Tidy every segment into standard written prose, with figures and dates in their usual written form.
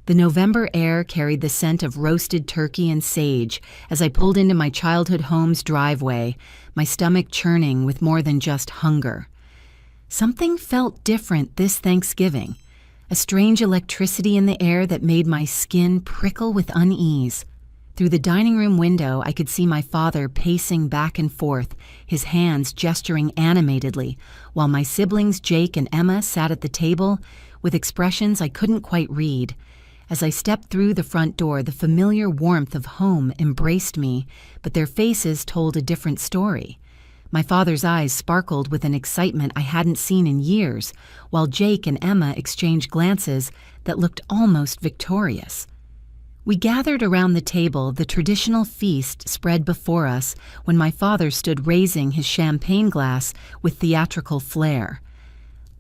The November air carried the scent of roasted turkey and sage as I pulled into my childhood home's driveway, my stomach churning with more than just hunger. Something felt different this Thanksgiving, a strange electricity in the air that made my skin prickle with unease. Through the dining room window, I could see my father pacing back and forth, his hands gesturing animatedly, while my siblings Jake and Emma sat at the table with expressions I couldn't quite read. As I stepped through the front door, the familiar warmth of home embraced me, but their faces told a different story. My father's eyes sparkled with an excitement I hadn't seen in years, while Jake and Emma exchanged glances that looked almost victorious. We gathered around the table, the traditional feast spread before us, when my father stood raising his champagne glass with theatrical flair.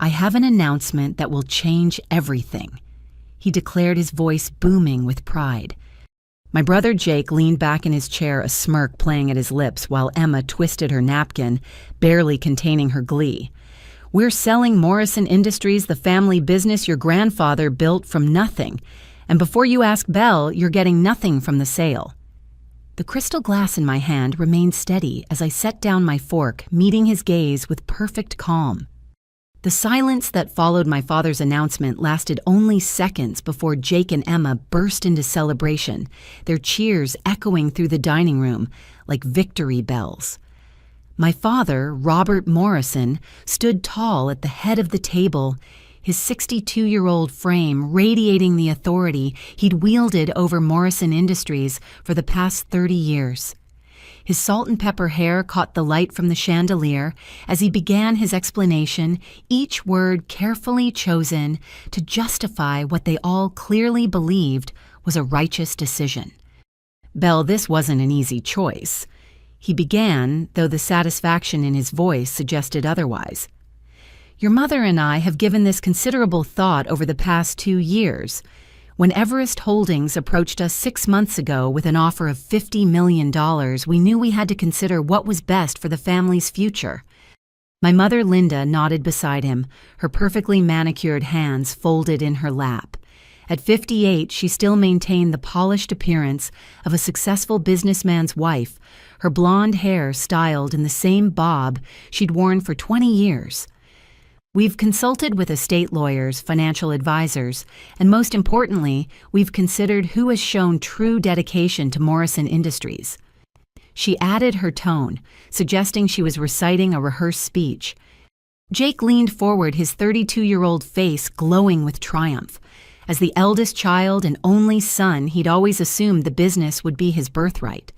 "I have an announcement that will change everything," he declared, his voice booming with pride. My brother Jake leaned back in his chair, a smirk playing at his lips, while Emma twisted her napkin, barely containing her glee. "We're selling Morrison Industries, the family business your grandfather built from nothing. And before you ask Belle, you're getting nothing from the sale." The crystal glass in my hand remained steady as I set down my fork, meeting his gaze with perfect calm. The silence that followed my father's announcement lasted only seconds before Jake and Emma burst into celebration, their cheers echoing through the dining room like victory bells. My father, Robert Morrison, stood tall at the head of the table, his 62-year-old frame radiating the authority he'd wielded over Morrison Industries for the past 30 years. His salt and pepper hair caught the light from the chandelier as he began his explanation, each word carefully chosen to justify what they all clearly believed was a righteous decision. "Belle, this wasn't an easy choice," he began, though the satisfaction in his voice suggested otherwise. "Your mother and I have given this considerable thought over the past 2 years. When Everest Holdings approached us 6 months ago with an offer of $50 million, we knew we had to consider what was best for the family's future." My mother, Linda, nodded beside him, her perfectly manicured hands folded in her lap. At 58, she still maintained the polished appearance of a successful businessman's wife, her blonde hair styled in the same bob she'd worn for 20 years. "We've consulted with estate lawyers, financial advisors, and most importantly, we've considered who has shown true dedication to Morrison Industries." She added her tone, suggesting she was reciting a rehearsed speech. Jake leaned forward, his 32-year-old face glowing with triumph. As the eldest child and only son, he'd always assumed the business would be his birthright.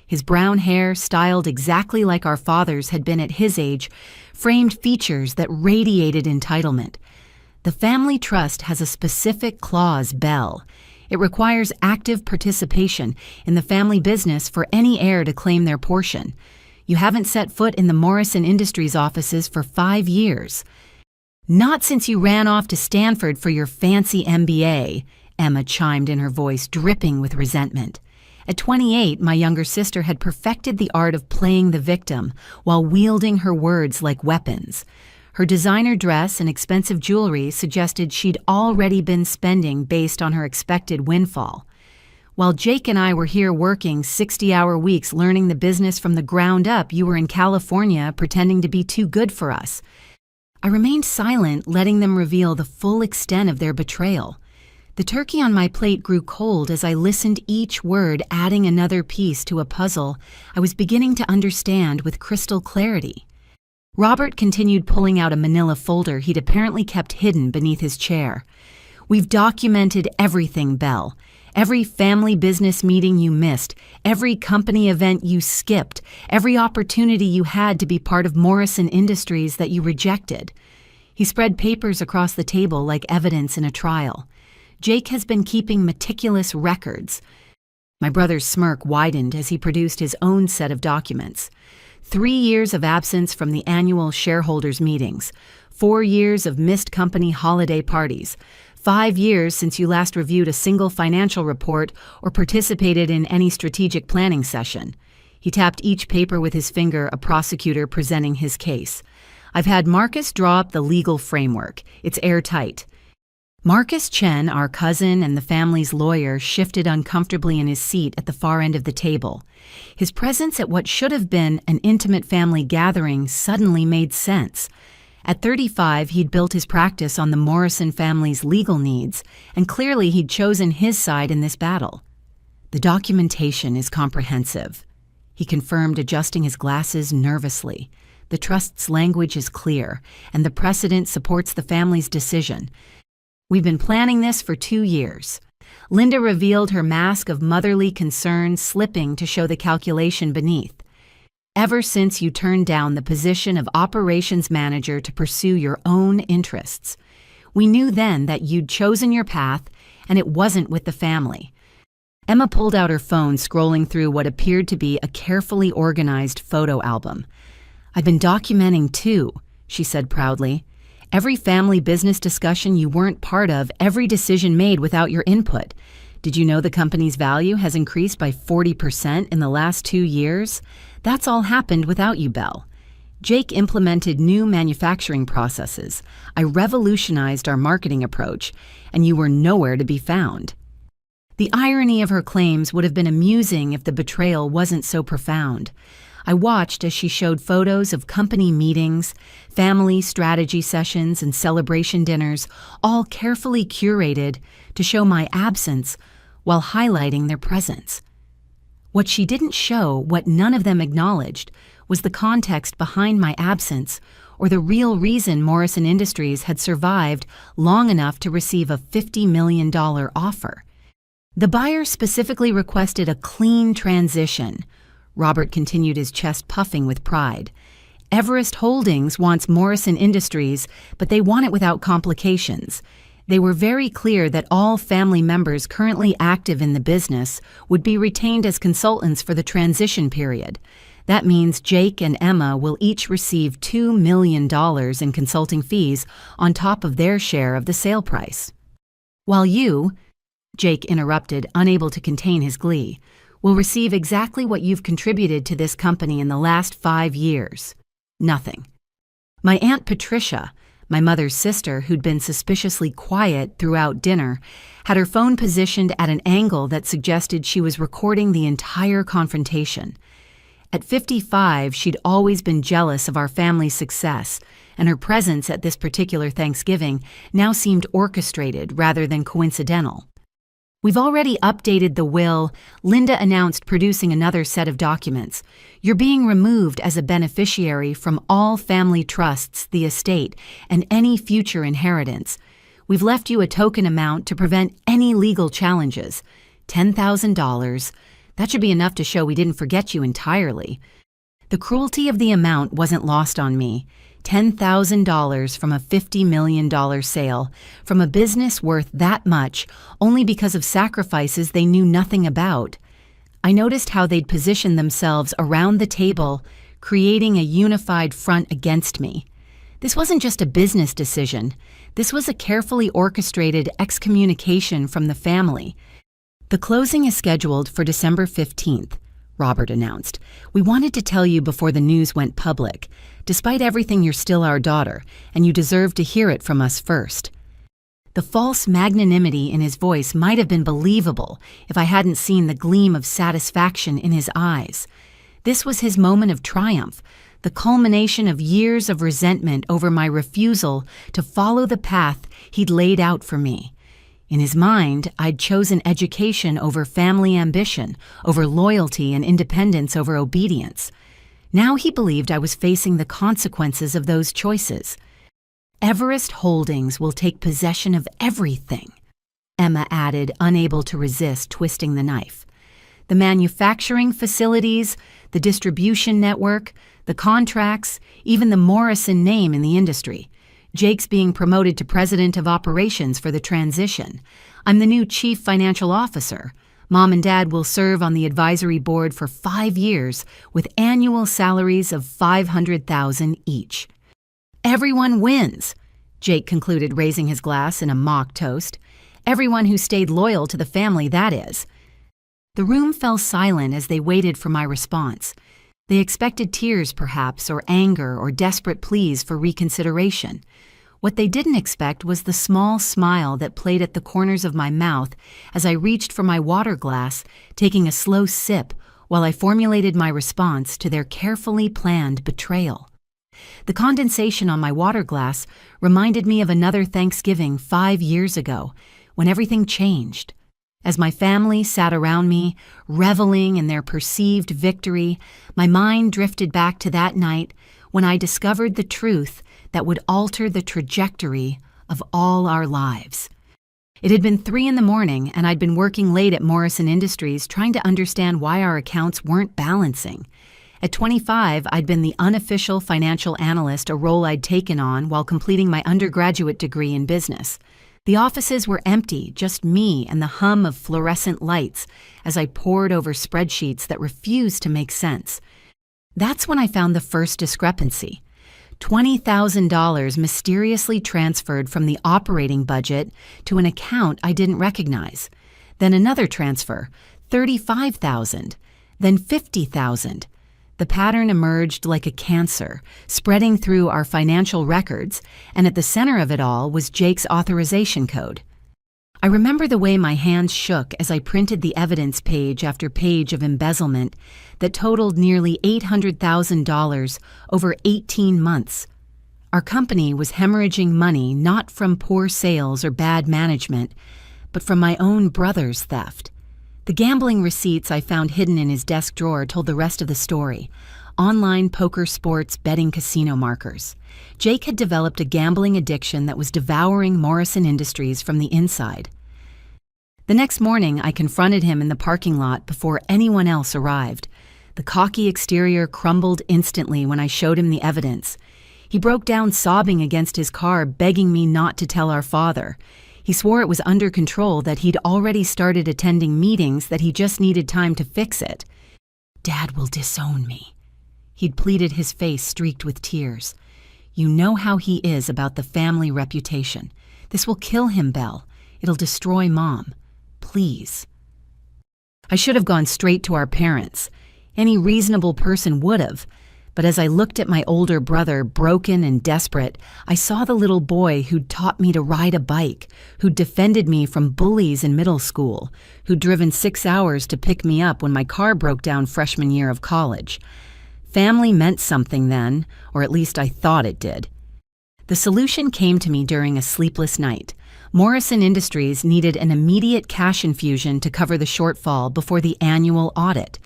His brown hair, styled exactly like our father's had been at his age, framed features that radiated entitlement. "The family trust has a specific clause, Belle. It requires active participation in the family business for any heir to claim their portion. You haven't set foot in the Morrison Industries offices for 5 years. Not since you ran off to Stanford for your fancy MBA, Emma chimed in, her voice dripping with resentment. At 28, my younger sister had perfected the art of playing the victim while wielding her words like weapons. Her designer dress and expensive jewelry suggested she'd already been spending based on her expected windfall. While Jake and I were here working 60-hour weeks learning the business from the ground up, you were in California pretending to be too good for us. I remained silent, letting them reveal the full extent of their betrayal. The turkey on my plate grew cold as I listened, each word adding another piece to a puzzle I was beginning to understand with crystal clarity. Robert continued pulling out a manila folder he'd apparently kept hidden beneath his chair. "We've documented everything, Belle. Every family business meeting you missed, every company event you skipped, every opportunity you had to be part of Morrison Industries that you rejected." He spread papers across the table like evidence in a trial. "Jake has been keeping meticulous records." My brother's smirk widened as he produced his own set of documents. 3 years of absence from the annual shareholders' meetings, 4 years of missed company holiday parties, 5 years since you last reviewed a single financial report or participated in any strategic planning session. He tapped each paper with his finger, a prosecutor presenting his case. "I've had Marcus draw up the legal framework. It's airtight. Marcus Chen, our cousin and the family's lawyer, shifted uncomfortably in his seat at the far end of the table. His presence at what should have been an intimate family gathering suddenly made sense. At 35, he'd built his practice on the Morrison family's legal needs, and clearly he'd chosen his side in this battle. "The documentation is comprehensive," he confirmed, adjusting his glasses nervously. "The trust's language is clear, and the precedent supports the family's decision. We've been planning this for 2 years." Linda revealed her mask of motherly concern, slipping to show the calculation beneath. "Ever since you turned down the position of operations manager to pursue your own interests. We knew then that you'd chosen your path, and it wasn't with the family." Emma pulled out her phone, scrolling through what appeared to be a carefully organized photo album. "I've been documenting too," she said proudly. "Every family business discussion you weren't part of, every decision made without your input. Did you know the company's value has increased by 40% in the last 2 years? That's all happened without you, Belle. Jake implemented new manufacturing processes. I revolutionized our marketing approach, and you were nowhere to be found." The irony of her claims would have been amusing if the betrayal wasn't so profound. I watched as she showed photos of company meetings, family strategy sessions, and celebration dinners, all carefully curated to show my absence while highlighting their presence. What she didn't show, what none of them acknowledged, was the context behind my absence, or the real reason Morrison Industries had survived long enough to receive a $50 million offer. "The buyer specifically requested a clean transition." Robert continued, his chest puffing with pride. "Everest Holdings wants Morrison Industries, but they want it without complications. They were very clear that all family members currently active in the business would be retained as consultants for the transition period. That means Jake and Emma will each receive $2 million in consulting fees on top of their share of the sale price. While you," Jake interrupted, unable to contain his glee, "will receive exactly what you've contributed to this company in the last 5 years. Nothing." My Aunt Patricia, my mother's sister who'd been suspiciously quiet throughout dinner, had her phone positioned at an angle that suggested she was recording the entire confrontation. At 55, she'd always been jealous of our family's success, and her presence at this particular Thanksgiving now seemed orchestrated rather than coincidental. "We've already updated the will," Linda announced, producing another set of documents. "You're being removed as a beneficiary from all family trusts, the estate, and any future inheritance. We've left you a token amount to prevent any legal challenges. $10,000. That should be enough to show we didn't forget you entirely." The cruelty of the amount wasn't lost on me. $10,000 from a $50 million sale, from a business worth that much, only because of sacrifices they knew nothing about. I noticed how they'd positioned themselves around the table, creating a unified front against me. This wasn't just a business decision. This was a carefully orchestrated excommunication from the family. "The closing is scheduled for December 15th, Robert announced. "We wanted to tell you before the news went public. Despite everything, you're still our daughter, and you deserve to hear it from us first." The false magnanimity in his voice might have been believable if I hadn't seen the gleam of satisfaction in his eyes. This was his moment of triumph, the culmination of years of resentment over my refusal to follow the path he'd laid out for me. In his mind, I'd chosen education over family ambition, over loyalty and independence over obedience. Now he believed I was facing the consequences of those choices. "Everest Holdings will take possession of everything," Emma added, unable to resist twisting the knife. "The manufacturing facilities, the distribution network, the contracts, even the Morrison name in the industry. Jake's being promoted to president of operations for the transition. I'm the new chief financial officer. Mom and Dad will serve on the advisory board for 5 years with annual salaries of $500,000 each. Everyone wins," Jake concluded, raising his glass in a mock toast. "Everyone who stayed loyal to the family, that is." The room fell silent as they waited for my response. They expected tears, perhaps, or anger, or desperate pleas for reconsideration. What they didn't expect was the small smile that played at the corners of my mouth as I reached for my water glass, taking a slow sip while I formulated my response to their carefully planned betrayal. The condensation on my water glass reminded me of another Thanksgiving 5 years ago, when everything changed. As my family sat around me, reveling in their perceived victory, my mind drifted back to that night when I discovered the truth that would alter the trajectory of all our lives. It had been 3 a.m, and I'd been working late at Morrison Industries trying to understand why our accounts weren't balancing. At 25, I'd been the unofficial financial analyst, a role I'd taken on while completing my undergraduate degree in business. The offices were empty, just me and the hum of fluorescent lights as I pored over spreadsheets that refused to make sense. That's when I found the first discrepancy. $20,000 mysteriously transferred from the operating budget to an account I didn't recognize. Then another transfer, $35,000, then $50,000. The pattern emerged like a cancer, spreading through our financial records, and at the center of it all was Jake's authorization code. I remember the way my hands shook as I printed the evidence page after page of embezzlement that totaled nearly $800,000 over 18 months. Our company was hemorrhaging money not from poor sales or bad management, but from my own brother's theft. The gambling receipts I found hidden in his desk drawer told the rest of the story. Online poker, sports, betting, casino markers. Jake had developed a gambling addiction that was devouring Morrison Industries from the inside. The next morning, I confronted him in the parking lot before anyone else arrived. The cocky exterior crumbled instantly when I showed him the evidence. He broke down sobbing against his car, begging me not to tell our father. He swore it was under control, that he'd already started attending meetings, that he just needed time to fix it. "Dad will disown me," he'd pleaded, his face streaked with tears. "You know how he is about the family reputation. This will kill him, Belle. It'll destroy Mom. Please." I should have gone straight to our parents. Any reasonable person would have. But as I looked at my older brother, broken and desperate, I saw the little boy who'd taught me to ride a bike, who'd defended me from bullies in middle school, who'd driven 6 hours to pick me up when my car broke down freshman year of college. Family meant something then, or at least I thought it did. The solution came to me during a sleepless night. Morrison Industries needed an immediate cash infusion to cover the shortfall before the annual audit.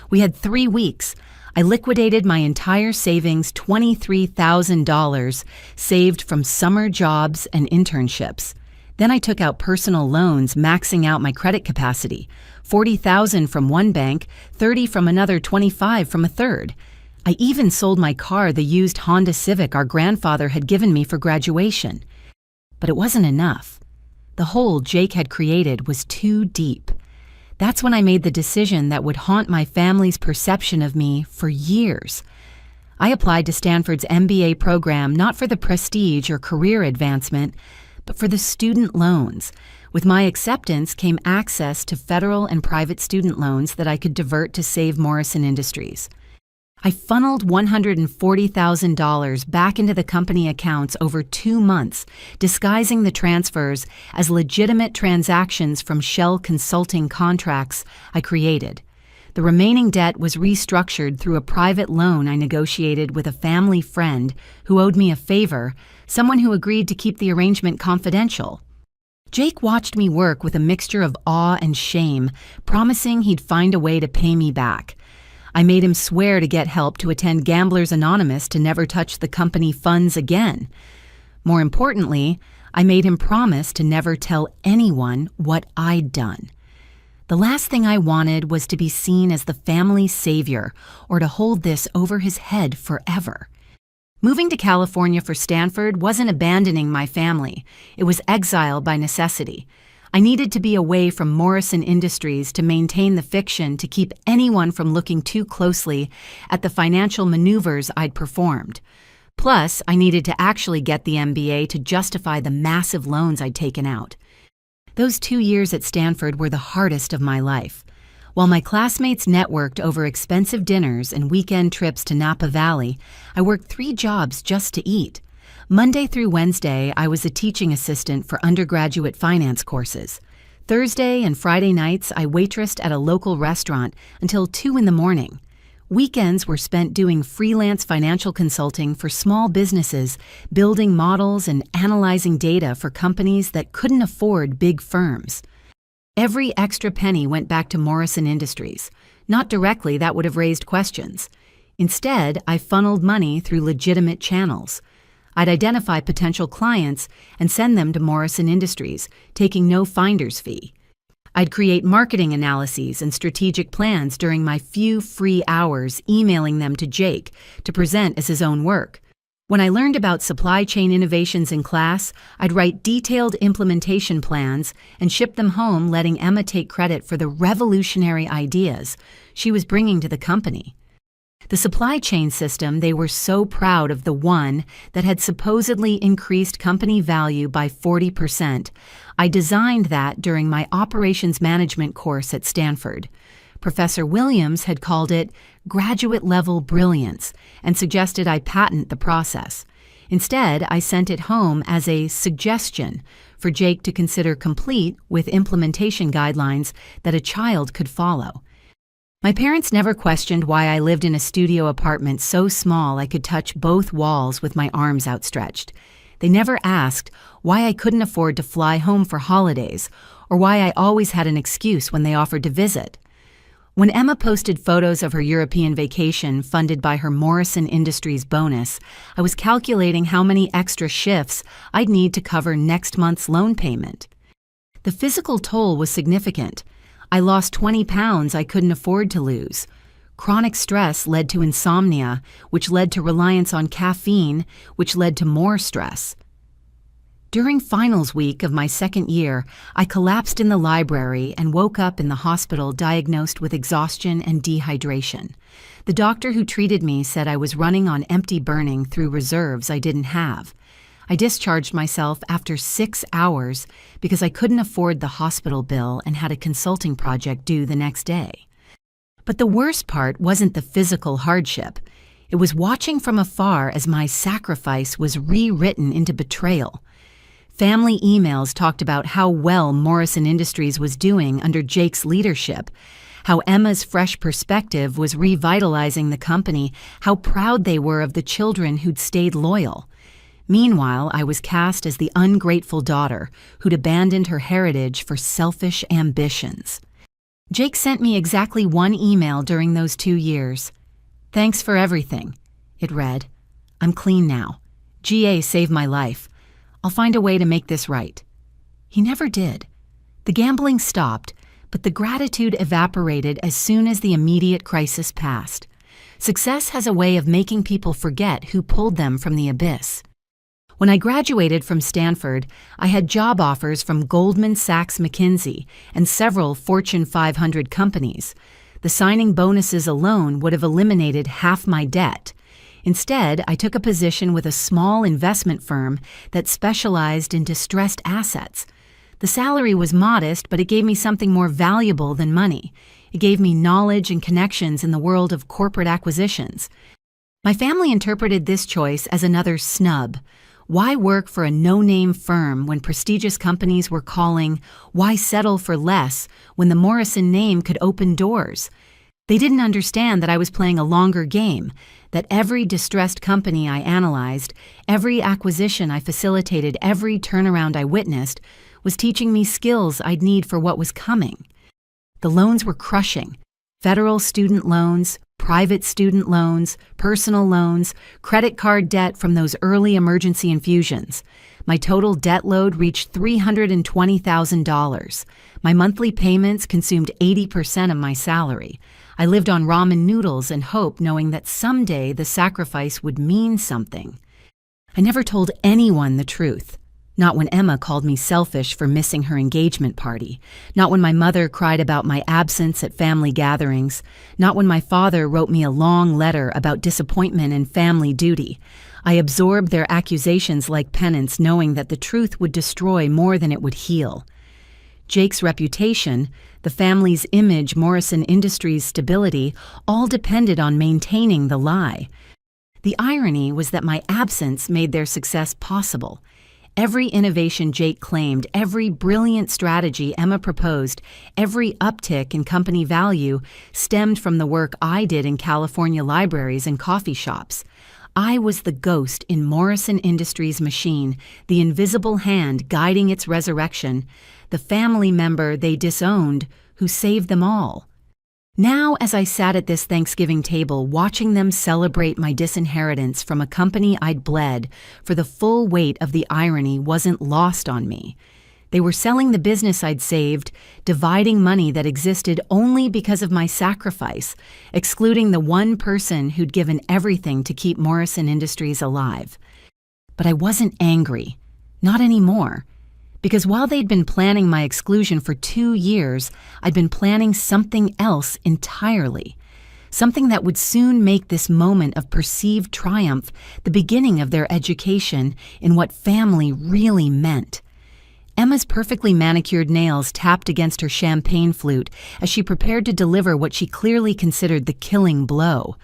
We had 3 weeks. I liquidated my entire savings, $23,000, saved from summer jobs and internships. Then I took out personal loans, maxing out my credit capacity. $40,000 from one bank, $30,000 from another, $25,000 from a third. I even sold my car, the used Honda Civic our grandfather had given me for graduation. But it wasn't enough. The hole Jake had created was too deep. That's when I made the decision that would haunt my family's perception of me for years. I applied to Stanford's MBA program not for the prestige or career advancement, but for the student loans. With my acceptance came access to federal and private student loans that I could divert to save Morrison Industries. I funneled $140,000 back into the company accounts over 2 months, disguising the transfers as legitimate transactions from shell consulting contracts I created. The remaining debt was restructured through a private loan I negotiated with a family friend who owed me a favor, someone who agreed to keep the arrangement confidential. Jake watched me work with a mixture of awe and shame, promising he'd find a way to pay me back. I made him swear to get help to attend Gamblers Anonymous to never touch the company funds again. More importantly, I made him promise to never tell anyone what I'd done. The last thing I wanted was to be seen as the family's savior or to hold this over his head forever. Moving to California for Stanford wasn't abandoning my family. It was exile by necessity. I needed to be away from Morrison Industries to maintain the fiction, to keep anyone from looking too closely at the financial maneuvers I'd performed. Plus, I needed to actually get the MBA to justify the massive loans I'd taken out. Those 2 years at Stanford were the hardest of my life. While my classmates networked over expensive dinners and weekend trips to Napa Valley, I worked 3 jobs just to eat. Monday through Wednesday, I was a teaching assistant for undergraduate finance courses. Thursday and Friday nights, I waitressed at a local restaurant until 2 in the morning. Weekends were spent doing freelance financial consulting for small businesses, building models and analyzing data for companies that couldn't afford big firms. Every extra penny went back to Morrison Industries. Not directly, that would have raised questions. Instead, I funneled money through legitimate channels. I'd identify potential clients and send them to Morrison Industries, taking no finder's fee. I'd create marketing analyses and strategic plans during my few free hours, emailing them to Jake to present as his own work. When I learned about supply chain innovations in class, I'd write detailed implementation plans and ship them home, letting Emma take credit for the revolutionary ideas she was bringing to the company. The supply chain system, they were so proud of, the one that had supposedly increased company value by 40%. I designed that during my operations management course at Stanford. Professor Williams had called it graduate-level brilliance and suggested I patent the process. Instead, I sent it home as a suggestion for Jake to consider, complete with implementation guidelines that a child could follow. My parents never questioned why I lived in a studio apartment so small I could touch both walls with my arms outstretched. They never asked why I couldn't afford to fly home for holidays or why I always had an excuse when they offered to visit. When Emma posted photos of her European vacation funded by her Morrison Industries bonus, I was calculating how many extra shifts I'd need to cover next month's loan payment. The physical toll was significant. I lost 20 pounds I couldn't afford to lose. Chronic stress led to insomnia, which led to reliance on caffeine, which led to more stress. During finals week of my second year, I collapsed in the library and woke up in the hospital diagnosed with exhaustion and dehydration. The doctor who treated me said I was running on empty, burning through reserves I didn't have. I discharged myself after 6 hours because I couldn't afford the hospital bill and had a consulting project due the next day. But the worst part wasn't the physical hardship. It was watching from afar as my sacrifice was rewritten into betrayal. Family emails talked about how well Morrison Industries was doing under Jake's leadership, how Emma's fresh perspective was revitalizing the company, how proud they were of the children who'd stayed loyal. Meanwhile, I was cast as the ungrateful daughter who'd abandoned her heritage for selfish ambitions. Jake sent me exactly one email during those 2 years. "Thanks for everything," it read. "I'm clean now. GA saved my life. I'll find a way to make this right." He never did. The gambling stopped, but the gratitude evaporated as soon as the immediate crisis passed. Success has a way of making people forget who pulled them from the abyss. When I graduated from Stanford, I had job offers from Goldman Sachs, McKinsey, and several Fortune 500 companies. The signing bonuses alone would have eliminated half my debt. Instead, I took a position with a small investment firm that specialized in distressed assets. The salary was modest, but it gave me something more valuable than money. It gave me knowledge and connections in the world of corporate acquisitions. My family interpreted this choice as another snub. Why work for a no-name firm when prestigious companies were calling? Why settle for less when the Morrison name could open doors? They didn't understand that I was playing a longer game, that every distressed company I analyzed, every acquisition I facilitated, every turnaround I witnessed, was teaching me skills I'd need for what was coming. The loans were crushing. Federal student loans, private student loans, personal loans, credit card debt from those early emergency infusions. My total debt load reached $320,000. My monthly payments consumed 80% of my salary. I lived on ramen noodles and hope, knowing that someday the sacrifice would mean something. I never told anyone the truth. Not when Emma called me selfish for missing her engagement party. Not when my mother cried about my absence at family gatherings. Not when my father wrote me a long letter about disappointment and family duty. I absorbed their accusations like penance, knowing that the truth would destroy more than it would heal. Jake's reputation, the family's image, Morrison Industries' stability, all depended on maintaining the lie. The irony was that my absence made their success possible. Every innovation Jake claimed, every brilliant strategy Emma proposed, every uptick in company value stemmed from the work I did in California libraries and coffee shops. I was the ghost in Morrison Industries' machine, the invisible hand guiding its resurrection, the family member they disowned who saved them all. Now, as I sat at this Thanksgiving table watching them celebrate my disinheritance from a company I'd bled, for the full weight of the irony wasn't lost on me. They were selling the business I'd saved, dividing money that existed only because of my sacrifice, excluding the one person who'd given everything to keep Morrison Industries alive. But I wasn't angry. Not anymore. Because while they'd been planning my exclusion for 2 years, I'd been planning something else entirely. Something that would soon make this moment of perceived triumph the beginning of their education in what family really meant. Emma's perfectly manicured nails tapped against her champagne flute as she prepared to deliver what she clearly considered the killing blow.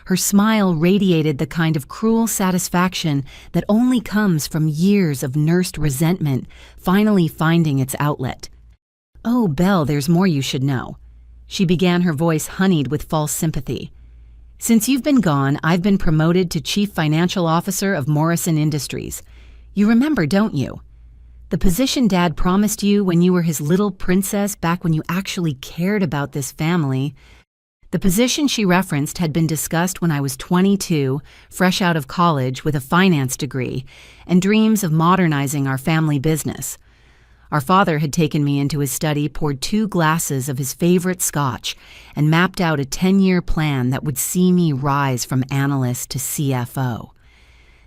Her smile radiated the kind of cruel satisfaction that only comes from years of nursed resentment finally finding its outlet. "Oh, Belle, there's more you should know." She began, her voice honeyed with false sympathy. "Since you've been gone, I've been promoted to Chief Financial Officer of Morrison Industries. You remember, don't you? The position Dad promised you when you were his little princess back when you actually cared about this family." The position she referenced had been discussed when I was 22, fresh out of college with a finance degree, and dreams of modernizing our family business. Our father had taken me into his study, poured 2 glasses of his favorite scotch, and mapped out a 10-year plan that would see me rise from analyst to CFO.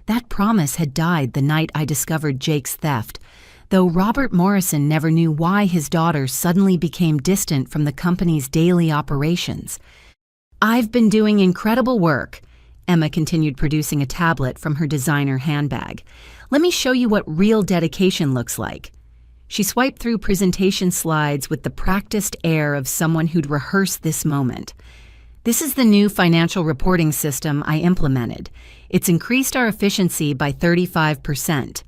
That promise had died the night I discovered Jake's theft, though Robert Morrison never knew why his daughter suddenly became distant from the company's daily operations. "I've been doing incredible work." Emma continued, producing a tablet from her designer handbag. "Let me show you what real dedication looks like." She swiped through presentation slides with the practiced air of someone who'd rehearsed this moment. "This is the new financial reporting system I implemented. It's increased our efficiency by 35%.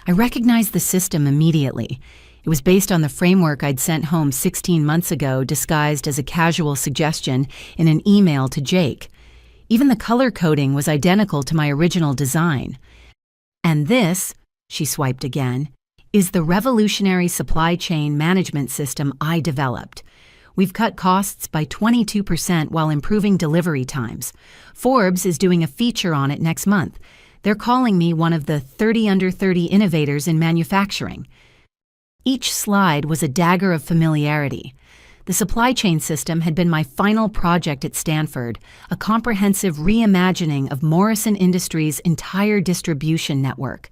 I recognized the system immediately. It was based on the framework I'd sent home 16 months ago, disguised as a casual suggestion in an email to Jake. Even the color coding was identical to my original design. "And this," she swiped again, "is the revolutionary supply chain management system I developed. We've cut costs by 22% while improving delivery times. Forbes is doing a feature on it next month. They're calling me one of the 30 under 30 innovators in manufacturing." Each slide was a dagger of familiarity. The supply chain system had been my final project at Stanford, a comprehensive reimagining of Morrison Industries' entire distribution network.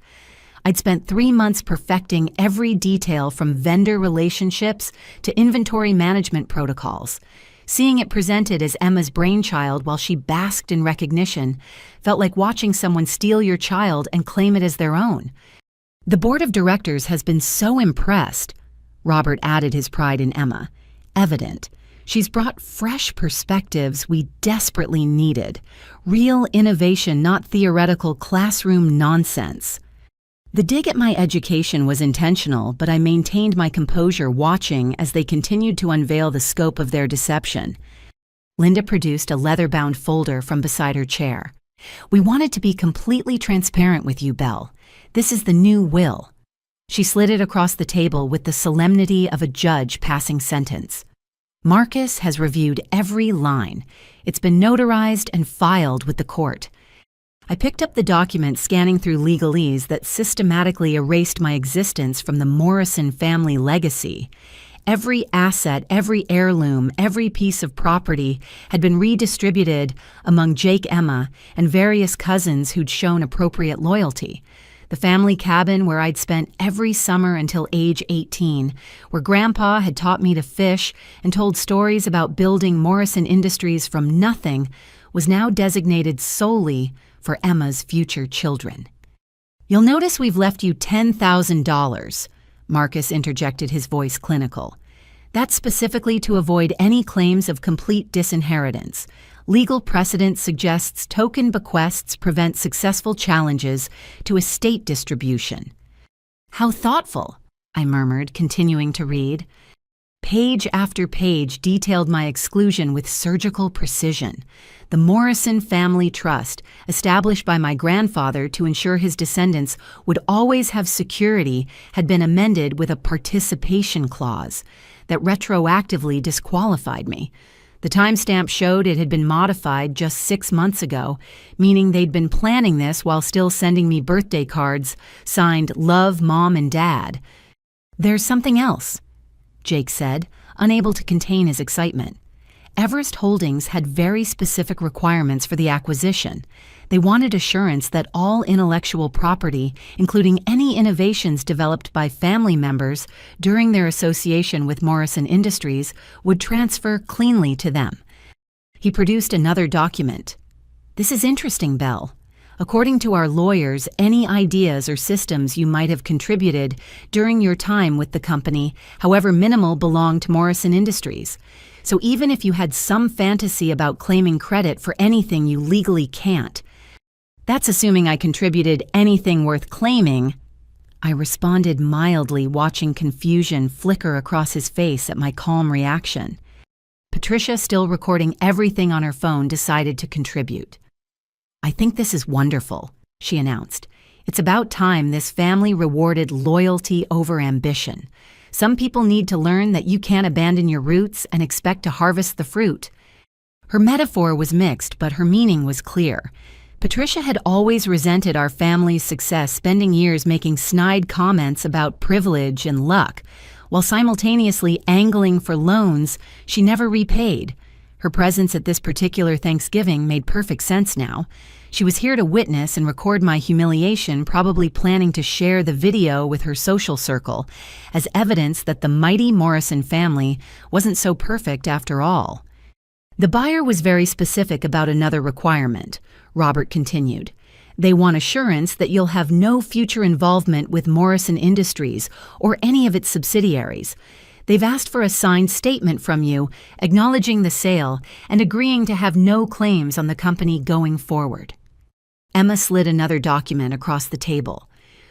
I'd spent 3 months perfecting every detail from vendor relationships to inventory management protocols. Seeing it presented as Emma's brainchild while she basked in recognition felt like watching someone steal your child and claim it as their own. "The board of directors has been so impressed," Robert added, his pride in Emma. "Evident. She's brought fresh perspectives we desperately needed. Real innovation, not theoretical classroom nonsense." The dig at my education was intentional, but I maintained my composure watching as they continued to unveil the scope of their deception. Linda produced a leather-bound folder from beside her chair. "We wanted to be completely transparent with you, Belle. This is the new will." She slid it across the table with the solemnity of a judge passing sentence. "Marcus has reviewed every line. It's been notarized and filed with the court." I picked up the document, scanning through legalese that systematically erased my existence from the Morrison family legacy. Every asset, every heirloom, every piece of property had been redistributed among Jake, Emma, and various cousins who'd shown appropriate loyalty. The family cabin where I'd spent every summer until age 18, where Grandpa had taught me to fish and told stories about building Morrison Industries from nothing, was now designated solely for Emma's future children. "You'll notice we've left you $10,000, Marcus interjected, his voice clinical. "That's specifically to avoid any claims of complete disinheritance. Legal precedent suggests token bequests prevent successful challenges to estate distribution. How thoughtful, I murmured, continuing to read. Page after page detailed my exclusion with surgical precision. The Morrison Family Trust, established by my grandfather to ensure his descendants would always have security, had been amended with a participation clause that retroactively disqualified me. The timestamp showed it had been modified just 6 months ago, meaning they'd been planning this while still sending me birthday cards signed Love, Mom, and Dad. There's something else, Jake said, unable to contain his excitement. Everest Holdings had very specific requirements for the acquisition. They wanted assurance that all intellectual property, including any innovations developed by family members during their association with Morrison Industries, would transfer cleanly to them. He produced another document. This is interesting, Belle. According to our lawyers, any ideas or systems you might have contributed during your time with the company, however minimal, belong to Morrison Industries. So even if you had some fantasy about claiming credit for anything you legally can't. That's assuming I contributed anything worth claiming, I responded mildly, watching confusion flicker across his face at my calm reaction. Patricia, still recording everything on her phone, decided to contribute. I think this is wonderful, she announced. It's about time this family rewarded loyalty over ambition. Some people need to learn that you can't abandon your roots and expect to harvest the fruit. Her metaphor was mixed, but her meaning was clear. Patricia had always resented our family's success, spending years making snide comments about privilege and luck, while simultaneously angling for loans she never repaid. Her presence at this particular Thanksgiving made perfect sense now. She was here to witness and record my humiliation, probably planning to share the video with her social circle, as evidence that the mighty Morrison family wasn't so perfect after all. The buyer was very specific about another requirement, Robert continued. They want assurance that you'll have no future involvement with Morrison Industries or any of its subsidiaries. They've asked for a signed statement from you, acknowledging the sale and agreeing to have no claims on the company going forward. Emma slid another document across the table.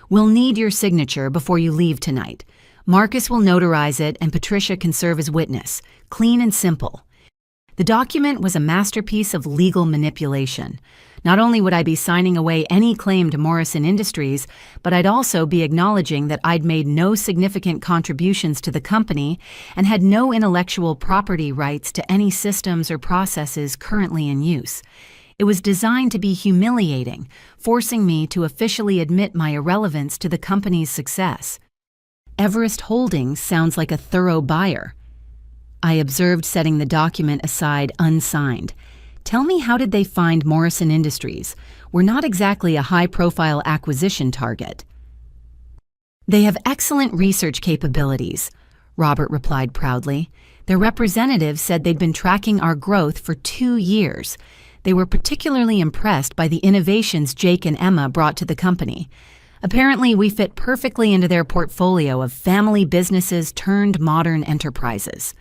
We'll need your signature before you leave tonight. Marcus will notarize it and Patricia can serve as witness. Clean and simple. The document was a masterpiece of legal manipulation. Not only would I be signing away any claim to Morrison Industries, but I'd also be acknowledging that I'd made no significant contributions to the company and had no intellectual property rights to any systems or processes currently in use. It was designed to be humiliating, forcing me to officially admit my irrelevance to the company's success. Everest Holdings sounds like a thorough buyer. I observed, setting the document aside unsigned. Tell me, how did they find Morrison Industries? We're not exactly a high-profile acquisition target. They have excellent research capabilities, Robert replied proudly. Their representative said they'd been tracking our growth for 2 years. They were particularly impressed by the innovations Jake and Emma brought to the company. Apparently, we fit perfectly into their portfolio of family businesses turned modern enterprises.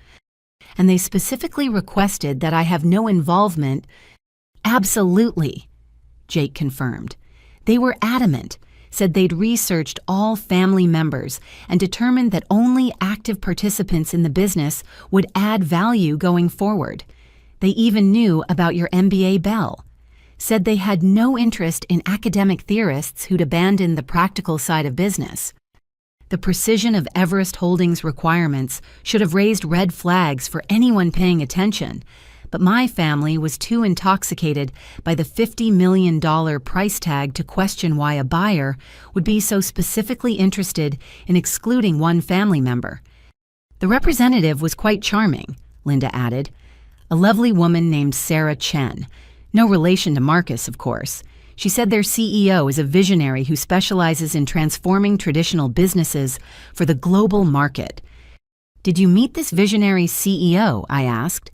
And they specifically requested that I have no involvement. Absolutely, Jake confirmed. They were adamant, said they'd researched all family members and determined that only active participants in the business would add value going forward. They even knew about your MBA, Belle. Said they had no interest in academic theorists who'd abandoned the practical side of business. The precision of Everest Holdings' requirements should have raised red flags for anyone paying attention, but my family was too intoxicated by the $50 million price tag to question why a buyer would be so specifically interested in excluding one family member. The representative was quite charming, Linda added. A lovely woman named Sarah Chen. No relation to Marcus, of course. She said their CEO is a visionary who specializes in transforming traditional businesses for the global market. Did you meet this visionary's CEO? I asked.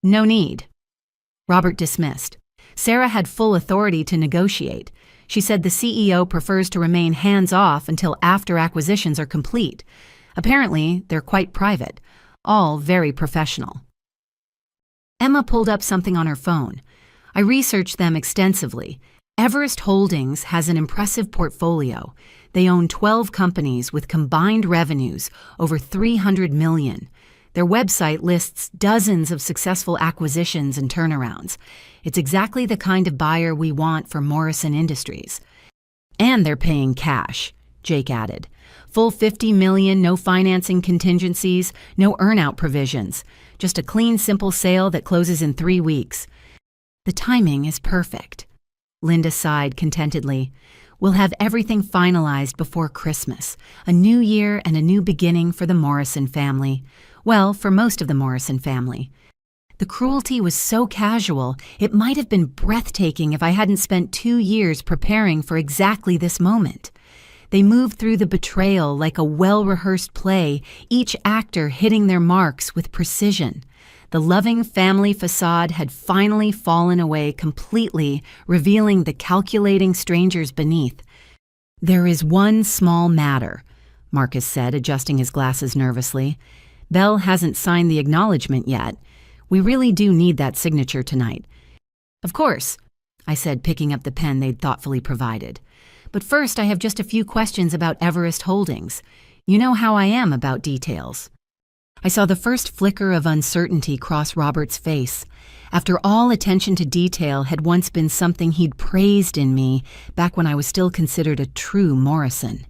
No need. Robert dismissed. Sarah had full authority to negotiate. She said the CEO prefers to remain hands-off until after acquisitions are complete. Apparently, they're quite private, all very professional. Emma pulled up something on her phone. I researched them extensively. Everest Holdings has an impressive portfolio. They own 12 companies with combined revenues over $300 million. Their website lists dozens of successful acquisitions and turnarounds. It's exactly the kind of buyer we want for Morrison Industries. And they're paying cash, Jake added. Full $50 million, no financing contingencies, no earn-out provisions. Just a clean, simple sale that closes in 3 weeks. The timing is perfect. Linda sighed contentedly. We'll have everything finalized before Christmas. A new year and a new beginning for the Morrison family. Well, for most of the Morrison family. The cruelty was so casual, it might have been breathtaking if I hadn't spent 2 years preparing for exactly this moment. They moved through the betrayal like a well-rehearsed play, each actor hitting their marks with precision. The loving family facade had finally fallen away completely, revealing the calculating strangers beneath. There is one small matter, Marcus said, adjusting his glasses nervously. Belle hasn't signed the acknowledgement yet. We really do need that signature tonight. Of course, I said, picking up the pen they'd thoughtfully provided. But first, I have just a few questions about Everest Holdings. You know how I am about details. I saw the first flicker of uncertainty cross Robert's face. After all, attention to detail had once been something he'd praised in me back when I was still considered a true Morrison.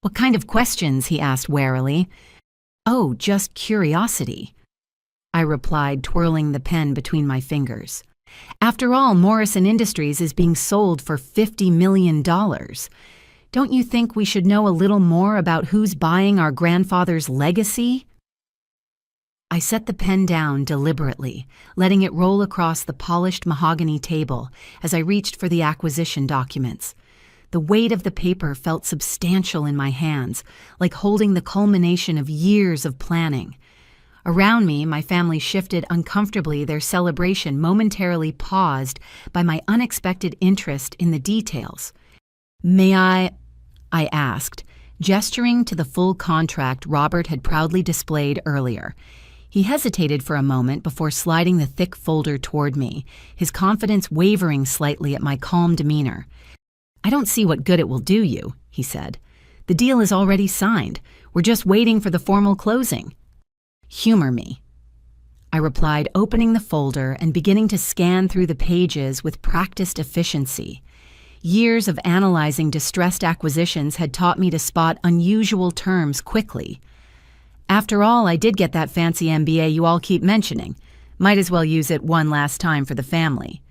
What kind of questions? He asked warily. Oh, just curiosity, I replied, twirling the pen between my fingers. After all, Morrison Industries is being sold for $50 million. Don't you think we should know a little more about who's buying our grandfather's legacy? I set the pen down deliberately, letting it roll across the polished mahogany table as I reached for the acquisition documents. The weight of the paper felt substantial in my hands, like holding the culmination of years of planning. Around me, my family shifted uncomfortably, their celebration momentarily paused by my unexpected interest in the details. May I asked, gesturing to the full contract Robert had proudly displayed earlier. He hesitated for a moment before sliding the thick folder toward me, his confidence wavering slightly at my calm demeanor. I don't see what good it will do you, he said. The deal is already signed. We're just waiting for the formal closing. Humor me, I replied, opening the folder and beginning to scan through the pages with practiced efficiency. Years of analyzing distressed acquisitions had taught me to spot unusual terms quickly. After all, I did get that fancy MBA you all keep mentioning. Might as well use it one last time for the family.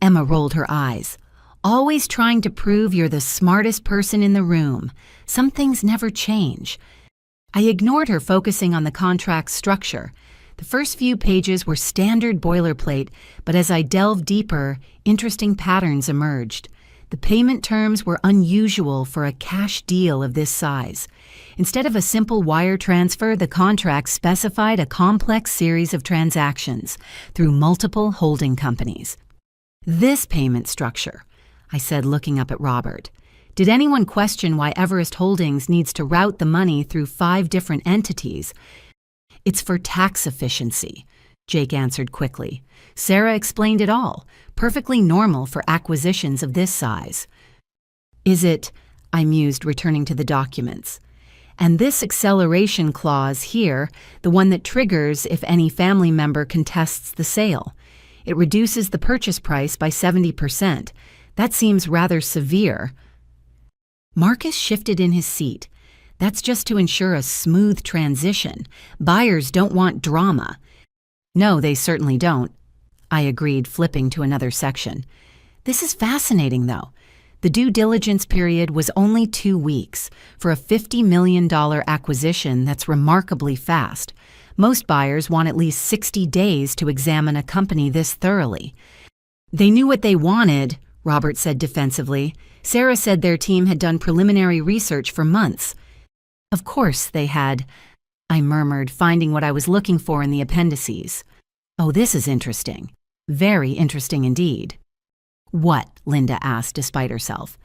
Emma rolled her eyes. Always trying to prove you're the smartest person in the room. Some things never change. I ignored her, focusing on the contract's structure. The first few pages were standard boilerplate, but as I delved deeper, interesting patterns emerged. The payment terms were unusual for a cash deal of this size. Instead of a simple wire transfer, the contract specified a complex series of transactions through multiple holding companies. This payment structure, I said, looking up at Robert. Did anyone question why Everest Holdings needs to route the money through 5 different entities? It's for tax efficiency, Jake answered quickly. Sarah explained it all. Perfectly normal for acquisitions of this size. Is it? I mused, returning to the documents. And this acceleration clause here, the one that triggers if any family member contests the sale. It reduces the purchase price by 70%. That seems rather severe. Marcus shifted in his seat. That's just to ensure a smooth transition. Buyers don't want drama. No, they certainly don't, I agreed, flipping to another section. This is fascinating, though. The due diligence period was only 2 weeks. For a $50 million acquisition, that's remarkably fast. Most buyers want at least 60 days to examine a company this thoroughly. They knew what they wanted, Robert said defensively. Sarah said their team had done preliminary research for months. Of course they had, I murmured, finding what I was looking for in the appendices. Oh, this is interesting. Very interesting indeed. What? Linda asked despite herself.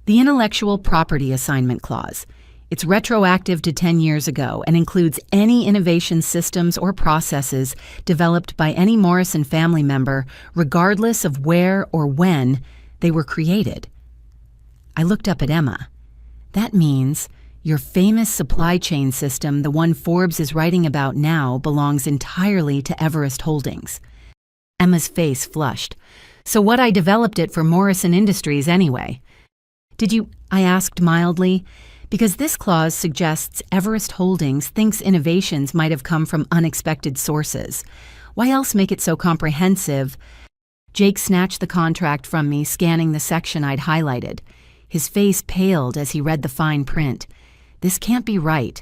The intellectual property assignment clause. It's retroactive to 10 years ago and includes any innovation systems or processes developed by any Morrison family member, regardless of where or when they were created. I looked up at Emma. That means your famous supply chain system, the one Forbes is writing about now, belongs entirely to Everest Holdings. Emma's face flushed. So what, I developed it for Morrison Industries anyway. Did you? I asked mildly, because this clause suggests Everest Holdings thinks innovations might have come from unexpected sources. Why else make it so comprehensive? Jake snatched the contract from me, scanning the section I'd highlighted. His face paled as he read the fine print. This can't be right.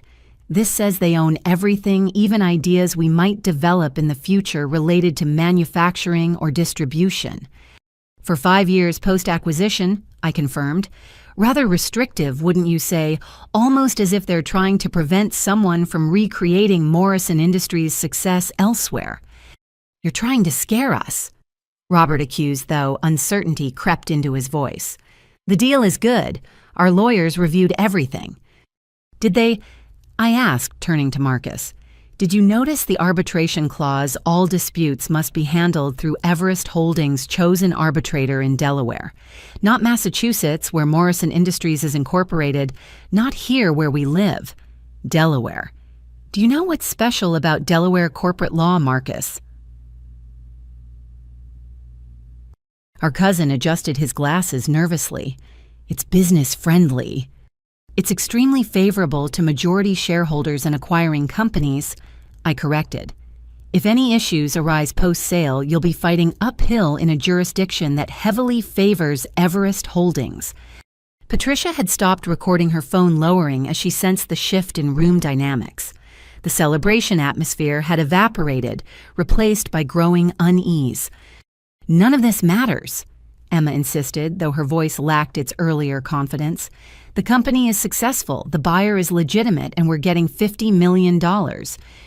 This says they own everything, even ideas we might develop in the future related to manufacturing or distribution. For 5 years post-acquisition, I confirmed. Rather restrictive, wouldn't you say? Almost as if they're trying to prevent someone from recreating Morrison Industries' success elsewhere. You're trying to scare us, Robert accused, though uncertainty crept into his voice. The deal is good. Our lawyers reviewed everything. Did they? I asked, turning to Marcus. Did you notice the arbitration clause, all disputes must be handled through Everest Holdings' chosen arbitrator in Delaware? Not Massachusetts, where Morrison Industries is incorporated, not here where we live. Delaware. Do you know what's special about Delaware corporate law, Marcus? Our cousin adjusted his glasses nervously. It's business-friendly. It's extremely favorable to majority shareholders and acquiring companies, I corrected. If any issues arise post-sale, you'll be fighting uphill in a jurisdiction that heavily favors Everest Holdings. Patricia had stopped recording her phone, lowering as she sensed the shift in room dynamics. The celebration atmosphere had evaporated, replaced by growing unease. None of this matters, Emma insisted, though her voice lacked its earlier confidence. The company is successful, the buyer is legitimate, and we're getting $50 million.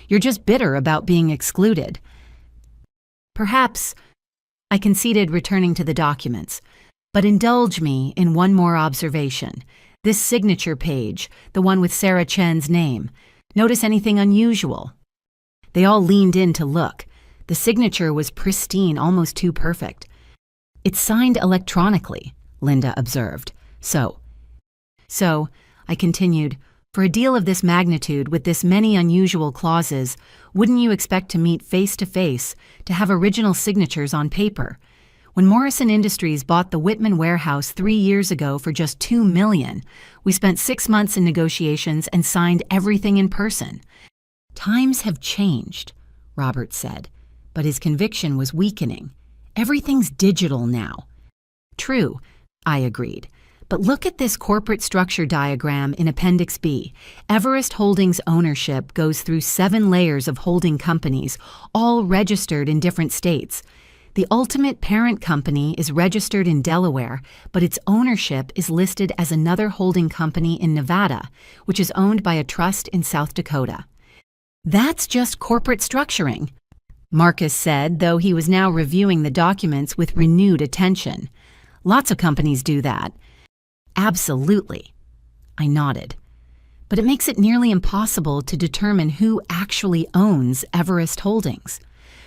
You're just bitter about being excluded. Perhaps, I conceded, returning to the documents. But indulge me in one more observation. This signature page, the one with Sarah Chen's name. Notice anything unusual? They all leaned in to look. The signature was pristine, almost too perfect. It's signed electronically, Linda observed. So, I continued, for a deal of this magnitude with this many unusual clauses, wouldn't you expect to meet face to face, to have original signatures on paper? When Morrison Industries bought the Whitman warehouse 3 years ago for just $2 million, we spent 6 months in negotiations and signed everything in person. Times have changed, Robert said, but his conviction was weakening. Everything's digital now. True, I agreed. But look at this corporate structure diagram in Appendix B. Everest Holdings ownership goes through 7 layers of holding companies, all registered in different states. The ultimate parent company is registered in Delaware, but its ownership is listed as another holding company in Nevada, which is owned by a trust in South Dakota. That's just corporate structuring, Marcus said, though he was now reviewing the documents with renewed attention. Lots of companies do that. Absolutely. I nodded. But it makes it nearly impossible to determine who actually owns Everest Holdings.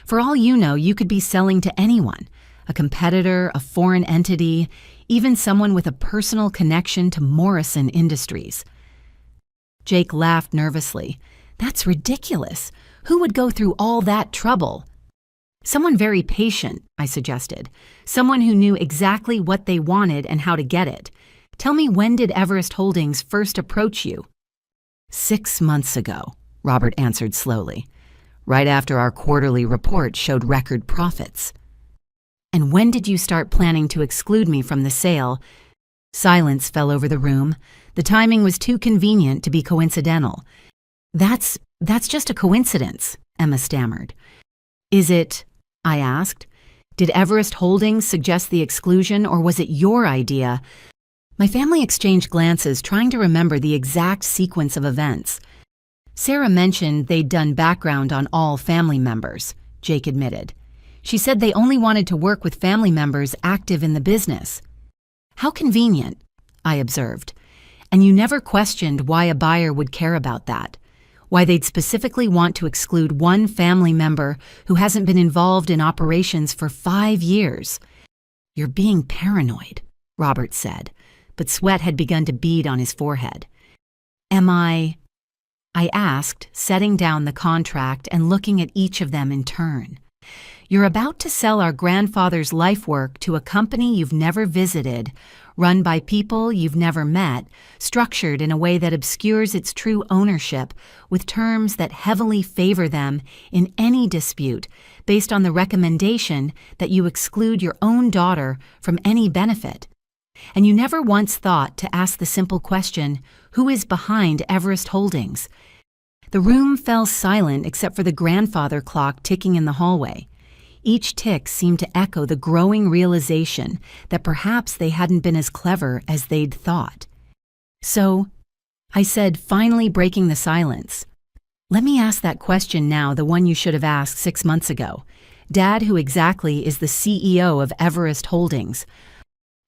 For all you know, you could be selling to anyone, a competitor, a foreign entity, even someone with a personal connection to Morrison Industries. Jake laughed nervously. That's ridiculous. Who would go through all that trouble? Someone very patient, I suggested. Someone who knew exactly what they wanted and how to get it. Tell me, when did Everest Holdings first approach you? 6 months ago, Robert answered slowly. Right after our quarterly report showed record profits. And when did you start planning to exclude me from the sale? Silence fell over the room. The timing was too convenient to be coincidental. That's just a coincidence, Emma stammered. Is it? I asked. Did Everest Holdings suggest the exclusion, or was it your idea? My family exchanged glances, trying to remember the exact sequence of events. Sarah mentioned they'd done background on all family members, Jake admitted. She said they only wanted to work with family members active in the business. How convenient, I observed. And you never questioned why a buyer would care about that, why they'd specifically want to exclude one family member who hasn't been involved in operations for 5 years. "You're being paranoid," Robert said, but sweat had begun to bead on his forehead. "Am I?" I asked, setting down the contract and looking at each of them in turn. "You're about to sell our grandfather's life work to a company you've never visited, run by people you've never met, structured in a way that obscures its true ownership, with terms that heavily favor them in any dispute, based on the recommendation that you exclude your own daughter from any benefit. And you never once thought to ask the simple question, who is behind Everest Holdings?" The room fell silent except for the grandfather clock ticking in the hallway. Each tick seemed to echo the growing realization that perhaps they hadn't been as clever as they'd thought. "So," I said, finally breaking the silence, "let me ask that question now, the one you should have asked 6 months ago. Dad, who exactly is the CEO of Everest Holdings?"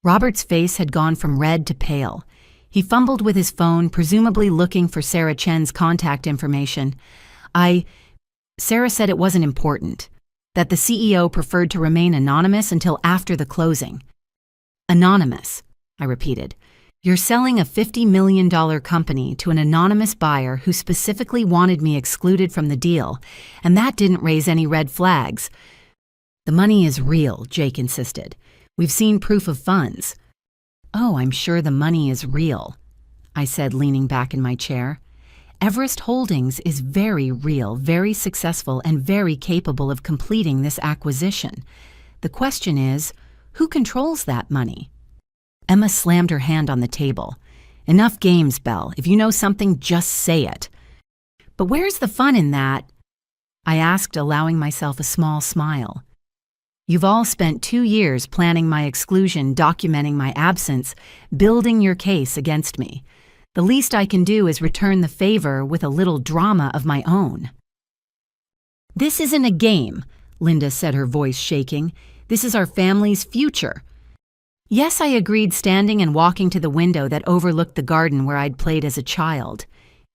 Robert's face had gone from red to pale. He fumbled with his phone, presumably looking for Sarah Chen's contact information. Sarah said it wasn't important, that the CEO preferred to remain anonymous until after the closing." "Anonymous," I repeated. "You're selling a $50 million company to an anonymous buyer who specifically wanted me excluded from the deal, and that didn't raise any red flags." "The money is real," Jake insisted. "We've seen proof of funds." "Oh, I'm sure the money is real," I said, leaning back in my chair. "Everest Holdings is very real, very successful, and very capable of completing this acquisition. The question is, who controls that money?" Emma slammed her hand on the table. "Enough games, Belle. If you know something, just say it." "But where's the fun in that?" I asked, allowing myself a small smile. "You've all spent 2 years planning my exclusion, documenting my absence, building your case against me. The least I can do is return the favor with a little drama of my own." "This isn't a game," Linda said, her voice shaking. "This is our family's future." Yes, I agreed, standing and walking to the window that overlooked the garden where I'd played as a child.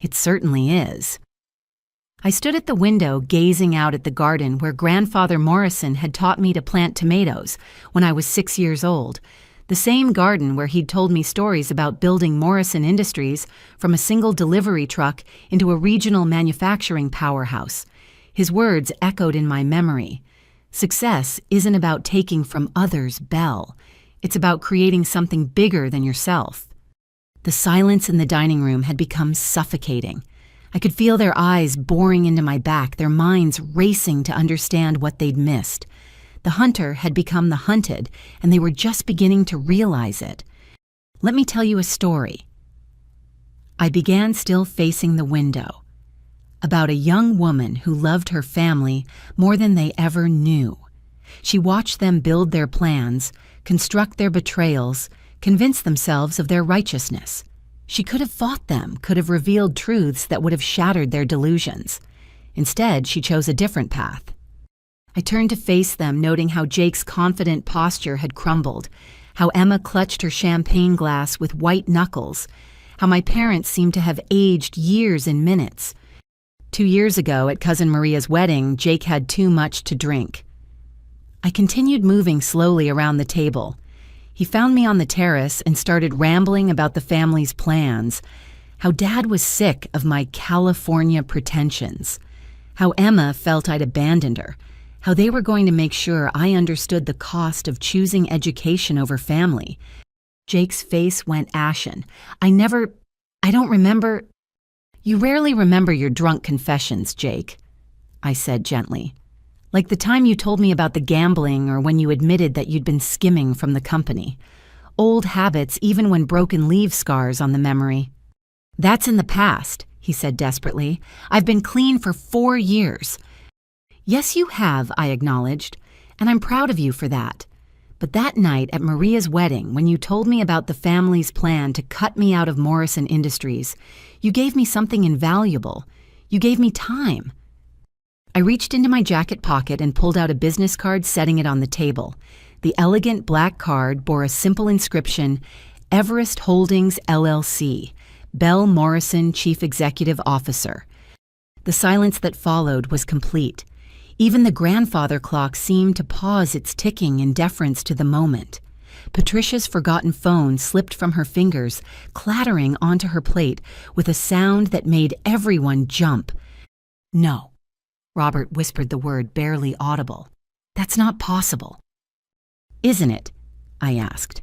"It certainly is." I stood at the window, gazing out at the garden where Grandfather Morrison had taught me to plant tomatoes when I was 6 years old, the same garden where he'd told me stories about building Morrison Industries from a single delivery truck into a regional manufacturing powerhouse. His words echoed in my memory. "Success isn't about taking from others, Belle. It's about creating something bigger than yourself." The silence in the dining room had become suffocating. I could feel their eyes boring into my back, their minds racing to understand what they'd missed. The hunter had become the hunted, and they were just beginning to realize it. "Let me tell you a story." I began, still facing the window, about a young woman who loved her family more than they ever knew. She watched them build their plans, construct their betrayals, convince themselves of their righteousness. She could have fought them, could have revealed truths that would have shattered their delusions. Instead, she chose a different path. I turned to face them, noting how Jake's confident posture had crumbled, how Emma clutched her champagne glass with white knuckles, how my parents seemed to have aged years in minutes. 2 years ago, at Cousin Maria's wedding, Jake had too much to drink. I continued moving slowly around the table. He found me on the terrace and started rambling about the family's plans, how Dad was sick of my California pretensions, how Emma felt I'd abandoned her, how they were going to make sure I understood the cost of choosing education over family. Jake's face went ashen. I don't remember. "You rarely remember your drunk confessions, Jake," I said gently. "Like the time you told me about the gambling or when you admitted that you'd been skimming from the company. Old habits, even when broken, leave scars on the memory." "That's in the past," he said desperately. "I've been clean for 4 years." "Yes, you have," I acknowledged, "and I'm proud of you for that. But that night at Maria's wedding, when you told me about the family's plan to cut me out of Morrison Industries, you gave me something invaluable. You gave me time." I reached into my jacket pocket and pulled out a business card, setting it on the table. The elegant black card bore a simple inscription, "Everest Holdings, LLC," Belle Morrison, Chief Executive Officer. The silence that followed was complete. Even the grandfather clock seemed to pause its ticking in deference to the moment. Patricia's forgotten phone slipped from her fingers, clattering onto her plate with a sound that made everyone jump. "No," Robert whispered the word, barely audible. "That's not possible." "Isn't it?" I asked.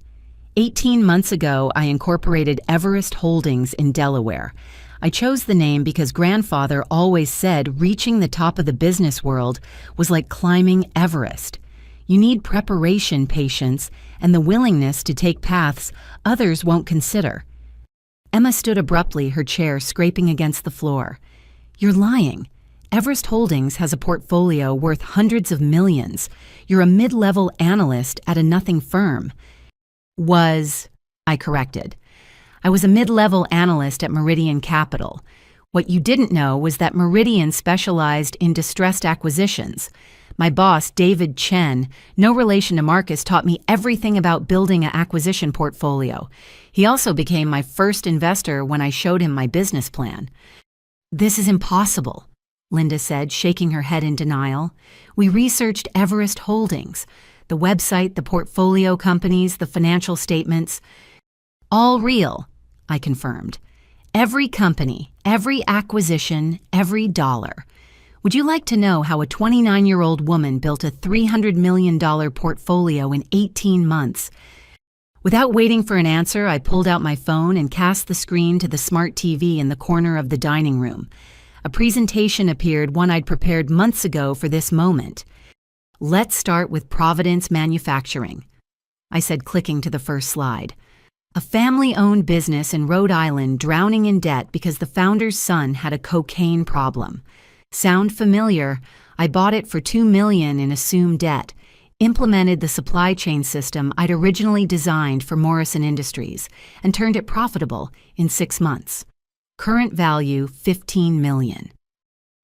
18 months ago, I incorporated Everest Holdings in Delaware. I chose the name because grandfather always said reaching the top of the business world was like climbing Everest. You need preparation, patience, and the willingness to take paths others won't consider. Emma stood abruptly, her chair scraping against the floor. "You're lying. Everest Holdings has a portfolio worth hundreds of millions. You're a mid-level analyst at a nothing firm." I corrected. "I was a mid-level analyst at Meridian Capital. What you didn't know was that Meridian specialized in distressed acquisitions. My boss, David Chen, no relation to Marcus, taught me everything about building an acquisition portfolio. He also became my first investor when I showed him my business plan." "This is impossible," Linda said, shaking her head in denial. "We researched Everest Holdings, the website, the portfolio companies, the financial statements. All real," I confirmed. "Every company, every acquisition, every dollar. Would you like to know how a 29-year-old woman built a $300 million portfolio in 18 months? Without waiting for an answer, I pulled out my phone and cast the screen to the smart TV in the corner of the dining room. A presentation appeared, one I'd prepared months ago for this moment. "Let's start with Providence Manufacturing," I said, clicking to the first slide. "A family-owned business in Rhode Island drowning in debt because the founder's son had a cocaine problem. Sound familiar? I bought it for $2 million in assumed debt, implemented the supply chain system I'd originally designed for Morrison Industries, and turned it profitable in 6 months. Current value, $15 million.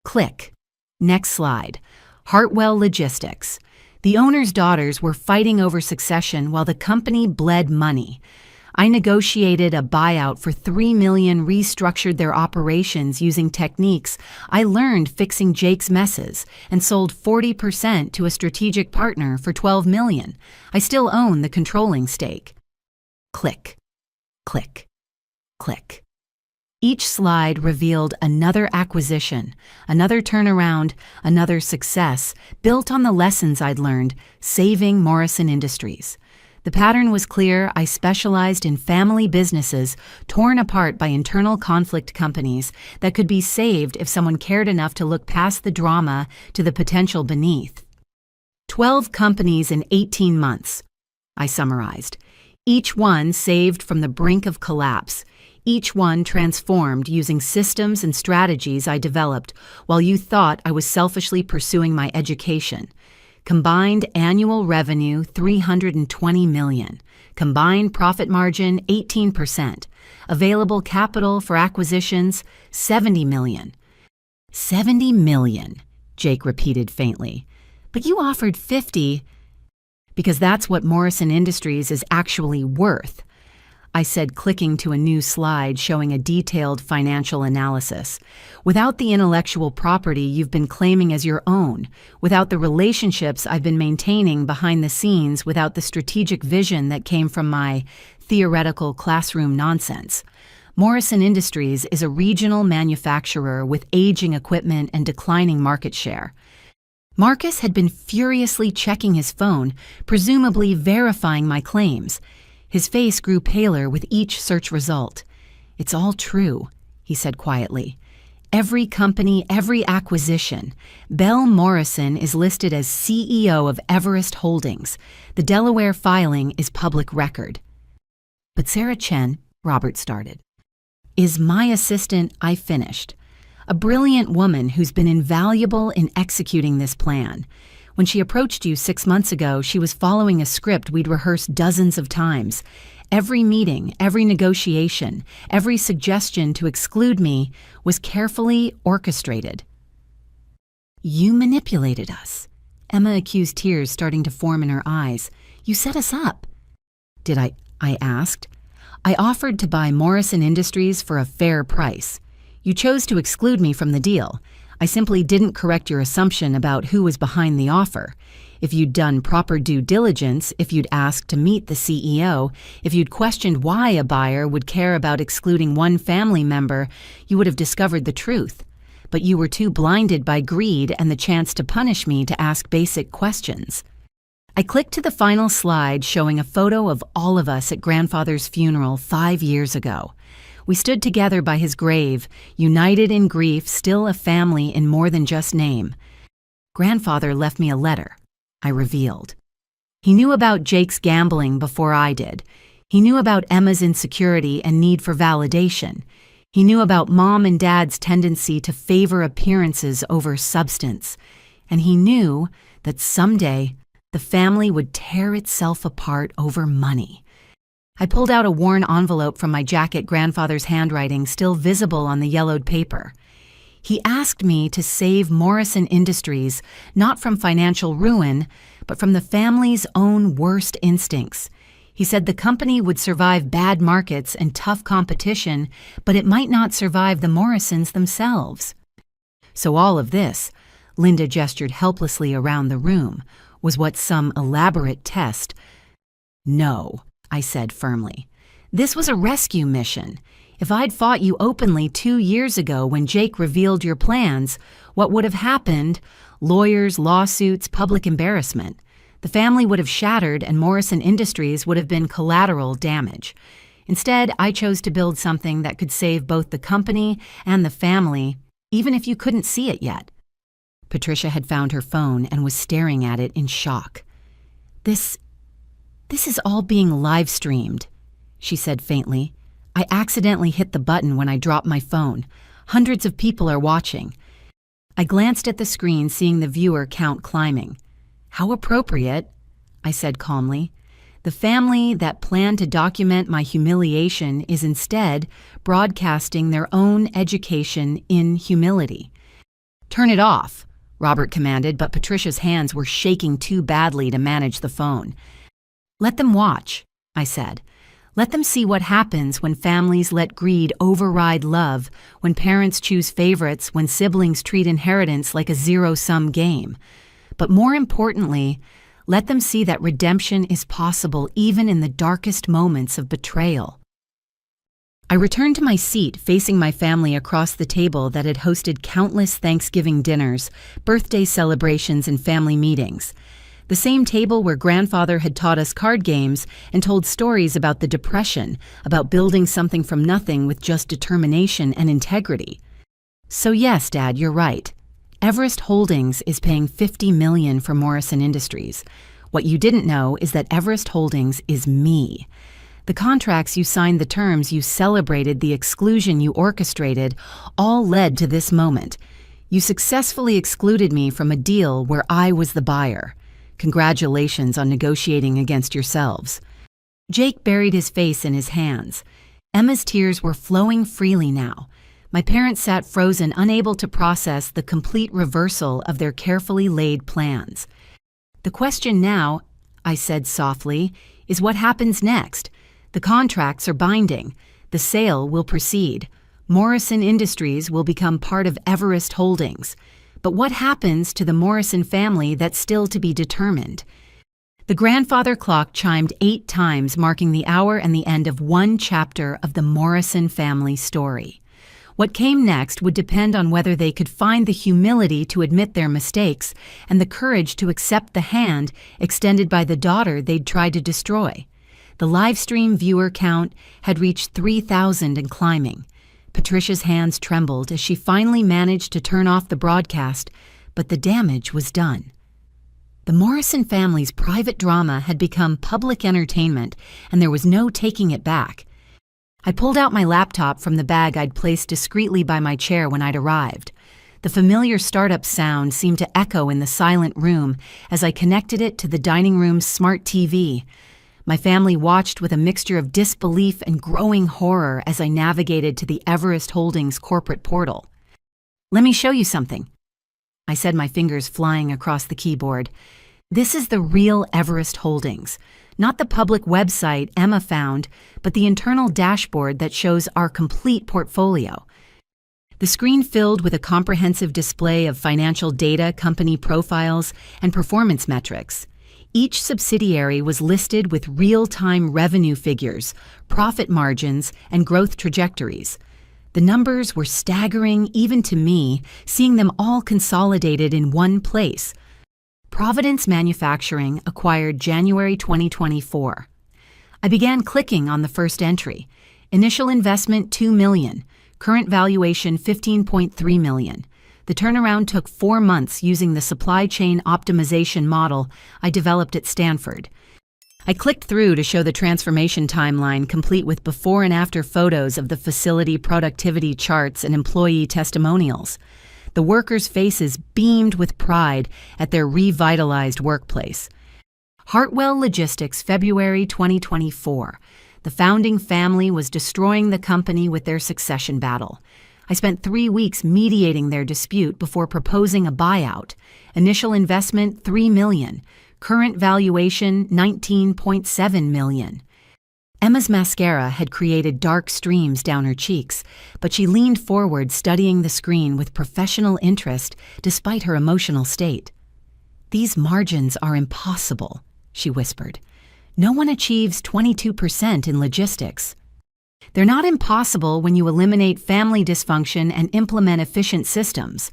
Click. Next slide. Hartwell Logistics. The owner's daughters were fighting over succession while the company bled money. I negotiated a buyout for $3 million, restructured their operations using techniques I learned fixing Jake's messes, and sold 40% to a strategic partner for $12 million. I still own the controlling stake." Click, click, click. Each slide revealed another acquisition, another turnaround, another success, built on the lessons I'd learned, saving Morrison Industries. The pattern was clear. I specialized in family businesses torn apart by internal conflict companies that could be saved if someone cared enough to look past the drama to the potential beneath. 12 companies in 18 months, I summarized. Each one saved from the brink of collapse. Each one transformed using systems and strategies I developed while you thought I was selfishly pursuing my education. Combined annual revenue, $320 million. Combined profit margin, 18%. Available capital for acquisitions, $70 million. $70 million, Jake repeated faintly. "But you offered 50. "Because that's what Morrison Industries is actually worth," I said, clicking to a new slide showing a detailed financial analysis. "Without the intellectual property you've been claiming as your own, without the relationships I've been maintaining behind the scenes, without the strategic vision that came from my theoretical classroom nonsense, Morrison Industries is a regional manufacturer with aging equipment and declining market share." Marcus had been furiously checking his phone, presumably verifying my claims. His face grew paler with each search result. "It's all true," he said quietly. "Every company, every acquisition. Belle Morrison is listed as CEO of Everest Holdings. The Delaware filing is public record." "But Sarah Chen," Robert started. "Is my assistant," I finished. "A brilliant woman who's been invaluable in executing this plan. When she approached you 6 months ago, she was following a script we'd rehearsed dozens of times. Every meeting, every negotiation, every suggestion to exclude me was carefully orchestrated." "You manipulated us," Emma accused, tears starting to form in her eyes. "You set us up." "Did I asked. I offered to buy Morrison Industries for a fair price. You chose to exclude me from the deal. I simply didn't correct your assumption about who was behind the offer. If you'd done proper due diligence, if you'd asked to meet the CEO, if you'd questioned why a buyer would care about excluding one family member, you would have discovered the truth. But you were too blinded by greed and the chance to punish me to ask basic questions. I clicked to the final slide showing a photo of all of us at Grandfather's funeral 5 years ago. We stood together by his grave, united in grief, still a family in more than just name. Grandfather left me a letter. I revealed. He knew about Jake's gambling before I did. He knew about Emma's insecurity and need for validation. He knew about Mom and Dad's tendency to favor appearances over substance. And he knew that someday the family would tear itself apart over money. I pulled out a worn envelope from my jacket, Grandfather's handwriting still visible on the yellowed paper. He asked me to save Morrison Industries not from financial ruin, but from the family's own worst instincts. He said the company would survive bad markets and tough competition, but it might not survive the Morrisons themselves. So all of this, Linda gestured helplessly around the room, was what some elaborate test? No, I said firmly. This was a rescue mission. If I'd fought you openly 2 years ago when Jake revealed your plans, what would have happened? Lawyers, lawsuits, public embarrassment. The family would have shattered and Morrison Industries would have been collateral damage. Instead, I chose to build something that could save both the company and the family, even if you couldn't see it yet. Patricia had found her phone and was staring at it in shock. This is all being live-streamed, she said faintly. I accidentally hit the button when I dropped my phone. Hundreds of people are watching. I glanced at the screen, seeing the viewer count climbing. How appropriate, I said calmly. The family that planned to document my humiliation is instead broadcasting their own education in humility. Turn it off, Robert commanded, but Patricia's hands were shaking too badly to manage the phone. Let them watch, I said. Let them see what happens when families let greed override love, when parents choose favorites, when siblings treat inheritance like a zero-sum game. But more importantly, let them see that redemption is possible even in the darkest moments of betrayal. I returned to my seat, facing my family across the table that had hosted countless Thanksgiving dinners, birthday celebrations, and family meetings. The same table where Grandfather had taught us card games and told stories about the Depression, about building something from nothing with just determination and integrity. So yes, Dad, you're right. Everest Holdings is paying $50 million for Morrison Industries. What you didn't know is that Everest Holdings is me. The contracts you signed, the terms you celebrated, the exclusion you orchestrated, all led to this moment. You successfully excluded me from a deal where I was the buyer. Congratulations on negotiating against yourselves. Jake buried his face in his hands. Emma's tears were flowing freely now. My parents sat frozen, unable to process the complete reversal of their carefully laid plans. The question now, I said softly, is what happens next? The contracts are binding. The sale will proceed. Morrison Industries will become part of Everest Holdings. But what happens to the Morrison family that's still to be determined? The grandfather clock chimed 8 times, marking the hour and the end of one chapter of the Morrison family story. What came next would depend on whether they could find the humility to admit their mistakes and the courage to accept the hand extended by the daughter they'd tried to destroy. The livestream viewer count had reached 3,000 and climbing. Patricia's hands trembled as she finally managed to turn off the broadcast, but the damage was done. The Morrison family's private drama had become public entertainment, and there was no taking it back. I pulled out my laptop from the bag I'd placed discreetly by my chair when I'd arrived. The familiar startup sound seemed to echo in the silent room as I connected it to the dining room's smart TV. My family watched with a mixture of disbelief and growing horror as I navigated to the Everest Holdings corporate portal. Let me show you something, I said, my fingers flying across the keyboard. This is the real Everest Holdings, not the public website Emma found, but the internal dashboard that shows our complete portfolio. The screen filled with a comprehensive display of financial data, company profiles, and performance metrics. Each subsidiary was listed with real-time revenue figures, profit margins, and growth trajectories. The numbers were staggering even to me, seeing them all consolidated in one place. Providence Manufacturing acquired January 2024. I began clicking on the first entry. Initial investment $2 million, current valuation $15.3 million. The turnaround took 4 months using the supply chain optimization model I developed at Stanford. I clicked through to show the transformation timeline complete with before and after photos of the facility productivity charts and employee testimonials. The workers' faces beamed with pride at their revitalized workplace. Hartwell Logistics, February 2024. The founding family was destroying the company with their succession battle. I spent 3 weeks mediating their dispute before proposing a buyout. Initial investment $3 million. Current valuation $19.7 million. Emma's mascara had created dark streams down her cheeks, but she leaned forward studying the screen with professional interest despite her emotional state. "These margins are impossible," she whispered. "No one achieves 22% in logistics." "They're not impossible when you eliminate family dysfunction and implement efficient systems."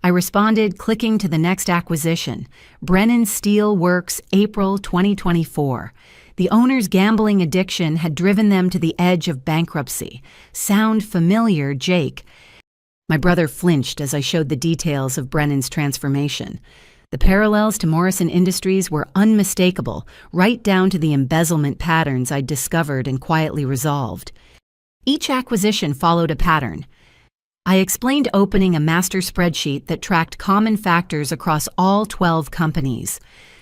I responded, clicking to the next acquisition, Brennan Steel Works, April 2024. The owner's gambling addiction had driven them to the edge of bankruptcy. "Sound familiar, Jake?" My brother flinched as I showed the details of Brennan's transformation. The parallels to Morrison Industries were unmistakable, right down to the embezzlement patterns I'd discovered and quietly resolved. Each acquisition followed a pattern. I explained opening a master spreadsheet that tracked common factors across all 12 companies.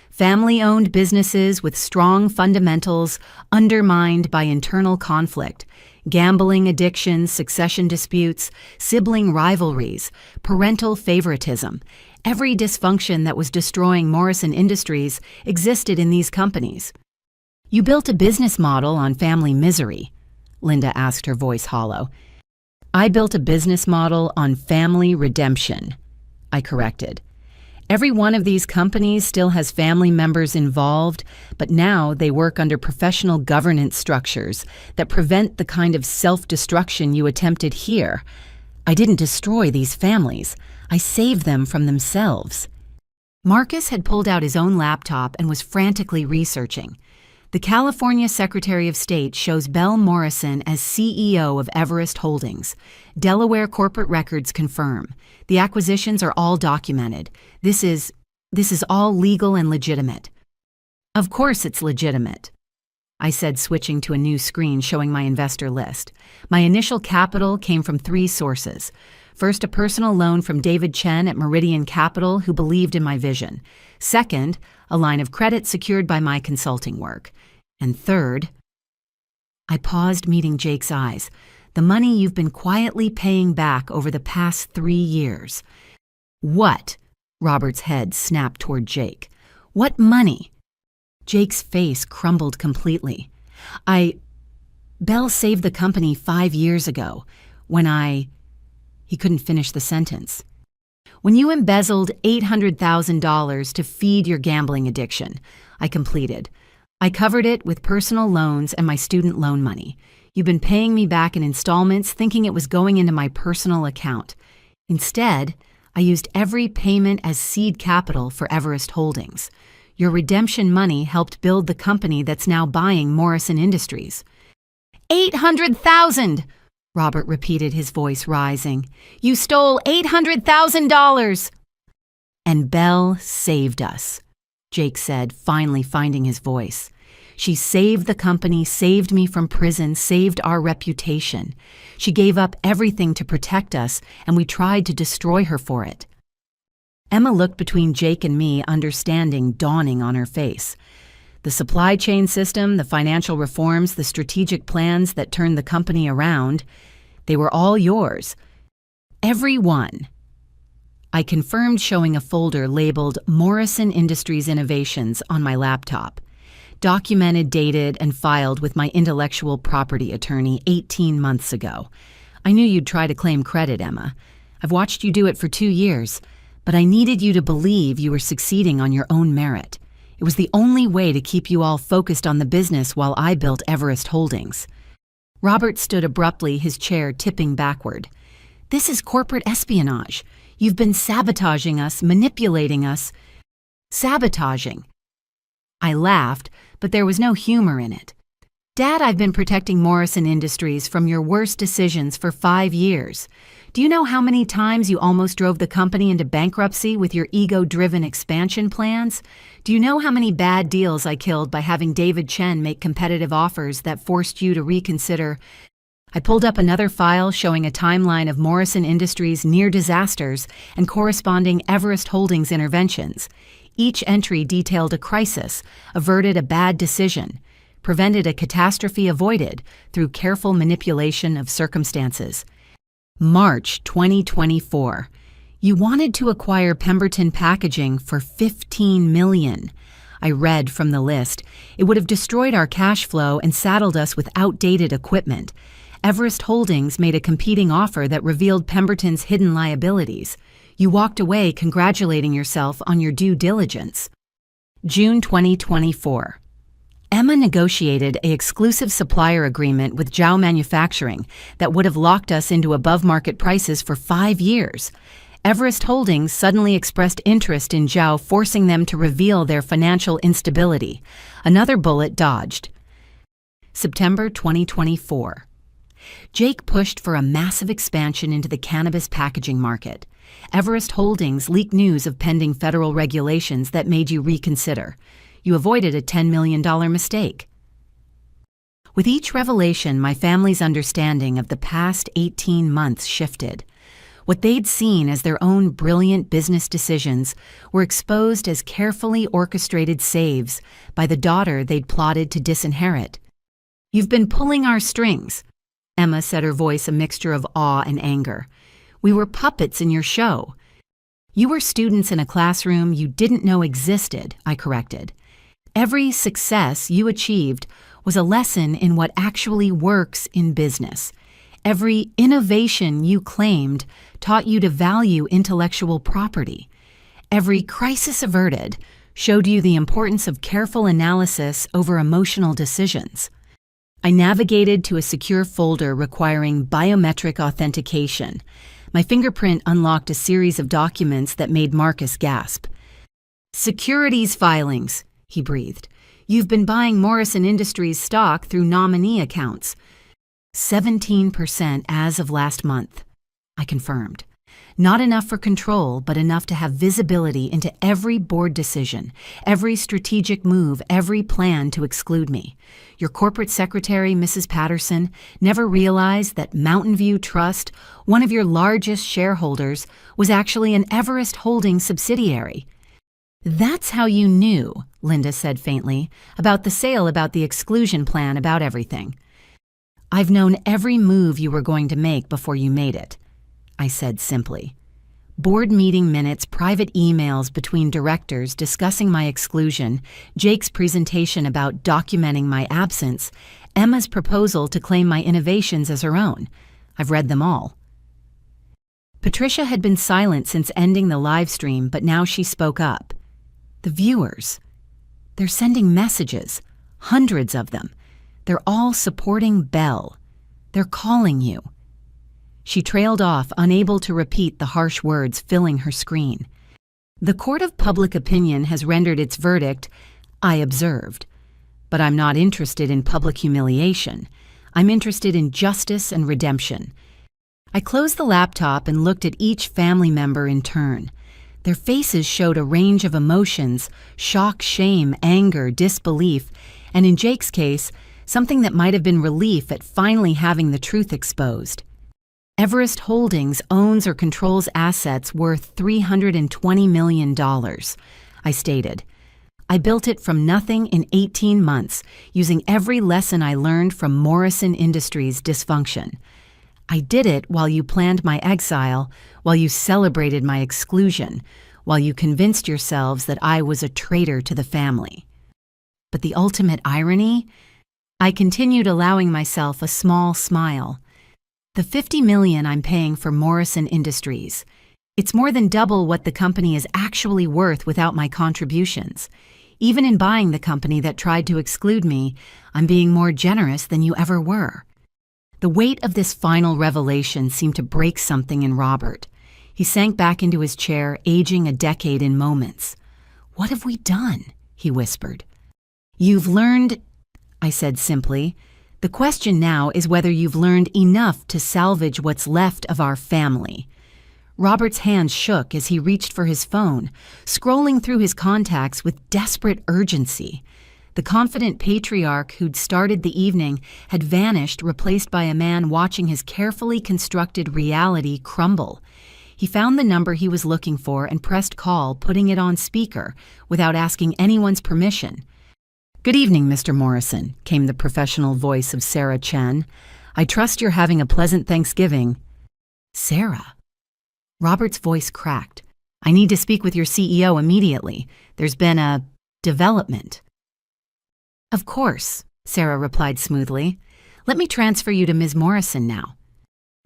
Family-owned businesses with strong fundamentals undermined by internal conflict, gambling addictions, succession disputes, sibling rivalries, parental favoritism. Every dysfunction that was destroying Morrison Industries existed in these companies. "You built a business model on family misery," Linda asked, her voice hollow. "I built a business model on family redemption," I corrected. "Every one of these companies still has family members involved, but now they work under professional governance structures that prevent the kind of self-destruction you attempted here. I didn't destroy these families. I saved them from themselves." Marcus had pulled out his own laptop and was frantically researching. The California Secretary of State shows Bell Morrison as CEO of Everest Holdings. Delaware corporate records confirm. The acquisitions are all documented. This is all legal and legitimate. "Of course it's legitimate," I said, switching to a new screen showing my investor list. My initial capital came from 3 sources. First, a personal loan from David Chen at Meridian Capital, who believed in my vision. Second, a line of credit secured by my consulting work. And third, I paused, meeting Jake's eyes. "The money you've been quietly paying back over the past 3 years. "What?" Robert's head snapped toward Jake. "What money?" Jake's face crumbled completely. Bell saved the company 5 years ago, when He couldn't finish the sentence. "When you embezzled $800,000 to feed your gambling addiction," I completed. "I covered it with personal loans and my student loan money. You've been paying me back in installments, thinking it was going into my personal account. Instead, I used every payment as seed capital for Everest Holdings. Your redemption money helped build the company that's now buying Morrison Industries." "$800,000!" Robert repeated, his voice rising. "You stole $800,000! "And Bell saved us," Jake said, finally finding his voice. "She saved the company, saved me from prison, saved our reputation. She gave up everything to protect us, and we tried to destroy her for it." Emma looked between Jake and me, understanding dawning on her face. "The supply chain system, the financial reforms, the strategic plans that turned the company around, they were all yours. Every one." I confirmed, showing a folder labeled Morrison Industries Innovations on my laptop. Documented, dated, and filed with my intellectual property attorney 18 months ago. I knew you'd try to claim credit, Emma. I've watched you do it for 2 years, but I needed you to believe you were succeeding on your own merit. It was the only way to keep you all focused on the business while I built Everest Holdings. Robert stood abruptly, his chair tipping backward. This is corporate espionage. You've been sabotaging us, manipulating us. Sabotaging. I laughed, but there was no humor in it. Dad, I've been protecting Morrison Industries from your worst decisions for 5 years. Do you know how many times you almost drove the company into bankruptcy with your ego-driven expansion plans? Do you know how many bad deals I killed by having David Chen make competitive offers that forced you to reconsider? I pulled up another file showing a timeline of Morrison Industries' near disasters and corresponding Everest Holdings interventions. Each entry detailed a crisis, averted a bad decision, prevented a catastrophe avoided through careful manipulation of circumstances. March 2024. You wanted to acquire Pemberton Packaging for $15 million. I read from the list. It would have destroyed our cash flow and saddled us with outdated equipment. Everest Holdings made a competing offer that revealed Pemberton's hidden liabilities. You walked away congratulating yourself on your due diligence. June 2024. Emma negotiated an exclusive supplier agreement with Zhao Manufacturing that would have locked us into above-market prices for 5 years. Everest Holdings suddenly expressed interest in Zhao, forcing them to reveal their financial instability. Another bullet dodged. September 2024. Jake pushed for a massive expansion into the cannabis packaging market. Everest Holdings leaked news of pending federal regulations that made you reconsider. You avoided a $10 million mistake. With each revelation, my family's understanding of the past 18 months shifted. What they'd seen as their own brilliant business decisions were exposed as carefully orchestrated saves by the daughter they'd plotted to disinherit. You've been pulling our strings, Emma said, her voice a mixture of awe and anger. We were puppets in your show. You were students in a classroom you didn't know existed, I corrected. Every success you achieved was a lesson in what actually works in business. Every innovation you claimed taught you to value intellectual property. Every crisis averted showed you the importance of careful analysis over emotional decisions. I navigated to a secure folder requiring biometric authentication. My fingerprint unlocked a series of documents that made Marcus gasp. Securities filings, he breathed. You've been buying Morrison Industries stock through nominee accounts. 17% as of last month, I confirmed. Not enough for control, but enough to have visibility into every board decision, every strategic move, every plan to exclude me. Your corporate secretary, Mrs. Patterson, never realized that Mountain View Trust, one of your largest shareholders, was actually an Everest Holdings subsidiary. That's how you knew, Linda said faintly, about the sale, about the exclusion plan, about everything. I've known every move you were going to make before you made it, I said simply. Board meeting minutes, private emails between directors discussing my exclusion, Jake's presentation about documenting my absence, Emma's proposal to claim my innovations as her own. I've read them all. Patricia had been silent since ending the live stream, but now she spoke up. The viewers. They're sending messages, hundreds of them. They're all supporting Belle. They're calling you. She trailed off, unable to repeat the harsh words filling her screen. The court of public opinion has rendered its verdict, I observed. But I'm not interested in public humiliation. I'm interested in justice and redemption. I closed the laptop and looked at each family member in turn. Their faces showed a range of emotions: shock, shame, anger, disbelief, and in Jake's case, something that might have been relief at finally having the truth exposed. Everest Holdings owns or controls assets worth $320 million, I stated. I built it from nothing in 18 months, using every lesson I learned from Morrison Industries' dysfunction. I did it while you planned my exile, while you celebrated my exclusion, while you convinced yourselves that I was a traitor to the family. But the ultimate irony? I continued allowing myself a small smile. The $50 million I'm paying for Morrison Industries. It's more than double what the company is actually worth without my contributions. Even in buying the company that tried to exclude me, I'm being more generous than you ever were. The weight of this final revelation seemed to break something in Robert. He sank back into his chair, aging a decade in moments. "What have we done?" he whispered. "You've learned," I said simply. "The question now is whether you've learned enough to salvage what's left of our family." Robert's hands shook as he reached for his phone, scrolling through his contacts with desperate urgency. The confident patriarch who'd started the evening had vanished, replaced by a man watching his carefully constructed reality crumble. He found the number he was looking for and pressed call, putting it on speaker, without asking anyone's permission. "Good evening, Mr. Morrison," came the professional voice of Sarah Chen. "I trust you're having a pleasant Thanksgiving." "Sarah?" Robert's voice cracked. "I need to speak with your CEO immediately. There's been a development." "Of course," Sarah replied smoothly. "Let me transfer you to Ms. Morrison now."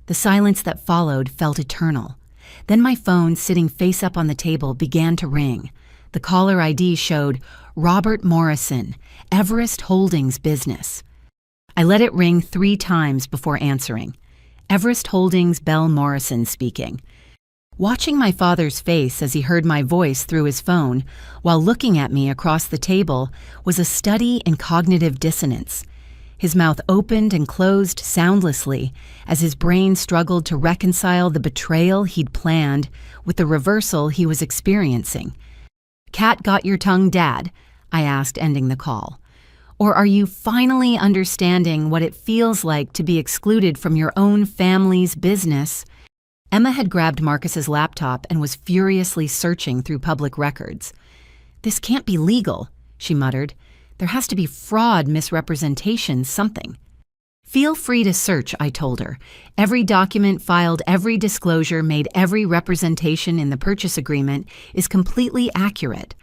The silence that followed felt eternal. Then my phone, sitting face up on the table, began to ring. The caller ID showed Robert Morrison, Everest Holdings Business. I let it ring 3 times before answering. Everest Holdings, Bell Morrison speaking. Watching my father's face as he heard my voice through his phone while looking at me across the table was a study in cognitive dissonance. His mouth opened and closed soundlessly as his brain struggled to reconcile the betrayal he'd planned with the reversal he was experiencing. "Cat got your tongue, Dad?" I asked, ending the call. "Or are you finally understanding what it feels like to be excluded from your own family's business?" Emma had grabbed Marcus's laptop and was furiously searching through public records. "This can't be legal," she muttered. "There has to be fraud, misrepresentation, something." "Feel free to search," I told her. "Every document filed, every disclosure made, every representation in the purchase agreement is completely accurate.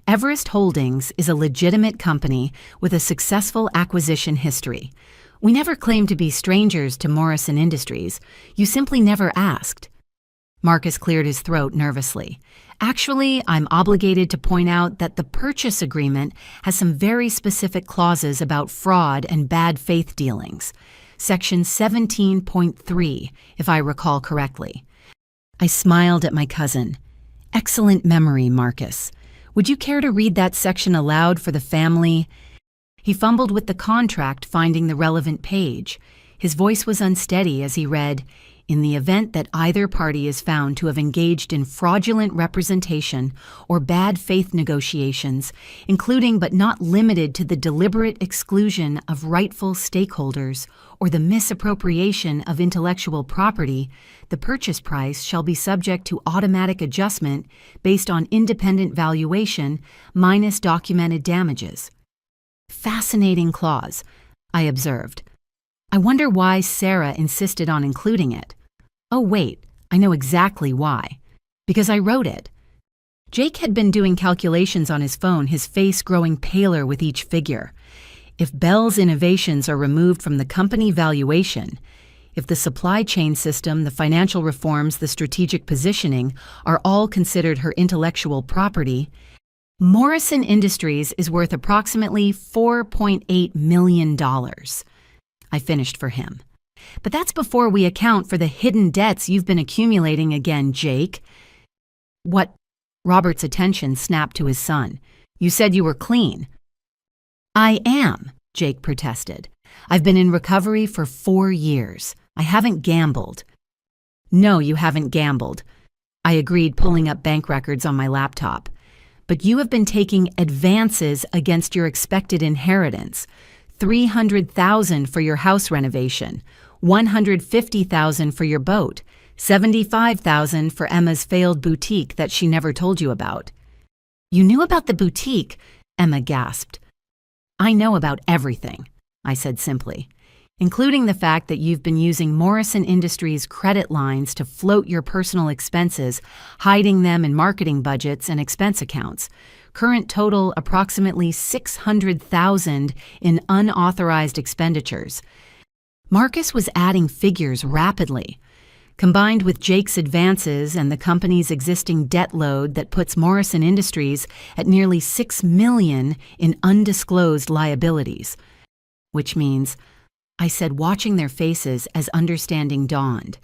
Everest Holdings is a legitimate company with a successful acquisition history. We never claimed to be strangers to Morrison Industries. You simply never asked." Marcus cleared his throat nervously. "Actually, I'm obligated to point out that the purchase agreement has some very specific clauses about fraud and bad faith dealings. Section 17.3, if I recall correctly." I smiled at my cousin. "Excellent memory, Marcus. Would you care to read that section aloud for the family?" He fumbled with the contract, finding the relevant page. His voice was unsteady as he read, "In the event that either party is found to have engaged in fraudulent representation or bad faith negotiations, including but not limited to the deliberate exclusion of rightful stakeholders or the misappropriation of intellectual property, the purchase price shall be subject to automatic adjustment based on independent valuation minus documented damages." Fascinating clause, I observed. I wonder why Sarah insisted on including it. Oh wait, I know exactly why. Because I wrote it. Jake had been doing calculations on his phone, his face growing paler with each figure. If Bell's innovations are removed from the company valuation, if the supply chain system, the financial reforms, the strategic positioning are all considered her intellectual property, Morrison Industries is worth approximately $4.8 million. I finished for him. But that's before we account for the hidden debts you've been accumulating again, Jake. What? Robert's attention snapped to his son. "You said you were clean." "I am," Jake protested. "I've been in recovery for 4 years. I haven't gambled." "No, you haven't gambled," I agreed, pulling up bank records on my laptop. "But you have been taking advances against your expected inheritance. $300,000 for your house renovation, $150,000 for your boat, $75,000 for Emma's failed boutique that she never told you about." "You knew about the boutique?" Emma gasped. "I know about everything," I said simply. including the fact that you've been using Morrison Industries credit lines to float your personal expenses, hiding them in marketing budgets and expense accounts. Current total approximately $600,000 in unauthorized expenditures. Marcus was adding figures rapidly. Combined with Jake's advances and the company's existing debt load that puts Morrison Industries at nearly $6 million in undisclosed liabilities. Which means, I said, watching their faces as understanding dawned.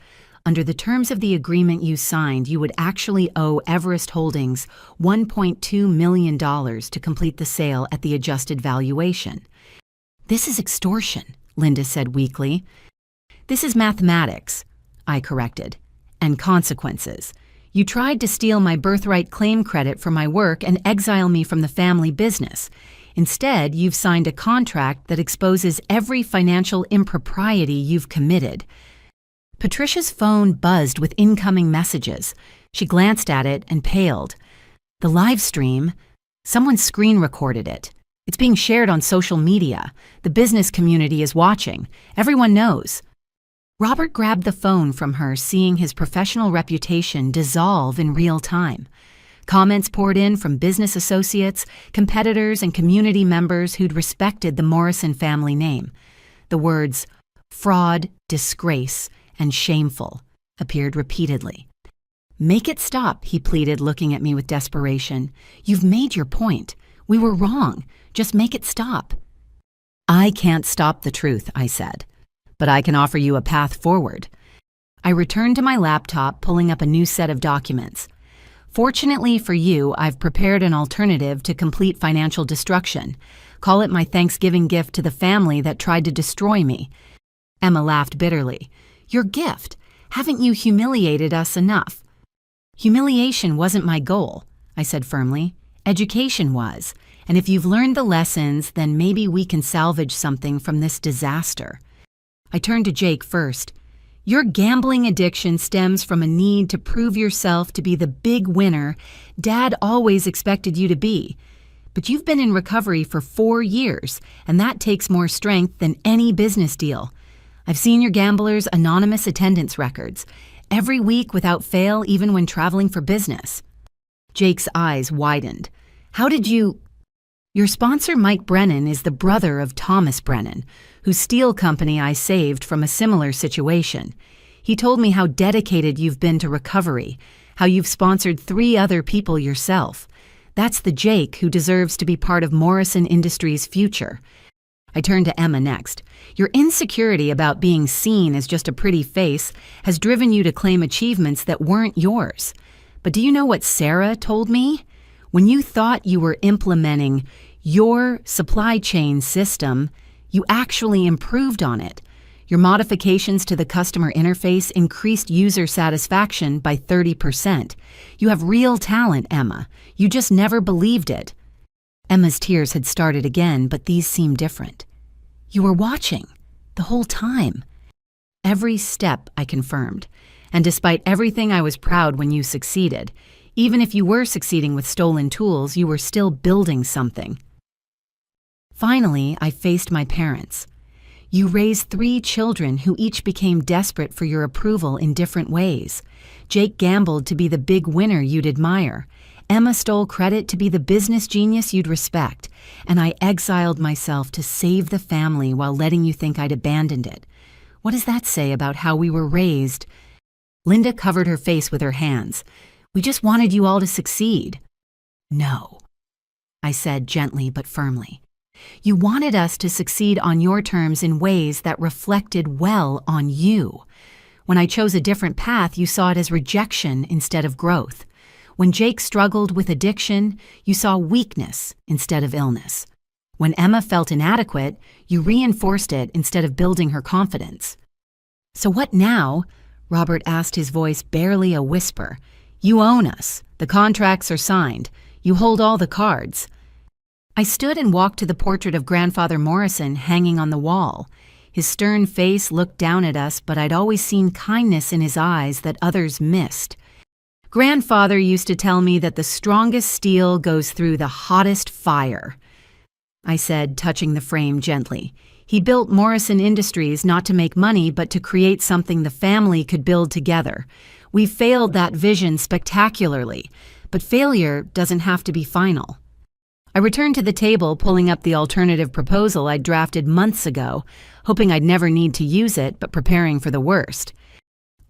Under the terms of the agreement you signed, you would actually owe Everest Holdings $1.2 million to complete the sale at the adjusted valuation. This is extortion, Linda said weakly. This is mathematics, I corrected, and consequences. You tried to steal my birthright claim credit for my work and exile me from the family business. Instead, you've signed a contract that exposes every financial impropriety you've committed. Patricia's phone buzzed with incoming messages. She glanced at it and paled. The live stream? Someone screen recorded it. It's being shared on social media. The business community is watching. Everyone knows. Robert grabbed the phone from her, seeing his professional reputation dissolve in real time. Comments poured in from business associates, competitors, and community members who'd respected the Morrison family name. The words fraud, disgrace, and shameful appeared repeatedly. Make it stop, he pleaded, looking at me with desperation. You've made your point. We were wrong. Just make it stop. I can't stop the truth, I said, but I can offer you a path forward. I returned to my laptop, pulling up a new set of documents. Fortunately for you, I've prepared an alternative to complete financial destruction. Call it my Thanksgiving gift to the family that tried to destroy me. Emma laughed bitterly. Your gift? Haven't you humiliated us enough? Humiliation wasn't my goal, I said firmly. Education was. And if you've learned the lessons, then maybe we can salvage something from this disaster. I turned to Jake first. Your gambling addiction stems from a need to prove yourself to be the big winner Dad always expected you to be. But you've been in recovery for 4 years, and that takes more strength than any business deal. I've seen your gamblers' anonymous attendance records, every week without fail, even when traveling for business. Jake's eyes widened. How did you... Your sponsor, Mike Brennan, is the brother of Thomas Brennan, whose steel company I saved from a similar situation. He told me how dedicated you've been to recovery, how you've sponsored 3 other people yourself. That's the Jake who deserves to be part of Morrison Industries' future. I turned to Emma next. Your insecurity about being seen as just a pretty face has driven you to claim achievements that weren't yours. But do you know what Sarah told me? When you thought you were implementing your supply chain system, you actually improved on it. Your modifications to the customer interface increased user satisfaction by 30%. You have real talent, Emma. You just never believed it. Emma's tears had started again, but these seemed different. You were watching, the whole time. Every step, I confirmed. And despite everything, I was proud when you succeeded. Even if you were succeeding with stolen tools, you were still building something. Finally, I faced my parents. You raised 3 children who each became desperate for your approval in different ways. Jake gambled to be the big winner you'd admire. Emma stole credit to be the business genius you'd respect. And I exiled myself to save the family while letting you think I'd abandoned it. What does that say about how we were raised? Linda covered her face with her hands. We just wanted you all to succeed. No, I said gently but firmly. You wanted us to succeed on your terms in ways that reflected well on you. When I chose a different path, you saw it as rejection instead of growth. When Jake struggled with addiction, you saw weakness instead of illness. When Emma felt inadequate, you reinforced it instead of building her confidence. So what now? Robert asked, his voice barely a whisper. You own us. The contracts are signed. You hold all the cards. I stood and walked to the portrait of Grandfather Morrison hanging on the wall. His stern face looked down at us, but I'd always seen kindness in his eyes that others missed. Grandfather used to tell me that the strongest steel goes through the hottest fire, I said, touching the frame gently. He built Morrison Industries not to make money but to create something the family could build together. We failed that vision spectacularly, but failure doesn't have to be final. I returned to the table, pulling up the alternative proposal I'd drafted months ago, hoping I'd never need to use it, but preparing for the worst.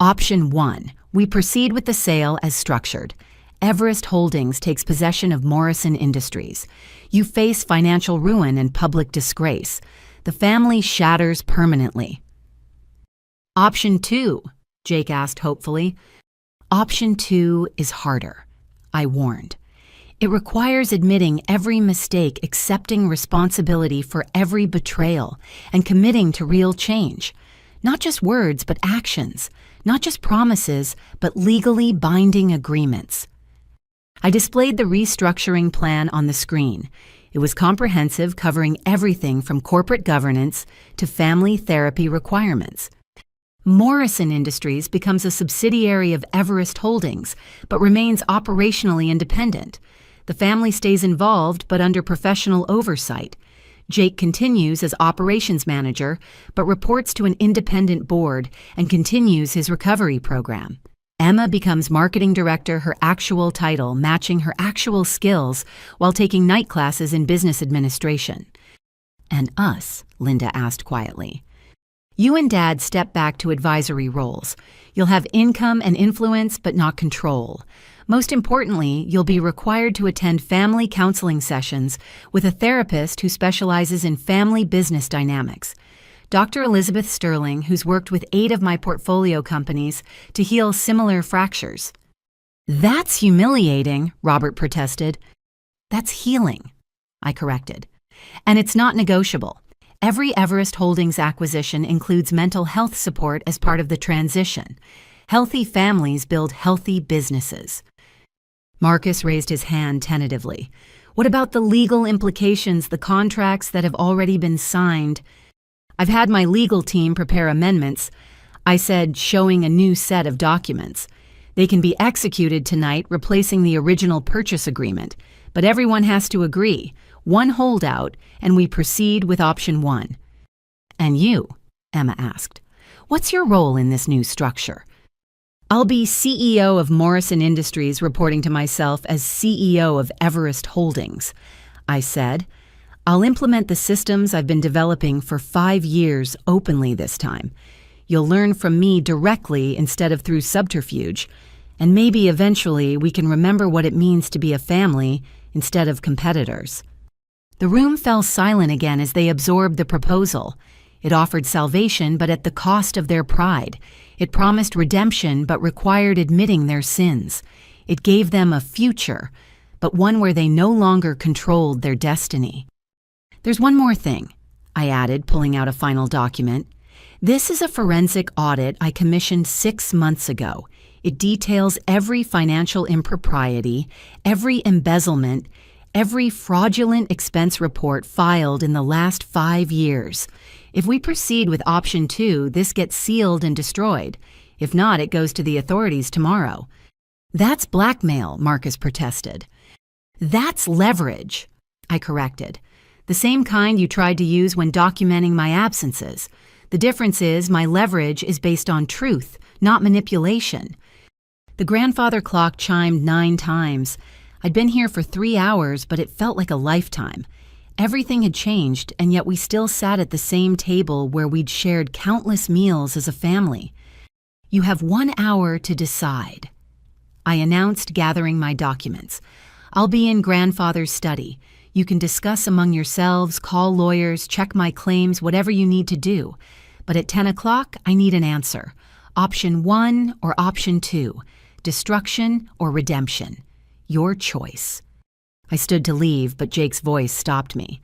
Option 1. We proceed with the sale as structured. Everest Holdings takes possession of Morrison Industries. You face financial ruin and public disgrace. The family shatters permanently. Option 2, Jake asked hopefully. Option 2 is harder, I warned. It requires admitting every mistake, accepting responsibility for every betrayal, and committing to real change. Not just words, but actions. Not just promises, but legally binding agreements. I displayed the restructuring plan on the screen. It was comprehensive, covering everything from corporate governance to family therapy requirements. Morrison Industries becomes a subsidiary of Everest Holdings, but remains operationally independent. The family stays involved, but under professional oversight. Jake continues as operations manager, but reports to an independent board and continues his recovery program. Emma becomes marketing director, her actual title matching her actual skills, while taking night classes in business administration. And us? Linda asked quietly. You and Dad step back to advisory roles. You'll have income and influence, but not control. Most importantly, you'll be required to attend family counseling sessions with a therapist who specializes in family business dynamics. Dr. Elizabeth Sterling, who's worked with 8 of my portfolio companies to heal similar fractures. That's humiliating, Robert protested. That's healing, I corrected. And it's not negotiable. Every Everest Holdings acquisition includes mental health support as part of the transition. Healthy families build healthy businesses. Marcus raised his hand tentatively. What about the legal implications, the contracts that have already been signed? I've had my legal team prepare amendments, I said, showing a new set of documents. They can be executed tonight, replacing the original purchase agreement, but everyone has to agree. One holdout, and we proceed with option 1. And you? Emma asked. What's your role in this new structure? I'll be CEO of Morrison Industries, reporting to myself as CEO of Everest Holdings, I said. I'll implement the systems I've been developing for 5 years openly this time. You'll learn from me directly instead of through subterfuge, and maybe eventually we can remember what it means to be a family instead of competitors. The room fell silent again as they absorbed the proposal. It offered salvation, but at the cost of their pride. It promised redemption, but required admitting their sins. It gave them a future, but one where they no longer controlled their destiny. There's one more thing, I added, pulling out a final document. This is a forensic audit I commissioned 6 months ago. It details every financial impropriety, every embezzlement, every fraudulent expense report filed in the last 5 years. If we proceed with option 2, this gets sealed and destroyed. If not, it goes to the authorities tomorrow. That's blackmail, Marcus protested. That's leverage, I corrected. The same kind you tried to use when documenting my absences. The difference is my leverage is based on truth, not manipulation. The grandfather clock chimed 9 times. I'd been here for 3 hours, but it felt like a lifetime. Everything had changed, and yet we still sat at the same table where we'd shared countless meals as a family. You have 1 hour to decide, I announced, gathering my documents. I'll be in grandfather's study. You can discuss among yourselves, call lawyers, check my claims, whatever you need to do. But at 10 o'clock, I need an answer. Option 1 or option 2, destruction or redemption. Your choice. I stood to leave, but Jake's voice stopped me.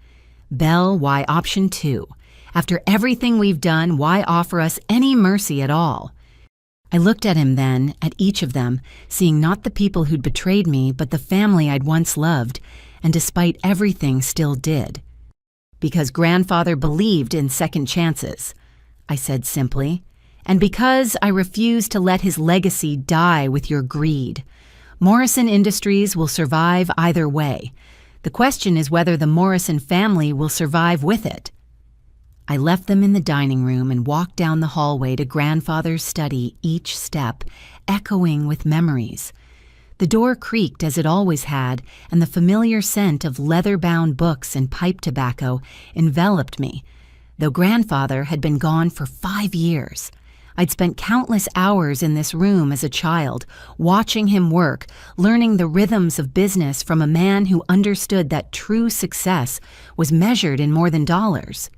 Belle, why option 2? After everything we've done, why offer us any mercy at all? I looked at him then, at each of them, seeing not the people who'd betrayed me, but the family I'd once loved, and despite everything still did. Because grandfather believed in second chances, I said simply, and because I refuse to let his legacy die with your greed. Morrison Industries will survive either way. The question is whether the Morrison family will survive with it. I left them in the dining room and walked down the hallway to grandfather's study, each step echoing with memories. The door creaked as it always had, and the familiar scent of leather-bound books and pipe tobacco enveloped me, though grandfather had been gone for 5 years. I'd spent countless hours in this room as a child, watching him work, learning the rhythms of business from a man who understood that true success was measured in more than dollars.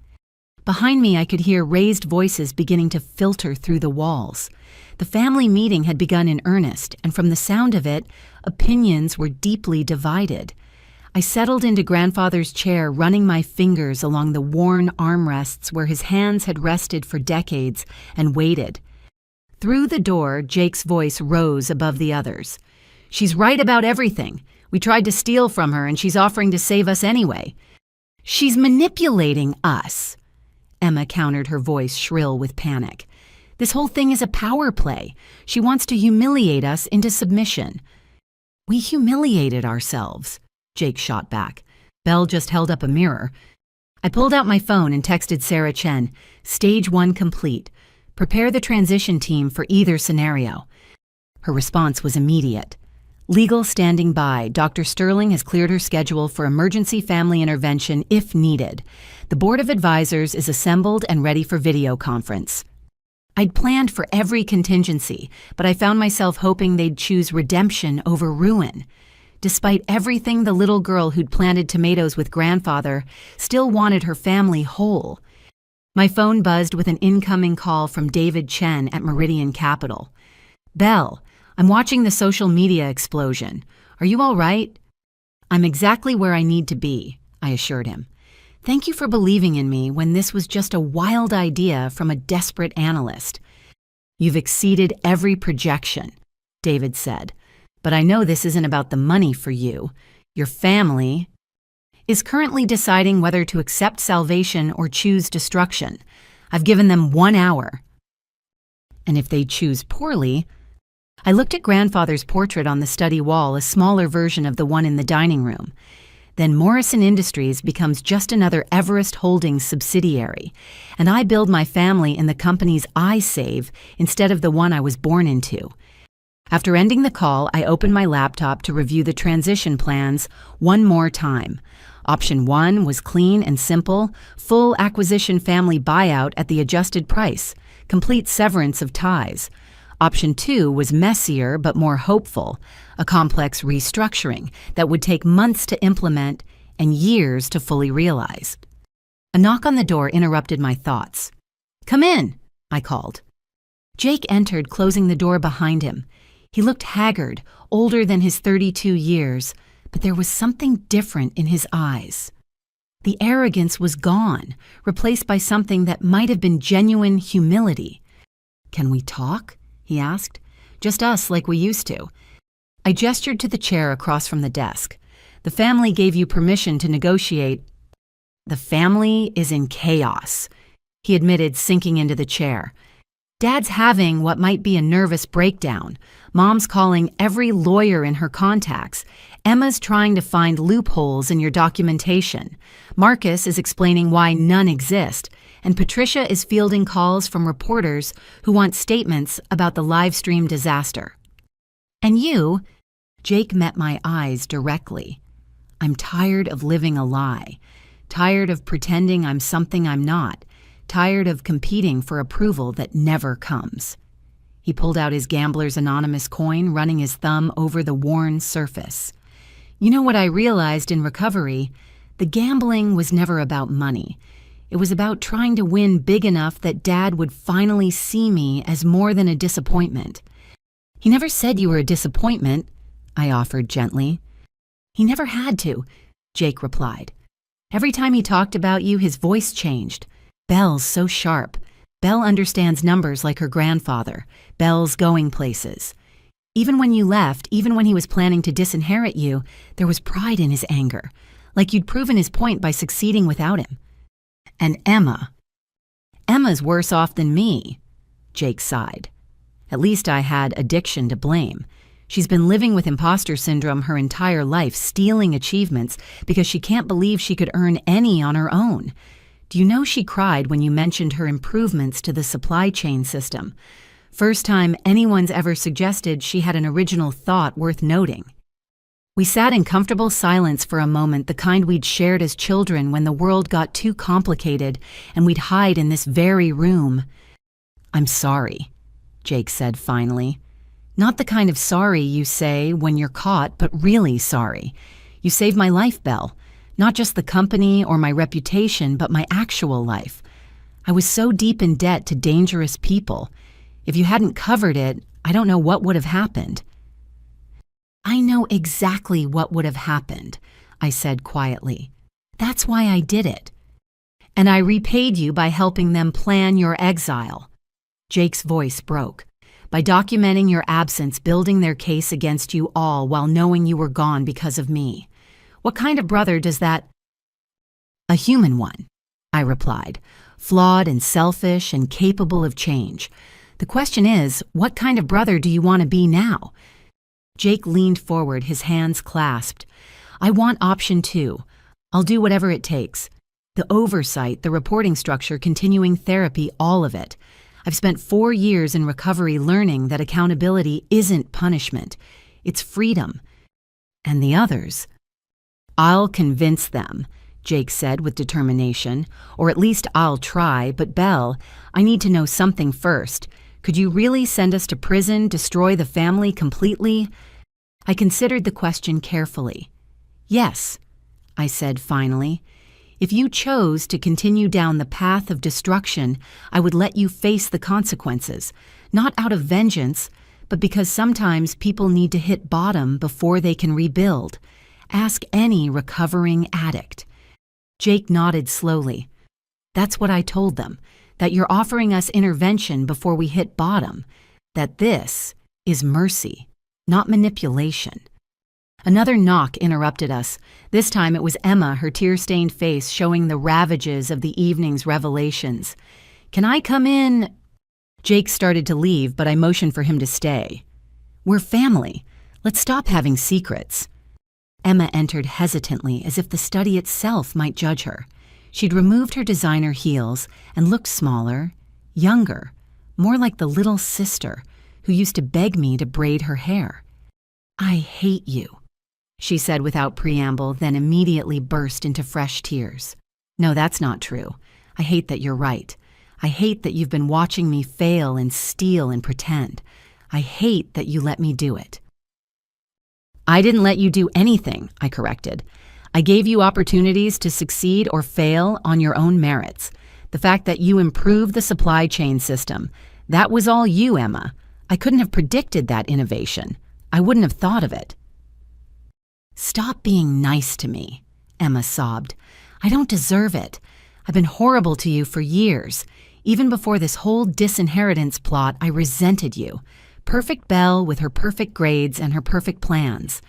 Behind me, I could hear raised voices beginning to filter through the walls. The family meeting had begun in earnest, and from the sound of it, opinions were deeply divided. I settled into grandfather's chair, running my fingers along the worn armrests where his hands had rested for decades, and waited. Through the door, Jake's voice rose above the others. "She's right about everything. We tried to steal from her, and she's offering to save us anyway." "She's manipulating us," Emma countered, her voice shrill with panic. "This whole thing is a power play. She wants to humiliate us into submission." "We humiliated ourselves," Jake shot back. Belle just held up a mirror. I pulled out my phone and texted Sarah Chen, "Stage 1 complete. Prepare the transition team for either scenario." Her response was immediate. "Legal standing by. Dr. Sterling has cleared her schedule for emergency family intervention if needed. The board of advisors is assembled and ready for video conference." I'd planned for every contingency, but I found myself hoping they'd choose redemption over ruin. Despite everything, the little girl who'd planted tomatoes with grandfather still wanted her family whole. My phone buzzed with an incoming call from David Chen at Meridian Capital. "Belle, I'm watching the social media explosion. Are you all right?" "I'm exactly where I need to be," I assured him. "Thank you for believing in me when this was just a wild idea from a desperate analyst." "You've exceeded every projection," David said. "But I know this isn't about the money for you. Your family is currently deciding whether to accept salvation or choose destruction. I've given them 1 hour. And if they choose poorly..." I looked at grandfather's portrait on the study wall, a smaller version of the one in the dining room. "Then Morrison Industries becomes just another Everest Holdings subsidiary, and I build my family in the companies I save instead of the one I was born into." After ending the call, I opened my laptop to review the transition plans one more time. Option 1 was clean and simple, full acquisition family buyout at the adjusted price, complete severance of ties. Option 2 was messier but more hopeful, a complex restructuring that would take months to implement and years to fully realize. A knock on the door interrupted my thoughts. "Come in," I called. Jake entered, closing the door behind him. He looked haggard, older than his 32 years, but there was something different in his eyes. The arrogance was gone, replaced by something that might have been genuine humility. "Can we talk?" he asked. "Just us like we used to." I gestured to the chair across from the desk. "The family gave you permission to negotiate." "The family is in chaos," he admitted, sinking into the chair. "Dad's having what might be a nervous breakdown. Mom's calling every lawyer in her contacts. Emma's trying to find loopholes in your documentation. Marcus is explaining why none exist. And Patricia is fielding calls from reporters who want statements about the live stream disaster. And you," Jake met my eyes directly. "I'm tired of living a lie. Tired of pretending I'm something I'm not. Tired of competing for approval that never comes." He pulled out his Gambler's Anonymous coin, running his thumb over the worn surface. "You know what I realized in recovery? The gambling was never about money. It was about trying to win big enough that Dad would finally see me as more than a disappointment." "He never said you were a disappointment," I offered gently. "He never had to," Jake replied. "Every time he talked about you, his voice changed. Belle's so sharp. Belle understands numbers like her grandfather. Belle's going places. Even when you left, even when he was planning to disinherit you, there was pride in his anger, like you'd proven his point by succeeding without him. And Emma's worse off than me," Jake sighed. "At least I had addiction to blame. She's been living with imposter syndrome her entire life, stealing achievements because she can't believe she could earn any on her own. Do you know she cried when you mentioned her improvements to the supply chain system? First time anyone's ever suggested she had an original thought worth noting. We sat in comfortable silence for a moment, the kind we'd shared as children when the world got too complicated and we'd hide in this very room. "I'm sorry," Jake said finally. "Not the kind of sorry you say when you're caught, but really sorry. You saved my life, Belle. Not just the company or my reputation, but my actual life. I was so deep in debt to dangerous people. If you hadn't covered it, I don't know what would have happened." "I know exactly what would have happened," I said quietly. "That's why I did it. And I repaid you by helping them plan your exile." Jake's voice broke. "By documenting your absence, building their case against you all while knowing you were gone because of me. What kind of brother does that—" "A human one," I replied, "flawed and selfish and capable of change. The question is, what kind of brother do you want to be now?" Jake leaned forward, his hands clasped. "I want option 2. I'll do whatever it takes. The oversight, the reporting structure, continuing therapy, all of it. I've spent 4 years in recovery learning that accountability isn't punishment. It's freedom. And the others—" "I'll convince them," Jake said with determination. "Or at least I'll try. But Belle, I need to know something first. Could you really send us to prison, destroy the family completely?" I considered the question carefully. "Yes," I said finally. "If you chose to continue down the path of destruction, I would let you face the consequences, not out of vengeance, but because sometimes people need to hit bottom before they can rebuild. Ask any recovering addict." Jake nodded slowly. "That's what I told them, that you're offering us intervention before we hit bottom, that this is mercy, not manipulation." Another knock interrupted us. This time it was Emma, her tear-stained face showing the ravages of the evening's revelations. "Can I come in?" Jake started to leave, but I motioned for him to stay. "We're family. Let's stop having secrets." Emma entered hesitantly, as if the study itself might judge her. She'd removed her designer heels and looked smaller, younger, more like the little sister who used to beg me to braid her hair. "I hate you," she said without preamble, then immediately burst into fresh tears. "No, that's not true. I hate that you're right. I hate that you've been watching me fail and steal and pretend. I hate that you let me do it." "I didn't let you do anything," I corrected. "I gave you opportunities to succeed or fail on your own merits. The fact that you improved the supply chain system, that was all you, Emma. I couldn't have predicted that innovation. I wouldn't have thought of it." "Stop being nice to me," Emma sobbed. "I don't deserve it. I've been horrible to you for years. Even before this whole disinheritance plot, I resented you. Perfect Belle with her perfect grades and her perfect plans."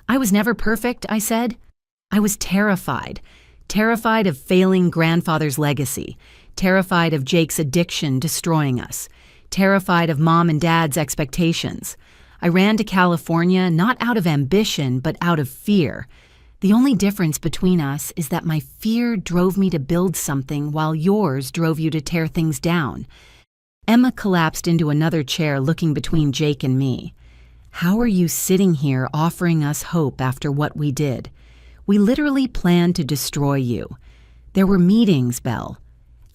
"I was never perfect," I said. "I was terrified. Terrified of failing grandfather's legacy. Terrified of Jake's addiction destroying us. Terrified of Mom and Dad's expectations. I ran to California not out of ambition, but out of fear. The only difference between us is that my fear drove me to build something while yours drove you to tear things down." Emma collapsed into another chair, looking between Jake and me. "How are you sitting here offering us hope after what we did? We literally planned to destroy you. There were meetings, Belle.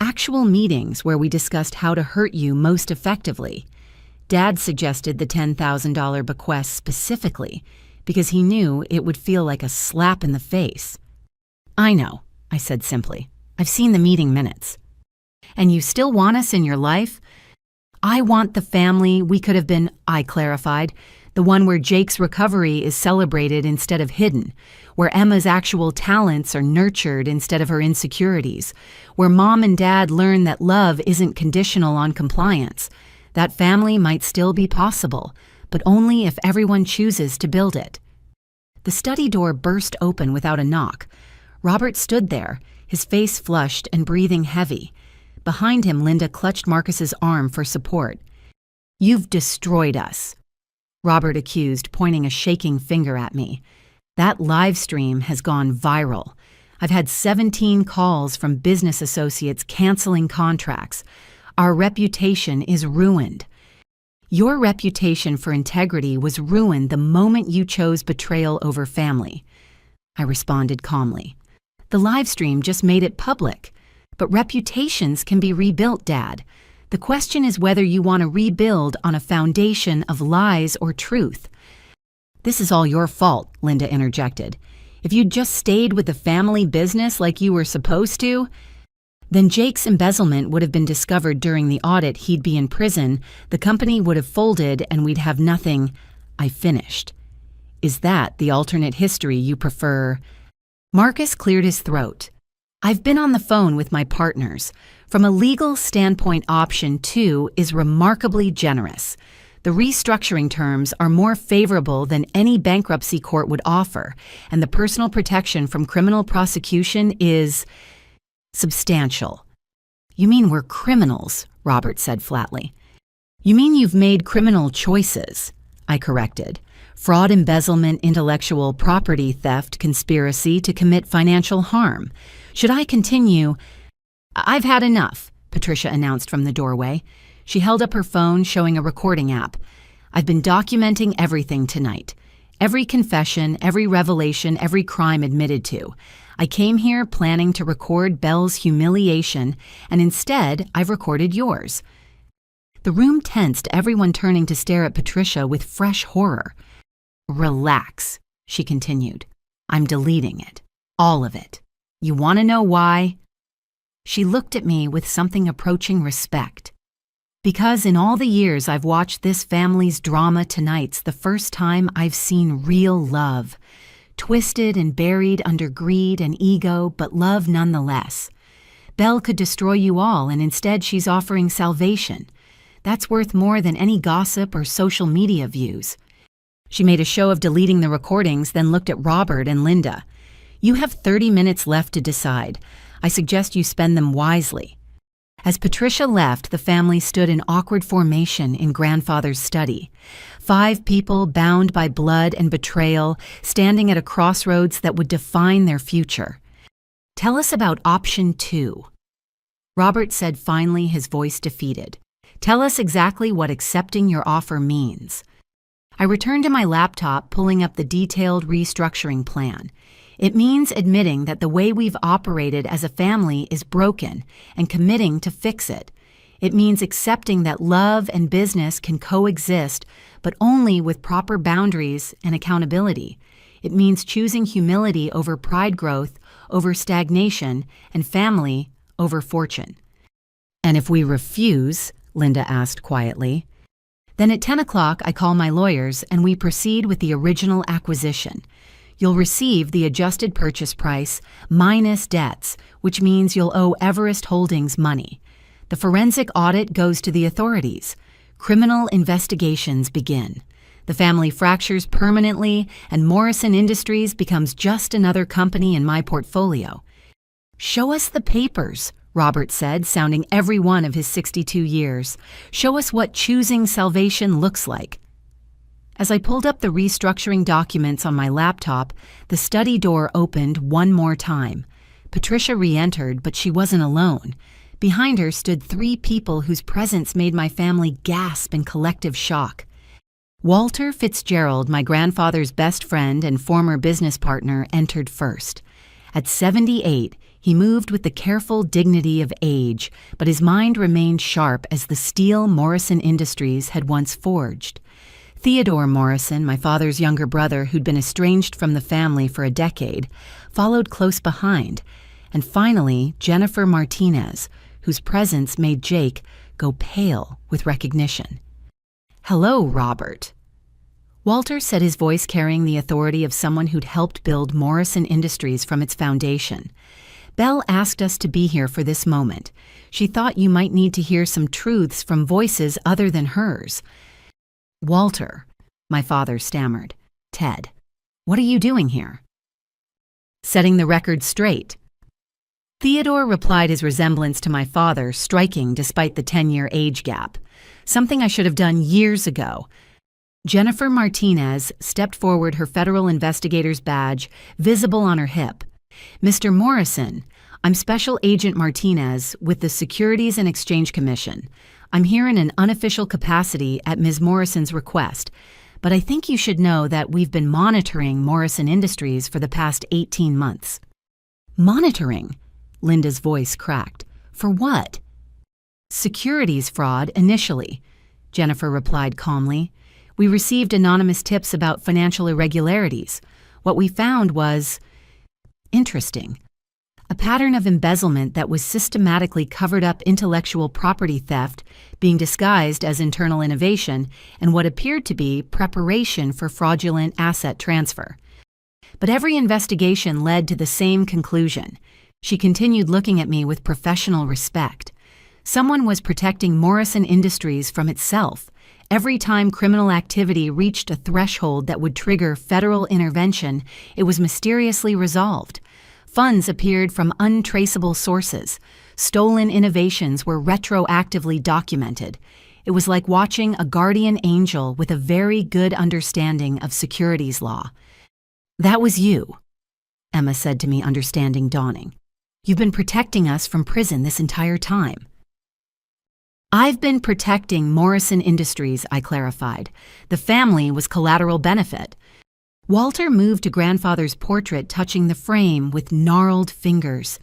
Actual meetings where we discussed how to hurt you most effectively. Dad suggested the $10,000 bequest specifically because he knew it would feel like a slap in the face." "I know," I said simply. "I've seen the meeting minutes." "And you still want us in your life?" "I want the family we could have been," I clarified. "The one where Jake's recovery is celebrated instead of hidden, where Emma's actual talents are nurtured instead of her insecurities, where Mom and Dad learn that love isn't conditional on compliance. That family might still be possible, but only if everyone chooses to build it." The study door burst open without a knock. Robert stood there, his face flushed and breathing heavy. Behind him, Linda clutched Marcus's arm for support. "You've destroyed us," Robert accused, pointing a shaking finger at me. "That live stream has gone viral. I've had 17 calls from business associates canceling contracts. Our reputation is ruined. Your reputation for integrity was ruined the moment you chose betrayal over family. I responded calmly. The live stream just made it public. But reputations can be rebuilt, Dad. The question is whether you want to rebuild on a foundation of lies or truth. This is all your fault, Linda interjected. If you'd just stayed with the family business like you were supposed to, then Jake's embezzlement would have been discovered during the audit. He'd be in prison, the company would have folded, and we'd have nothing. I finished. Is that the alternate history you prefer? Marcus cleared his throat. I've been on the phone with my partners. From a legal standpoint, option 2 is remarkably generous. The restructuring terms are more favorable than any bankruptcy court would offer, and the personal protection from criminal prosecution is substantial. You mean we're criminals, Robert said flatly. You mean you've made criminal choices, I corrected. Fraud, embezzlement, intellectual property theft, conspiracy to commit financial harm. Should I continue? I've had enough, Patricia announced from the doorway. She held up her phone, showing a recording app. I've been documenting everything tonight. Every confession, every revelation, every crime admitted to. I came here planning to record Belle's humiliation, and instead, I've recorded yours. The room tensed, everyone turning to stare at Patricia with fresh horror. Relax, she continued. I'm deleting it. All of it. You want to know why? She looked at me with something approaching respect. Because in all the years I've watched this family's drama, tonight's the first time I've seen real love. Twisted and buried under greed and ego, but love nonetheless. Belle could destroy you all, and instead she's offering salvation. That's worth more than any gossip or social media views. She made a show of deleting the recordings, then looked at Robert and Linda. You have 30 minutes left to decide. I suggest you spend them wisely. As Patricia left, the family stood in awkward formation in grandfather's study. 5 people bound by blood and betrayal, standing at a crossroads that would define their future. Tell us about option 2. Robert said finally, his voice defeated. Tell us exactly what accepting your offer means. I returned to my laptop, pulling up the detailed restructuring plan. It means admitting that the way we've operated as a family is broken and committing to fix it. It means accepting that love and business can coexist, but only with proper boundaries and accountability. It means choosing humility over pride, growth over stagnation, and family over fortune. And if we refuse, Linda asked quietly, then at 10 o'clock I call my lawyers and we proceed with the original acquisition. You'll receive the adjusted purchase price minus debts, which means you'll owe Everest Holdings money. The forensic audit goes to the authorities. Criminal investigations begin. The family fractures permanently, and Morrison Industries becomes just another company in my portfolio. Show us the papers, Robert said, sounding every one of his 62 years. Show us what choosing salvation looks like. As I pulled up the restructuring documents on my laptop, the study door opened one more time. Patricia re-entered, but she wasn't alone. Behind her stood 3 people whose presence made my family gasp in collective shock. Walter Fitzgerald, my grandfather's best friend and former business partner, entered first. At 78, he moved with the careful dignity of age, but his mind remained sharp as the steel Morrison Industries had once forged. Theodore Morrison, my father's younger brother who'd been estranged from the family for a decade, followed close behind, and finally Jennifer Martinez, whose presence made Jake go pale with recognition. Hello, Robert. Walter said, his voice carrying the authority of someone who'd helped build Morrison Industries from its foundation. Belle asked us to be here for this moment. She thought you might need to hear some truths from voices other than hers. Walter, my father stammered. Ted, what are you doing here? Setting the record straight. Theodore replied, his resemblance to my father striking despite the 10-year age gap. Something I should have done years ago. Jennifer Martinez stepped forward, her federal investigator's badge visible on her hip. Mr. Morrison, I'm Special Agent Martinez with the Securities and Exchange Commission. I'm here in an unofficial capacity at Ms. Morrison's request, but I think you should know that we've been monitoring Morrison Industries for the past 18 months. Monitoring? Linda's voice cracked. For what? Securities fraud, initially, Jennifer replied calmly. We received anonymous tips about financial irregularities. What we found was interesting. A pattern of embezzlement that was systematically covered up intellectual property theft, being disguised as internal innovation, and what appeared to be preparation for fraudulent asset transfer. But every investigation led to the same conclusion. She continued looking at me with professional respect. Someone was protecting Morrison Industries from itself. Every time criminal activity reached a threshold that would trigger federal intervention, it was mysteriously resolved. Funds appeared from untraceable sources. Stolen innovations were retroactively documented. It was like watching a guardian angel with a very good understanding of securities law. That was you, Emma said to me, understanding dawning. You've been protecting us from prison this entire time. I've been protecting Morrison Industries, I clarified. The family was collateral benefit. Walter moved to grandfather's portrait, touching the frame with gnarled fingers.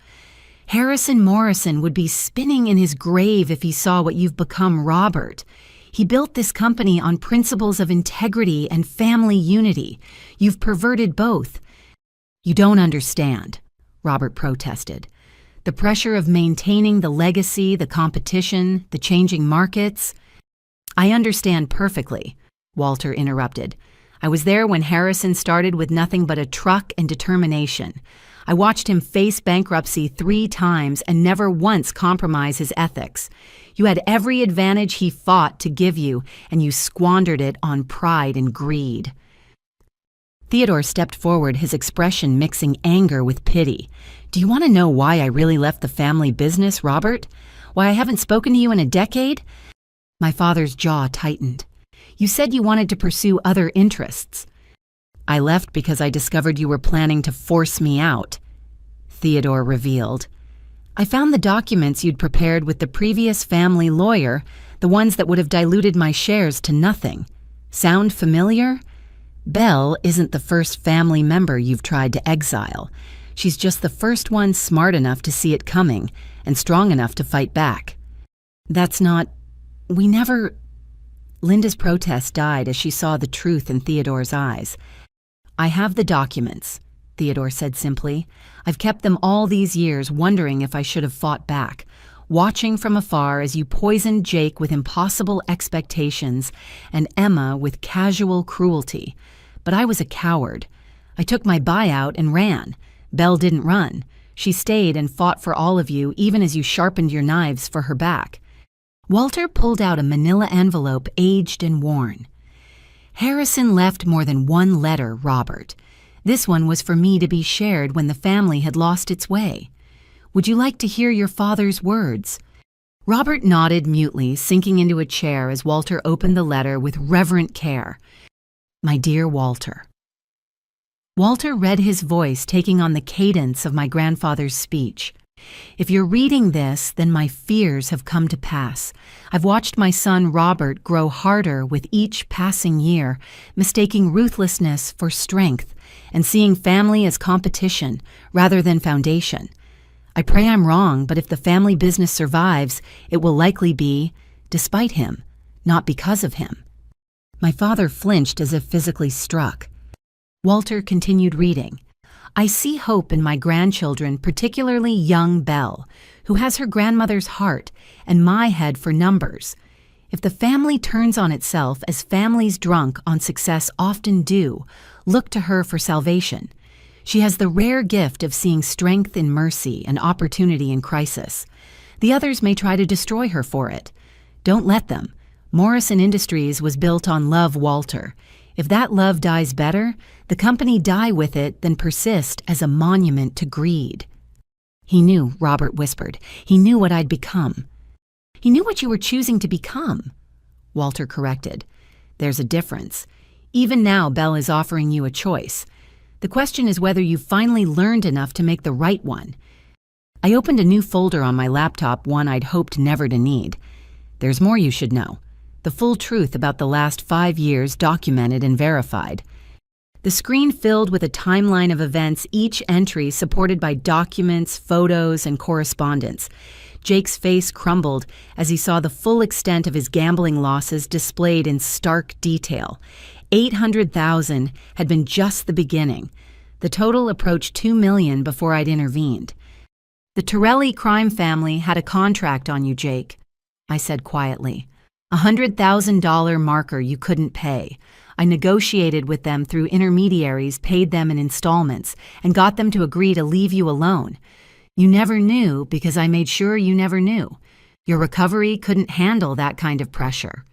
Harrison Morrison would be spinning in his grave if he saw what you've become, Robert. He built this company on principles of integrity and family unity. You've perverted both. You don't understand, Robert protested. The pressure of maintaining the legacy, the competition, the changing markets. I understand perfectly, Walter interrupted. I was there when Harrison started with nothing but a truck and determination. I watched him face bankruptcy 3 times and never once compromise his ethics. You had every advantage he fought to give you, and you squandered it on pride and greed. Theodore stepped forward, his expression mixing anger with pity. Do you want to know why I really left the family business, Robert? Why I haven't spoken to you in a decade? My father's jaw tightened. You said you wanted to pursue other interests. I left because I discovered you were planning to force me out, Theodore revealed. I found the documents you'd prepared with the previous family lawyer, the ones that would have diluted my shares to nothing. Sound familiar? Belle isn't the first family member you've tried to exile. She's just the first one smart enough to see it coming and strong enough to fight back. That's not... We never... Linda's protest died as she saw the truth in Theodore's eyes. I have the documents, Theodore said simply. I've kept them all these years, wondering if I should have fought back, watching from afar as you poisoned Jake with impossible expectations and Emma with casual cruelty. But I was a coward. I took my buyout and ran. Belle didn't run. She stayed and fought for all of you, even as you sharpened your knives for her back. Walter pulled out a manila envelope, aged and worn. Harrison left more than one letter, Robert. This one was for me to be shared when the family had lost its way. Would you like to hear your father's words? Robert nodded mutely, sinking into a chair as Walter opened the letter with reverent care. My dear Walter. Walter read his voice, taking on the cadence of my grandfather's speech. If you're reading this, then my fears have come to pass. I've watched my son Robert grow harder with each passing year, mistaking ruthlessness for strength and seeing family as competition rather than foundation. I pray I'm wrong, but if the family business survives, it will likely be despite him, not because of him. My father flinched as if physically struck. Walter continued reading. I see hope in my grandchildren, particularly young Belle, who has her grandmother's heart and my head for numbers. If the family turns on itself, as families drunk on success often do, look to her for salvation. She has the rare gift of seeing strength in mercy and opportunity in crisis. The others may try to destroy her for it. Don't let them. Morrison Industries was built on love, Walter. If that love dies better, the company die with it than persist as a monument to greed. He knew, Robert whispered. He knew what I'd become. He knew what you were choosing to become, Walter corrected. There's a difference. Even now, Belle is offering you a choice. The question is whether you've finally learned enough to make the right one. I opened a new folder on my laptop, one I'd hoped never to need. There's more you should know. The full truth about the last 5 years, documented and verified. The screen filled with a timeline of events, each entry supported by documents, photos, and correspondence. Jake's face crumbled as he saw the full extent of his gambling losses displayed in stark detail. $800,000 had been just the beginning. The total approached $2 million before I'd intervened. "The Torelli crime family had a contract on you, Jake," I said quietly. $100,000 marker you couldn't pay. I negotiated with them through intermediaries, paid them in installments, and got them to agree to leave you alone. You never knew because I made sure you never knew. Your recovery couldn't handle that kind of pressure.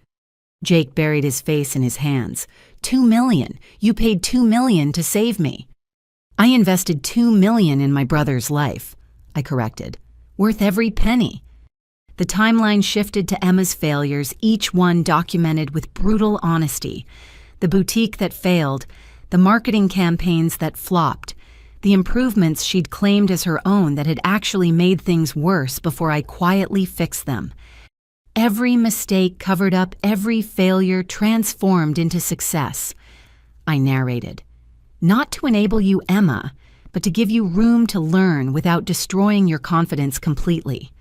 Jake buried his face in his hands. $2 million. You paid $2 million to save me. I invested $2 million in my brother's life, I corrected. Worth every penny. The timeline shifted to Emma's failures, each one documented with brutal honesty. The boutique that failed, the marketing campaigns that flopped, the improvements she'd claimed as her own that had actually made things worse before I quietly fixed them. Every mistake covered up, every failure transformed into success. I narrated. Not to enable you, Emma, but to give you room to learn without destroying your confidence completely.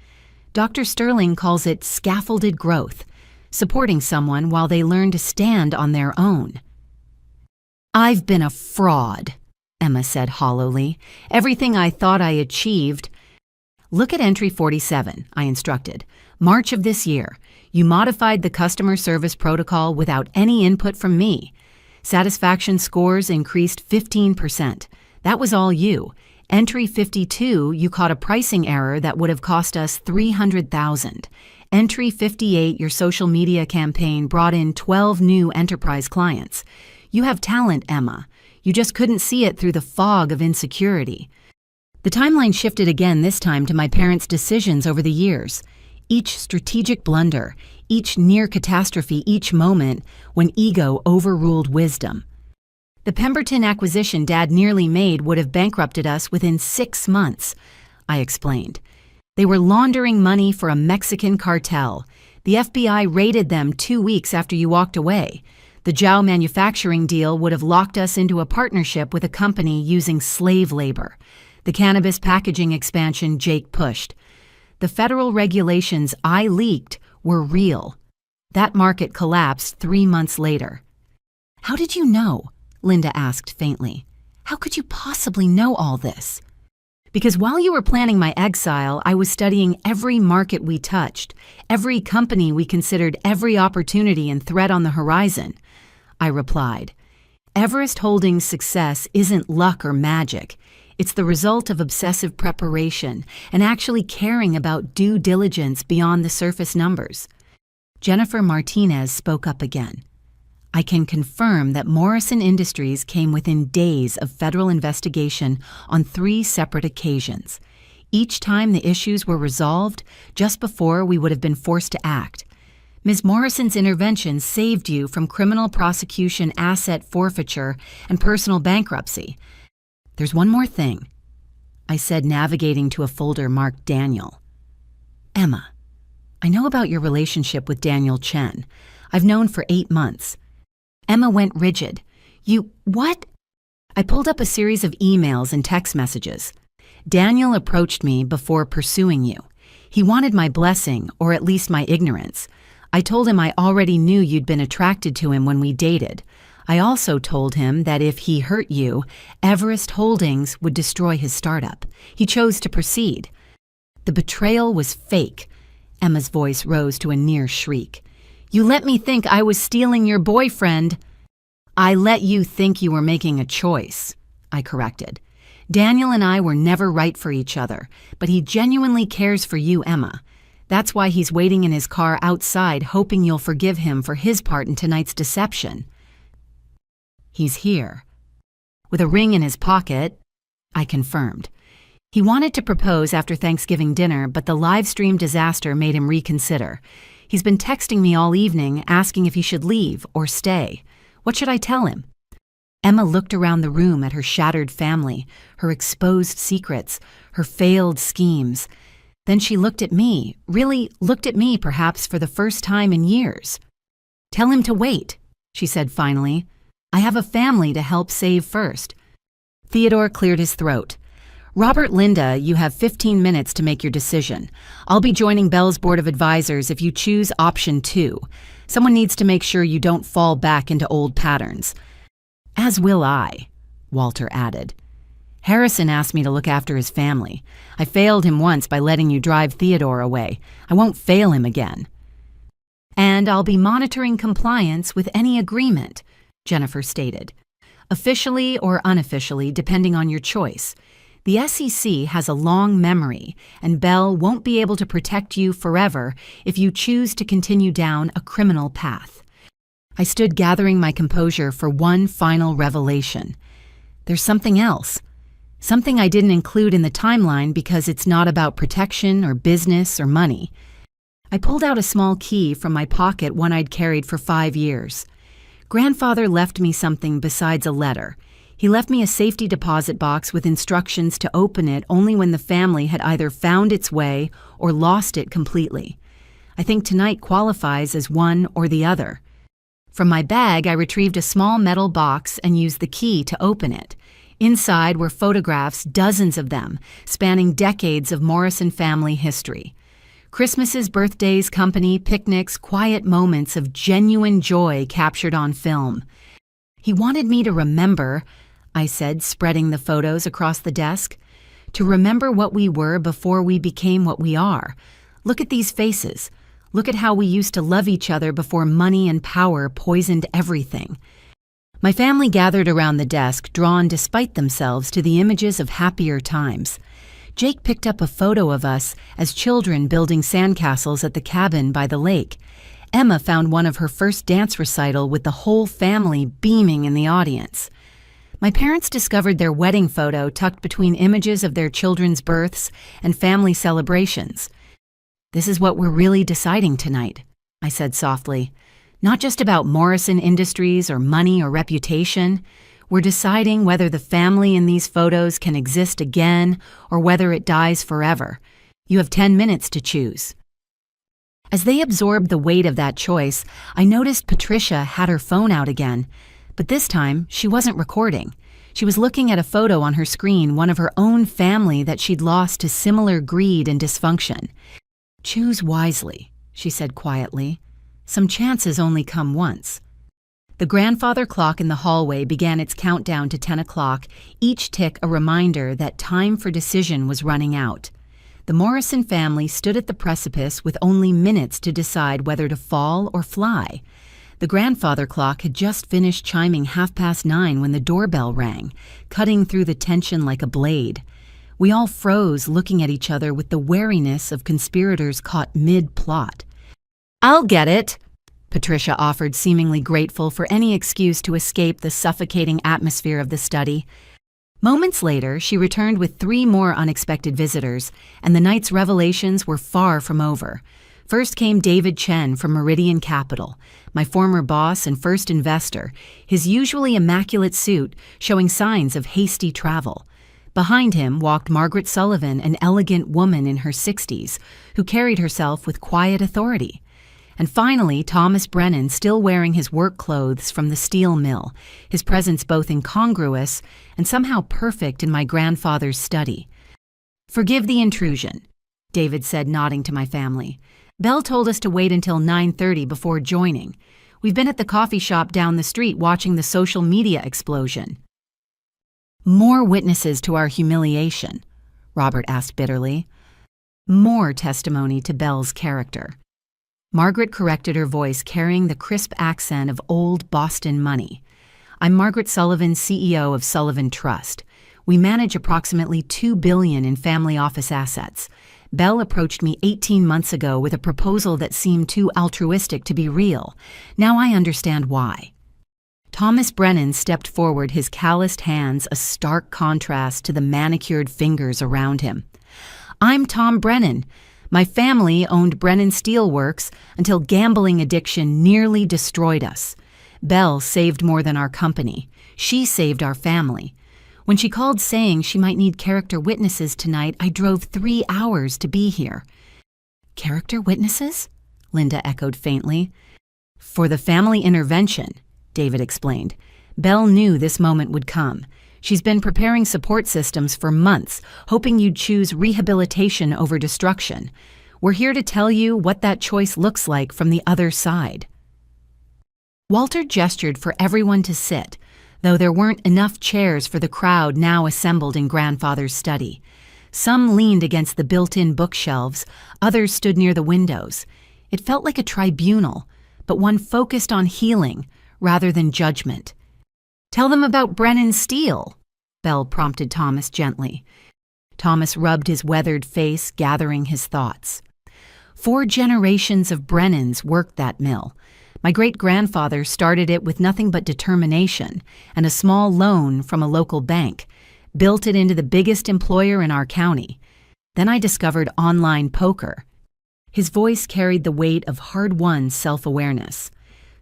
Dr. Sterling calls it scaffolded growth, supporting someone while they learn to stand on their own. "I've been a fraud," Emma said hollowly. "Everything I thought I achieved." "Look at entry 47, I instructed. March of this year. You modified the customer service protocol without any input from me. Satisfaction scores increased 15%. That was all you. Entry 52, you caught a pricing error that would have cost us $300,000. Entry 58, your social media campaign brought in 12 new enterprise clients. You have talent, Emma. You just couldn't see it through the fog of insecurity." The timeline shifted again, this time to my parents' decisions over the years. Each strategic blunder, each near catastrophe, each moment when ego overruled wisdom. The Pemberton acquisition Dad nearly made would have bankrupted us within 6 months, I explained. They were laundering money for a Mexican cartel. The FBI raided them 2 weeks after you walked away. The Jow manufacturing deal would have locked us into a partnership with a company using slave labor. The cannabis packaging expansion Jake pushed. The federal regulations I leaked were real. That market collapsed 3 months later. "How did you know?" Linda asked faintly. "How could you possibly know all this?" "Because while you were planning my exile, I was studying every market we touched, every company we considered, every opportunity and threat on the horizon," I replied. "Everest Holdings' success isn't luck or magic. It's the result of obsessive preparation and actually caring about due diligence beyond the surface numbers." Jennifer Martinez spoke up again. "I can confirm that Morrison Industries came within days of federal investigation on 3 separate occasions. Each time the issues were resolved just before we would have been forced to act. Ms. Morrison's intervention saved you from criminal prosecution, asset forfeiture, and personal bankruptcy. There's one more thing," I said, navigating to a folder marked Daniel. "Emma, I know about your relationship with Daniel Chen. I've known for 8 months. Emma went rigid. "You, what?" I pulled up a series of emails and text messages. "Daniel approached me before pursuing you. He wanted my blessing, or at least my ignorance. I told him I already knew you'd been attracted to him when we dated. I also told him that if he hurt you, Everest Holdings would destroy his startup. He chose to proceed." The betrayal was fake. Emma's voice rose to a near shriek. "You let me think I was stealing your boyfriend." "I let you think you were making a choice," I corrected. "Daniel and I were never right for each other, but he genuinely cares for you, Emma. That's why he's waiting in his car outside, hoping you'll forgive him for his part in tonight's deception." "He's here." "With a ring in his pocket," I confirmed. "He wanted to propose after Thanksgiving dinner, but the live stream disaster made him reconsider. He's been texting me all evening, asking if he should leave or stay. What should I tell him?" Emma looked around the room at her shattered family, her exposed secrets, her failed schemes. Then she looked at me, really looked at me perhaps for the first time in years. "Tell him to wait," she said finally. "I have a family to help save first." Theodore cleared his throat. "Robert, Linda, you have 15 minutes to make your decision. I'll be joining Bell's Board of Advisors if you choose option 2. Someone needs to make sure you don't fall back into old patterns." "As will I," Walter added. "Harrison asked me to look after his family. I failed him once by letting you drive Theodore away. I won't fail him again." "And I'll be monitoring compliance with any agreement," Jennifer stated. "Officially or unofficially, depending on your choice. The SEC has a long memory, and Bell won't be able to protect you forever if you choose to continue down a criminal path." I stood gathering my composure for one final revelation. There's something else. Something I didn't include in the timeline because it's not about protection or business or money. I pulled out a small key from my pocket, one I'd carried for 5 years. Grandfather left me something besides a letter. He left me a safety deposit box with instructions to open it only when the family had either found its way or lost it completely. I think tonight qualifies as one or the other. From my bag, I retrieved a small metal box and used the key to open it. Inside were photographs, dozens of them, spanning decades of Morrison family history. Christmases, birthdays, company, picnics, quiet moments of genuine joy captured on film. "He wanted me to remember," I said, spreading the photos across the desk, "to remember what we were before we became what we are. Look at these faces. Look at how we used to love each other before money and power poisoned everything." My family gathered around the desk, drawn despite themselves to the images of happier times. Jake picked up a photo of us as children building sandcastles at the cabin by the lake. Emma found one of her first dance recital with the whole family beaming in the audience. My parents discovered their wedding photo tucked between images of their children's births and family celebrations. "This is what we're really deciding tonight," I said softly. "Not just about Morrison Industries or money or reputation. We're deciding whether the family in these photos can exist again or whether it dies forever. You have 10 minutes to choose." As they absorbed the weight of that choice, I noticed Patricia had her phone out again. But this time, she wasn't recording. She was looking at a photo on her screen, one of her own family that she'd lost to similar greed and dysfunction. "Choose wisely," she said quietly. "Some chances only come once." The grandfather clock in the hallway began its countdown to 10 o'clock, each tick a reminder that time for decision was running out. The Morrison family stood at the precipice with only minutes to decide whether to fall or fly. The grandfather clock had just finished chiming 9:30 when the doorbell rang, cutting through the tension like a blade. We all froze, looking at each other with the wariness of conspirators caught mid-plot. "I'll get it," Patricia offered, seemingly grateful for any excuse to escape the suffocating atmosphere of the study. Moments later, she returned with 3 more unexpected visitors, and the night's revelations were far from over. First came David Chen from Meridian Capital, my former boss and first investor, his usually immaculate suit showing signs of hasty travel. Behind him walked Margaret Sullivan, an elegant woman in her 60s, who carried herself with quiet authority. And finally, Thomas Brennan, still wearing his work clothes from the steel mill, his presence both incongruous and somehow perfect in my grandfather's study. "Forgive the intrusion," David said, nodding to my family. "Bell told us to wait until 9:30 before joining. We've been at the coffee shop down the street watching the social media explosion." "More witnesses to our humiliation?" Robert asked bitterly. "More testimony to Bell's character." Margaret corrected her voice, carrying the crisp accent of old Boston money. "I'm Margaret Sullivan, CEO of Sullivan Trust. We manage approximately $2 billion in family office assets. Bell approached me 18 months ago with a proposal that seemed too altruistic to be real. Now I understand why." Thomas Brennan stepped forward, his calloused hands a stark contrast to the manicured fingers around him. "I'm Tom Brennan. My family owned Brennan Steelworks until gambling addiction nearly destroyed us. Belle saved more than our company. She saved our family. When she called saying she might need character witnesses tonight, I drove 3 hours to be here." "Character witnesses?" Linda echoed faintly. "For the family intervention," David explained. "Belle knew this moment would come. She's been preparing support systems for months, hoping you'd choose rehabilitation over destruction. We're here to tell you what that choice looks like from the other side." Walter gestured for everyone to sit, though there weren't enough chairs for the crowd now assembled in Grandfather's study. Some leaned against the built-in bookshelves, others stood near the windows. It felt like a tribunal, but one focused on healing rather than judgment. "Tell them about Brennan Steele," Belle prompted Thomas gently. Thomas rubbed his weathered face, gathering his thoughts. 4 generations of Brennans worked that mill. My great-grandfather started it with nothing but determination and a small loan from a local bank, built it into the biggest employer in our county. Then I discovered online poker. His voice carried the weight of hard-won self-awareness.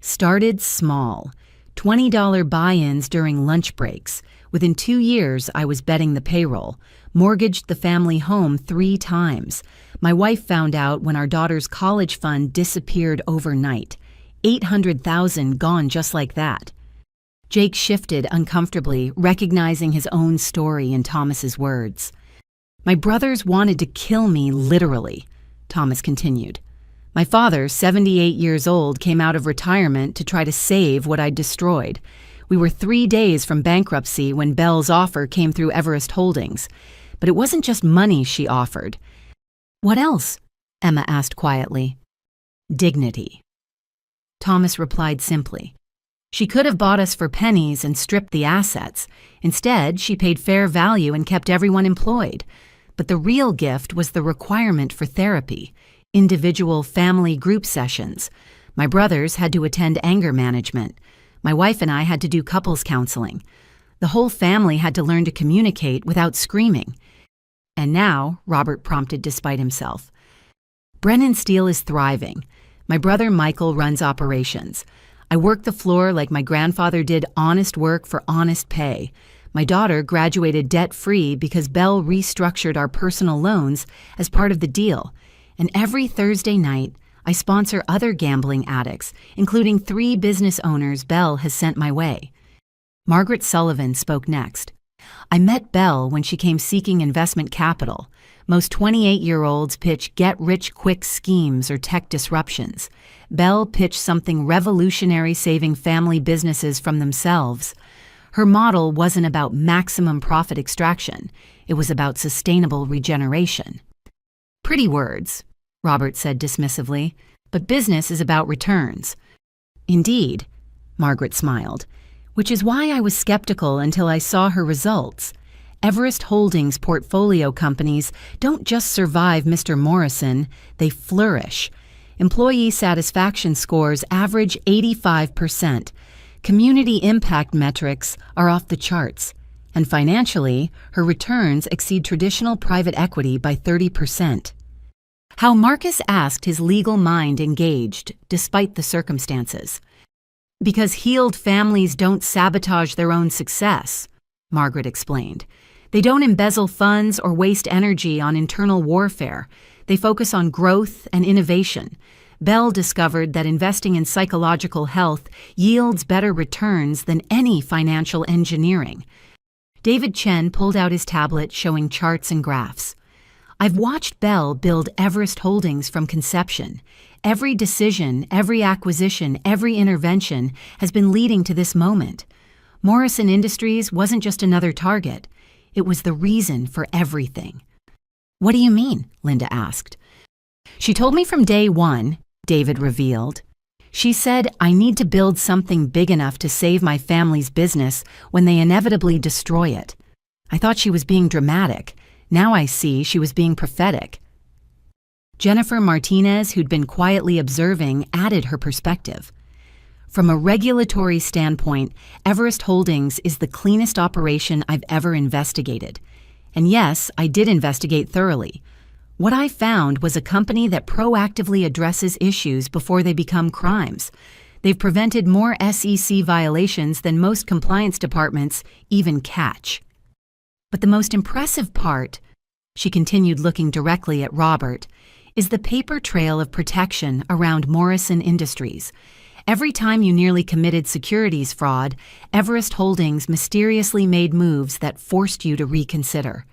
Started small, $20 buy-ins during lunch breaks. Within 2 years, I was betting the payroll, mortgaged the family home 3 times. My wife found out when our daughter's college fund disappeared overnight. $800,000 gone just like that. Jake shifted uncomfortably, recognizing his own story in Thomas's words. "My brothers wanted to kill me literally," Thomas continued. "My father, 78 years old, came out of retirement to try to save what I'd destroyed. We were 3 days from bankruptcy when Belle's offer came through Everest Holdings. But it wasn't just money she offered." "What else?" Emma asked quietly. "Dignity." Thomas replied simply. "She could have bought us for pennies and stripped the assets. Instead, she paid fair value and kept everyone employed. But the real gift was the requirement for therapy, individual family group sessions. My brothers had to attend anger management. My wife and I had to do couples counseling. The whole family had to learn to communicate without screaming." "And now," Robert prompted despite himself, "Brennan Steele is thriving. My brother Michael runs operations. I work the floor like my grandfather did honest work for honest pay. My daughter graduated debt-free because Belle restructured our personal loans as part of the deal. And every Thursday night, I sponsor other gambling addicts, including 3 business owners Belle has sent my way." Margaret Sullivan spoke next. "I met Belle when she came seeking investment capital. Most 28-year-olds pitch get-rich-quick schemes or tech disruptions. Belle pitched something revolutionary, saving family businesses from themselves. Her model wasn't about maximum profit extraction. It was about sustainable regeneration." "Pretty words," Robert said dismissively, "but business is about returns." "Indeed," Margaret smiled, "which is why I was skeptical until I saw her results. Everest Holdings portfolio companies don't just survive Mr. Morrison, they flourish. Employee satisfaction scores average 85%. Community impact metrics are off the charts. And financially, her returns exceed traditional private equity by 30%. How Marcus asked his legal mind engaged, despite the circumstances. "Because healed families don't sabotage their own success," Margaret explained. "They don't embezzle funds or waste energy on internal warfare. They focus on growth and innovation. Belle discovered that investing in psychological health yields better returns than any financial engineering." David Chen pulled out his tablet showing charts and graphs. "I've watched Belle build Everest Holdings from conception. Every decision, every acquisition, every intervention has been leading to this moment. Morrison Industries wasn't just another target. It was the reason for everything." "What do you mean?" Linda asked. "She told me from day one," David revealed. "She said, I need to build something big enough to save my family's business when they inevitably destroy it. I thought she was being dramatic. Now I see she was being prophetic." Jennifer Martinez, who'd been quietly observing, added her perspective. "From a regulatory standpoint, Everest Holdings is the cleanest operation I've ever investigated. And yes, I did investigate thoroughly. What I found was a company that proactively addresses issues before they become crimes. They've prevented more SEC violations than most compliance departments even catch. But the most impressive part, she continued looking directly at Robert, is the paper trail of protection around Morrison Industries. Every time you nearly committed securities fraud, Everest Holdings mysteriously made moves that forced you to reconsider.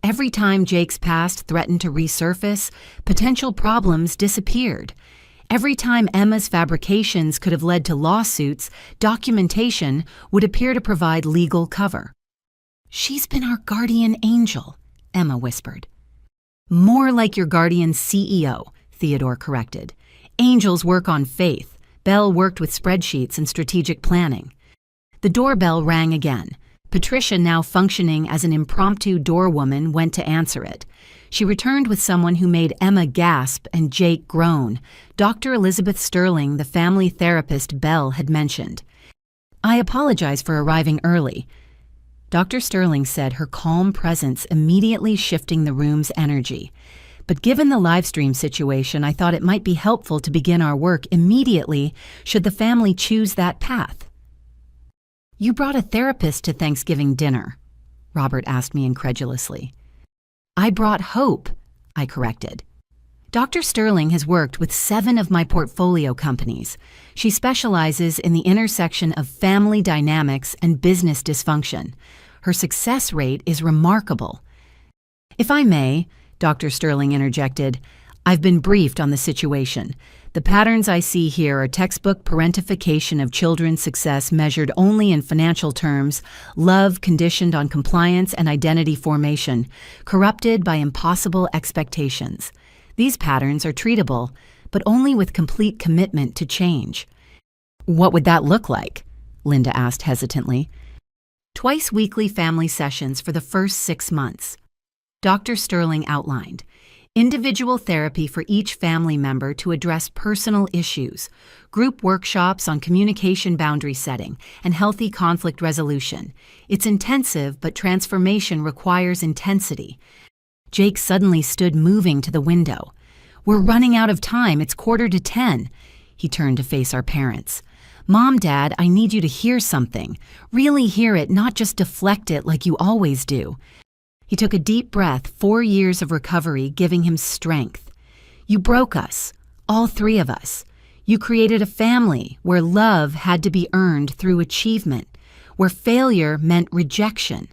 Every time Jake's past threatened to resurface, potential problems disappeared. Every time Emma's fabrications could have led to lawsuits, documentation would appear to provide legal cover. "She's been our guardian angel," Emma whispered. "More like your guardian CEO," Theodore corrected. "Angels work on faith. Belle worked with spreadsheets and strategic planning." The doorbell rang again. Patricia, now functioning as an impromptu doorwoman, went to answer it. She returned with someone who made Emma gasp and Jake groan, Dr. Elizabeth Sterling, the family therapist Belle had mentioned. "I apologize for arriving early," Dr. Sterling said, her calm presence immediately shifting the room's energy. "But given the live stream situation, I thought it might be helpful to begin our work immediately should the family choose that path." "You brought a therapist to Thanksgiving dinner," Robert asked me incredulously. "I brought hope," I corrected. "Dr. Sterling has worked with 7 of my portfolio companies. She specializes in the intersection of family dynamics and business dysfunction. Her success rate is remarkable." "If I may," Dr. Sterling interjected, "I've been briefed on the situation. The patterns I see here are textbook parentification of children's success measured only in financial terms, love conditioned on compliance and identity formation, corrupted by impossible expectations. These patterns are treatable, but only with complete commitment to change." "What would that look like?" Linda asked hesitantly. "Twice weekly family sessions for the first 6 months." Dr. Sterling outlined. "Individual therapy for each family member to address personal issues, group workshops on communication boundary setting, and healthy conflict resolution. It's intensive, but transformation requires intensity." Jake suddenly stood moving to the window. "We're running out of time. It's 9:45. He turned to face our parents. "Mom, Dad, I need you to hear something. Really hear it, not just deflect it like you always do." He took a deep breath, 4 years of recovery giving him strength. "You broke us, all 3 of us. You created a family where love had to be earned through achievement, where failure meant rejection,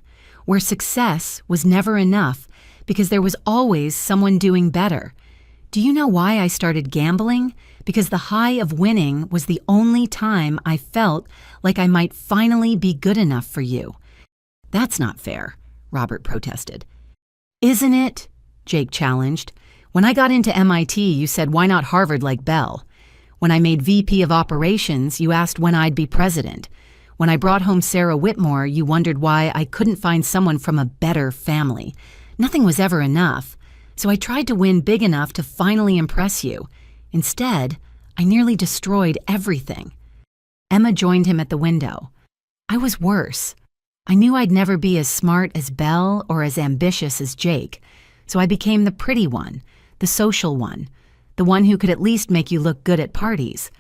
where success was never enough because there was always someone doing better. Do you know why I started gambling? Because the high of winning was the only time I felt like I might finally be good enough for you." "That's not fair," Robert protested. "Isn't it?" Jake challenged. "When I got into MIT, you said, why not Harvard like Bell? When I made VP of Operations, you asked when I'd be president. When I brought home Sarah Whitmore, you wondered why I couldn't find someone from a better family. Nothing was ever enough, so I tried to win big enough to finally impress you. Instead, I nearly destroyed everything." Emma joined him at the window. "I was worse. I knew I'd never be as smart as Belle or as ambitious as Jake, so I became the pretty one, the social one, the one who could at least make you look good at parties.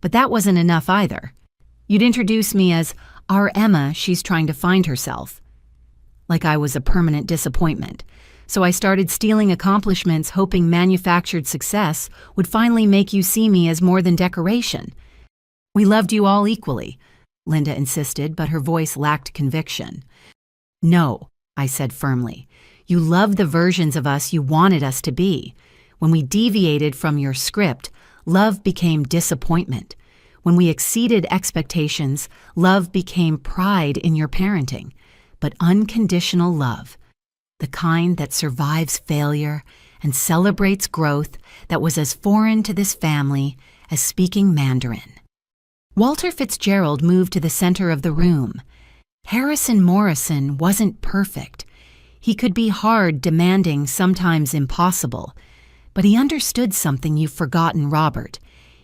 But that wasn't enough either. You'd introduce me as our Emma, she's trying to find herself. Like I was a permanent disappointment. So I started stealing accomplishments, hoping manufactured success would finally make you see me as more than decoration. We loved you all equally," Linda insisted, but her voice lacked conviction. "No," I said firmly. "You loved the versions of us you wanted us to be. When we deviated from your script, love became disappointment. When we exceeded expectations, love became pride in your parenting. But unconditional love, the kind that survives failure and celebrates growth, that was as foreign to this family as speaking Mandarin." Walter Fitzgerald moved to the center of the room. Harrison Morrison wasn't perfect. He could be hard, demanding, sometimes impossible. But he understood something you've forgotten, Robert.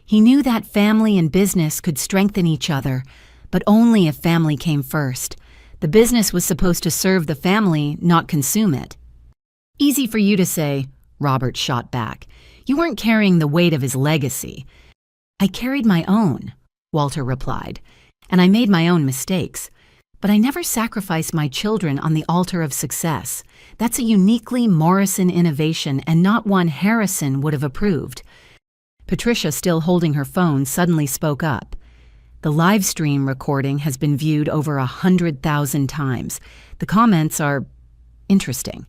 He knew that family and business could strengthen each other, but only if family came first. The business was supposed to serve the family, not consume it. "Easy for you to say," Robert shot back. "You weren't carrying the weight of his legacy." "I carried my own. Walter replied, "and I made my own mistakes. But I never sacrificed my children on the altar of success. That's a uniquely Morrison innovation and not one Harrison would have approved." Patricia, still holding her phone, suddenly spoke up. "The live stream recording has been viewed over 100,000 times. The comments are interesting.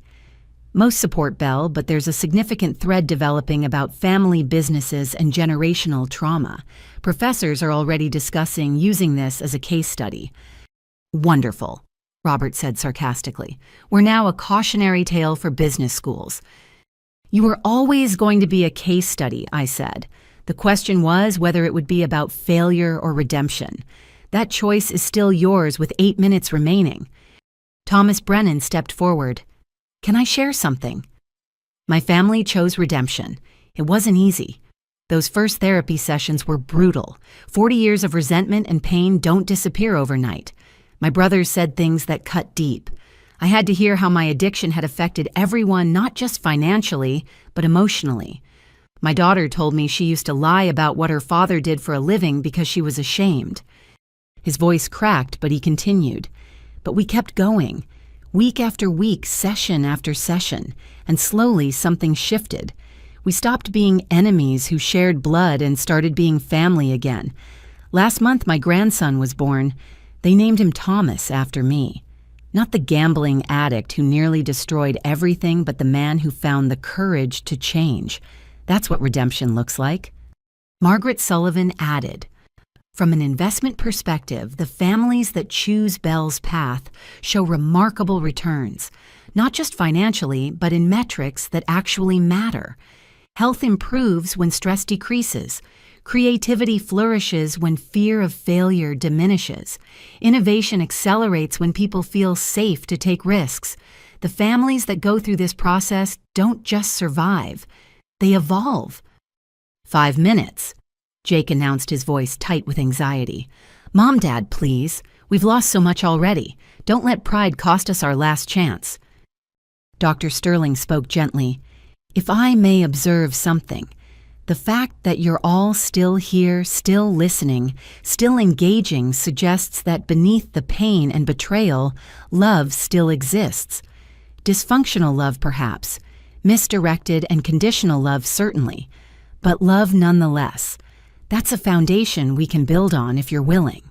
Most support Belle, but there's a significant thread developing about family businesses and generational trauma. Professors are already discussing using this as a case study." "Wonderful," Robert said sarcastically. "We're now a cautionary tale for business schools." "You were always going to be a case study," I said. "The question was whether it would be about failure or redemption. That choice is still yours with 8 minutes remaining." Thomas Brennan stepped forward. "Can I share something?" "My family chose redemption. It wasn't easy. Those first therapy sessions were brutal. 40 years of resentment and pain don't disappear overnight. My brothers said things that cut deep. I had to hear how my addiction had affected everyone, not just financially, but emotionally. My daughter told me she used to lie about what her father did for a living because she was ashamed." His voice cracked, but he continued. "But we kept going. Week after week, session after session, and slowly something shifted. We stopped being enemies who shared blood and started being family again. Last month, my grandson was born. They named him Thomas after me. Not the gambling addict who nearly destroyed everything, but the man who found the courage to change. That's what redemption looks like." Margaret Sullivan added, "From an investment perspective, the families that choose Belle's path show remarkable returns, not just financially, but in metrics that actually matter. Health improves when stress decreases. Creativity flourishes when fear of failure diminishes. Innovation accelerates when people feel safe to take risks. The families that go through this process don't just survive, they evolve." 5 minutes. Jake announced, his voice tight with anxiety. "Mom, Dad, please. We've lost so much already. Don't let pride cost us our last chance." Dr. Sterling spoke gently. "If I may observe something, the fact that you're all still here, still listening, still engaging suggests that beneath the pain and betrayal, love still exists. Dysfunctional love, perhaps. Misdirected and conditional love, certainly. But love nonetheless. That's a foundation we can build on if you're willing."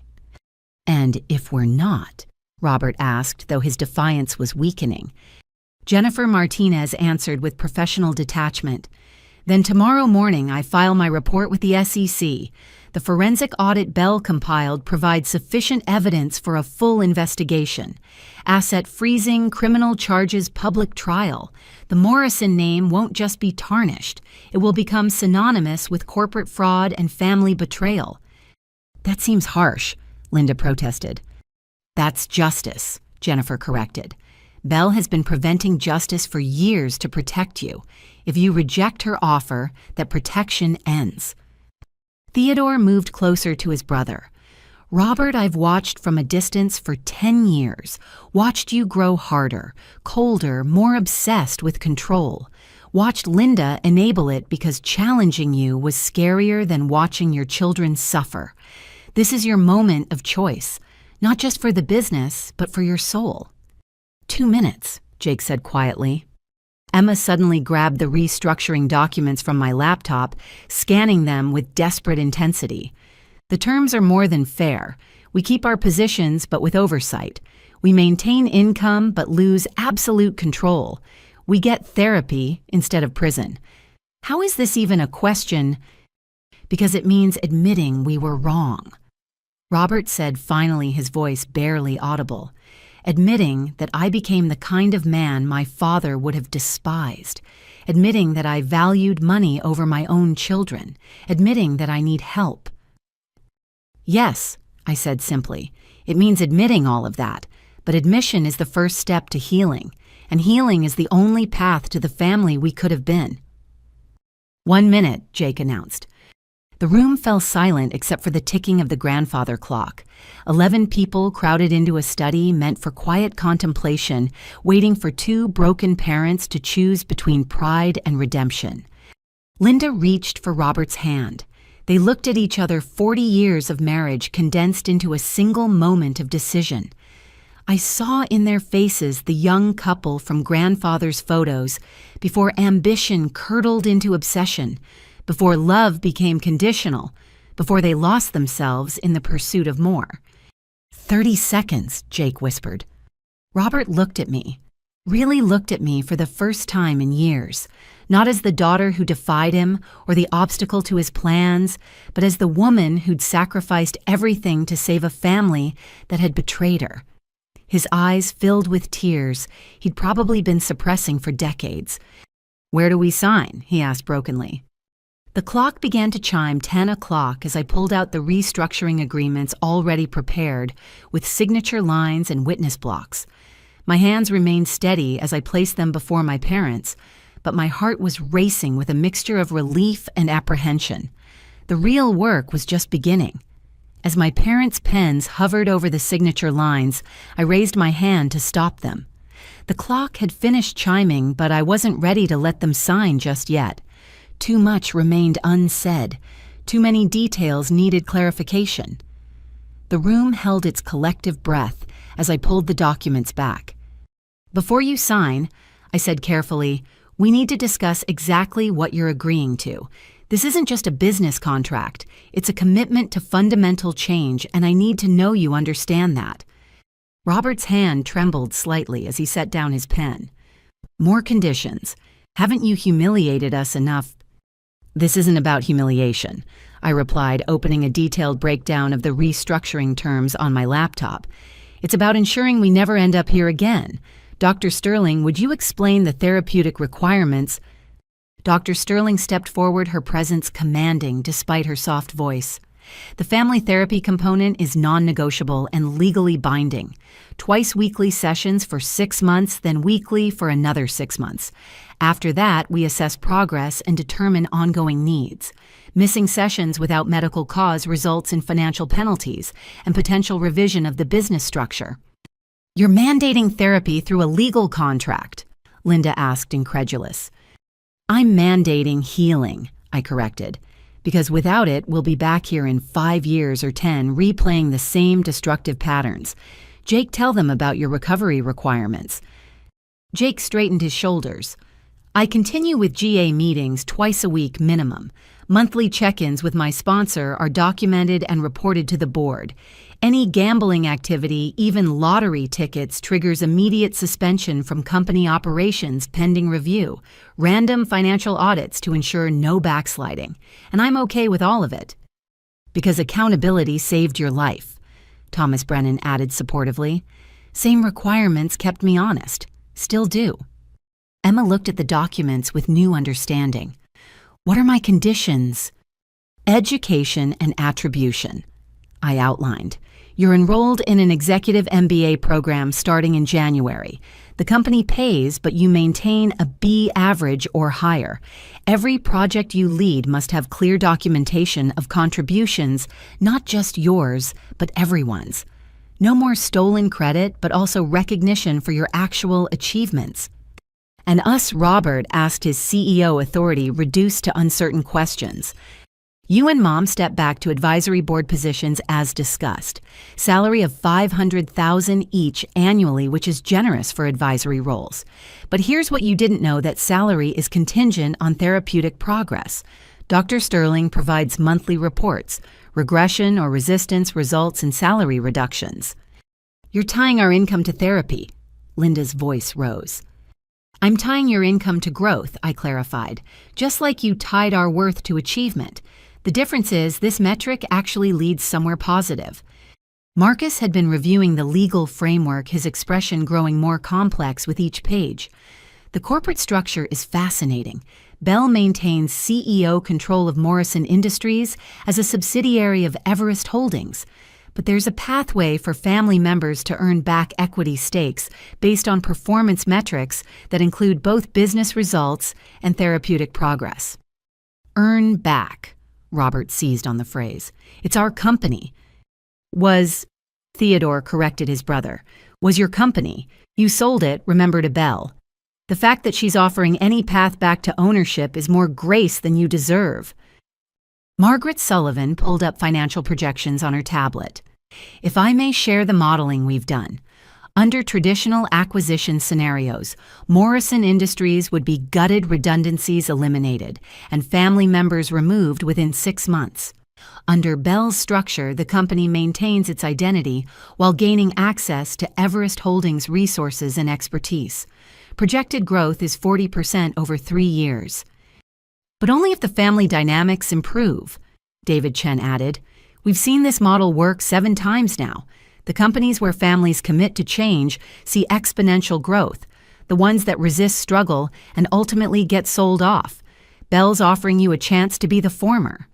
"And if we're not?" Robert asked, though his defiance was weakening. Jennifer Martinez answered with professional detachment. "Then tomorrow morning I file my report with the SEC. The forensic audit Belle compiled provides sufficient evidence for a full investigation. Asset freezing, criminal charges, public trial. The Morrison name won't just be tarnished. It will become synonymous with corporate fraud and family betrayal." "That seems harsh," Linda protested. "That's justice," Jennifer corrected. "Belle has been preventing justice for years to protect you. If you reject her offer, that protection ends." Theodore moved closer to his brother. "Robert, I've watched from a distance for 10 years, watched you grow harder, colder, more obsessed with control. Watched Linda enable it because challenging you was scarier than watching your children suffer. This is your moment of choice, not just for the business, but for your soul." 2 minutes, Jake said quietly. Emma suddenly grabbed the restructuring documents from my laptop, scanning them with desperate intensity. "The terms are more than fair. We keep our positions, but with oversight. We maintain income, but lose absolute control. We get therapy instead of prison. How is this even a question? Because it means admitting we were wrong." Robert said finally, his voice barely audible. "Admitting that I became the kind of man my father would have despised. Admitting that I valued money over my own children. Admitting that I need help." "Yes," I said simply. "It means admitting all of that. But admission is the first step to healing. And healing is the only path to the family we could have been." 1 minute, Jake announced. The room fell silent except for the ticking of the grandfather clock. 11 people crowded into a study meant for quiet contemplation, waiting for 2 broken parents to choose between pride and redemption. Linda reached for Robert's hand. They looked at each other, 40 years of marriage condensed into a single moment of decision. I saw in their faces the young couple from grandfather's photos, before ambition curdled into obsession, before love became conditional, before they lost themselves in the pursuit of more. 30 seconds, Jake whispered. Robert looked at me, really looked at me for the first time in years, not as the daughter who defied him or the obstacle to his plans, but as the woman who'd sacrificed everything to save a family that had betrayed her. His eyes filled with tears he'd probably been suppressing for decades. "Where do we sign?" he asked brokenly. The clock began to chime 10 o'clock as I pulled out the restructuring agreements already prepared, with signature lines and witness blocks. My hands remained steady as I placed them before my parents, but my heart was racing with a mixture of relief and apprehension. The real work was just beginning. As my parents' pens hovered over the signature lines, I raised my hand to stop them. The clock had finished chiming, but I wasn't ready to let them sign just yet. Too much remained unsaid. Too many details needed clarification. The room held its collective breath as I pulled the documents back. "Before you sign," I said carefully, "we need to discuss exactly what you're agreeing to. This isn't just a business contract. It's a commitment to fundamental change, and I need to know you understand that." Robert's hand trembled slightly as he set down his pen. "More conditions. Haven't you humiliated us enough?" "This isn't about humiliation," I replied, opening a detailed breakdown of the restructuring terms on my laptop. "It's about ensuring we never end up here again. Dr. Sterling, would you explain the therapeutic requirements?" Dr. Sterling stepped forward, her presence commanding despite her soft voice. "The family therapy component is non-negotiable and legally binding. Twice-weekly sessions for 6 months, then weekly for another 6 months. After that, we assess progress and determine ongoing needs. Missing sessions without medical cause results in financial penalties and potential revision of the business structure." "You're mandating therapy through a legal contract?" Linda asked, incredulous. "I'm mandating healing," I corrected, "because without it, we'll be back here in 5 years or 10 replaying the same destructive patterns. Jake, tell them about your recovery requirements." Jake straightened his shoulders. "I continue with GA meetings twice a week minimum. Monthly check-ins with my sponsor are documented and reported to the board. Any gambling activity, even lottery tickets, triggers immediate suspension from company operations pending review. Random financial audits to ensure no backsliding. And I'm okay with all of it." "Because accountability saved your life," Thomas Brennan added supportively. "Same requirements kept me honest. Still do." Emma looked at the documents with new understanding. "What are my conditions?" "Education and attribution," I outlined. "You're enrolled in an executive MBA program starting in January. The company pays, but you maintain a B average or higher. Every project you lead must have clear documentation of contributions, not just yours, but everyone's. No more stolen credit, but also recognition for your actual achievements." And Robert asked his CEO authority reduced to uncertain questions. "You and Mom step back to advisory board positions as discussed. Salary of $500,000 each annually, which is generous for advisory roles. But here's what you didn't know, that salary is contingent on therapeutic progress. Dr. Sterling provides monthly reports. Regression or resistance results in salary reductions." "You're tying our income to therapy." Linda's voice rose. "I'm tying your income to growth," I clarified, "just like you tied our worth to achievement. The difference is this metric actually leads somewhere positive." Marcus had been reviewing the legal framework, his expression growing more complex with each page. "The corporate structure is fascinating. Bell maintains CEO control of Morrison Industries as a subsidiary of Everest Holdings. But there's a pathway for family members to earn back equity stakes based on performance metrics that include both business results and therapeutic progress." "Earn back," Robert seized on the phrase. "It's our company." Theodore corrected his brother. "Was your company. You sold it, remember, to Bell. The fact that she's offering any path back to ownership is more grace than you deserve." Margaret Sullivan pulled up financial projections on her tablet. If I may share the modeling we've done, under traditional acquisition scenarios, Morrison Industries would be gutted, redundancies eliminated, and family members removed within 6 months. Under Bell's structure, the company maintains its identity while gaining access to Everest Holdings' resources and expertise. Projected growth is 40% over 3 years. But only if the family dynamics improve, David Chen added. We've seen this model work 7 times now. The companies where families commit to change see exponential growth. The ones that resist struggle and ultimately get sold off. Bell's offering you a chance to be the former.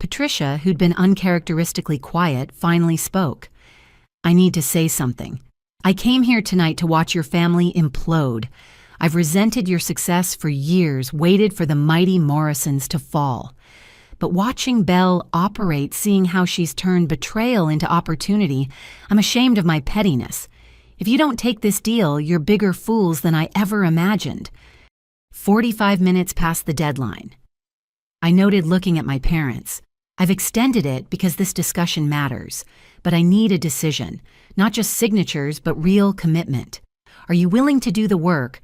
Patricia, who'd been uncharacteristically quiet, finally spoke. I need to say something. I came here tonight to watch your family implode. I've resented your success for years, waited for the mighty Morrisons to fall. But watching Belle operate, seeing how she's turned betrayal into opportunity, I'm ashamed of my pettiness. If you don't take this deal, you're bigger fools than I ever imagined. 45 minutes past the deadline. I noted, looking at my parents. I've extended it because this discussion matters, but I need a decision, not just signatures, but real commitment. Are you willing to do the work?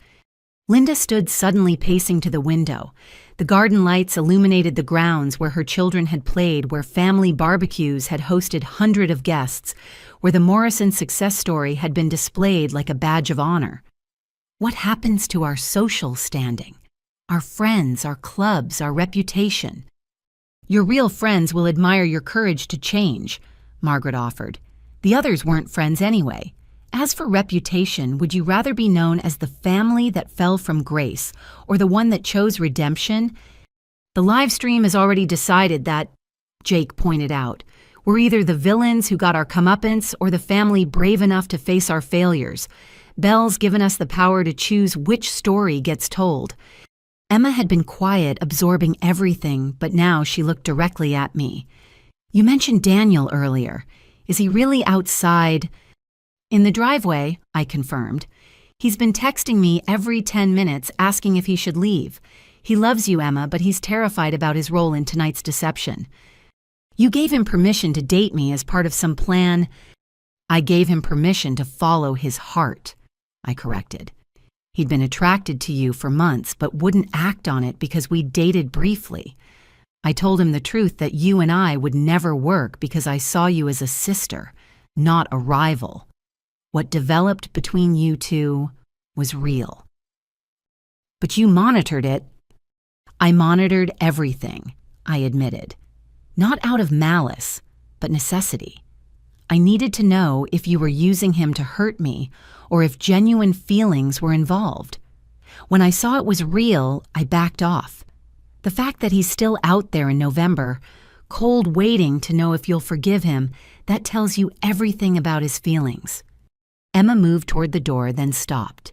Linda stood suddenly, pacing to the window. The garden lights illuminated the grounds where her children had played, where family barbecues had hosted hundreds of guests, where the Morrison success story had been displayed like a badge of honor. What happens to our social standing? Our friends, our clubs, our reputation? Your real friends will admire your courage to change, Margaret offered. The others weren't friends anyway. As for reputation, would you rather be known as the family that fell from grace or the one that chose redemption? The live stream has already decided that, Jake pointed out. We're either the villains who got our comeuppance or the family brave enough to face our failures. Belle's given us the power to choose which story gets told. Emma had been quiet, absorbing everything, but now she looked directly at me. You mentioned Daniel earlier. Is he really outside? In the driveway, I confirmed. He's been texting me every 10 minutes asking if he should leave. He loves you, Emma, but he's terrified about his role in tonight's deception. You gave him permission to date me as part of some plan. I gave him permission to follow his heart, I corrected. He'd been attracted to you for months, but wouldn't act on it because we dated briefly. I told him the truth that you and I would never work because I saw you as a sister, not a rival. What developed between you two was real. But you monitored it. I monitored everything, I admitted. Not out of malice, but necessity. I needed to know if you were using him to hurt me or if genuine feelings were involved. When I saw it was real, I backed off. The fact that he's still out there in November, cold waiting to know if you'll forgive him, that tells you everything about his feelings. Emma moved toward the door, then stopped.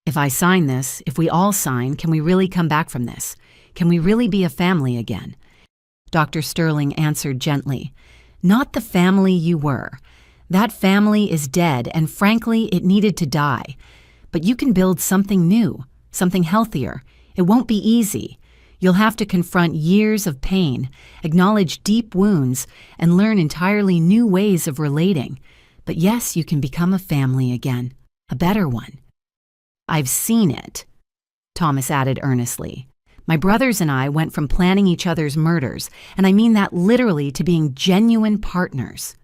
If I sign this, if we all sign, can we really come back from this? Can we really be a family again? Dr. Sterling answered gently. Not the family you were. That family is dead, and frankly, it needed to die. But you can build something new, something healthier. It won't be easy. You'll have to confront years of pain, acknowledge deep wounds, and learn entirely new ways of relating. But yes, you can become a family again, a better one. I've seen it, Thomas added earnestly. My brothers and I went from planning each other's murders, and I mean that literally, to being genuine partners.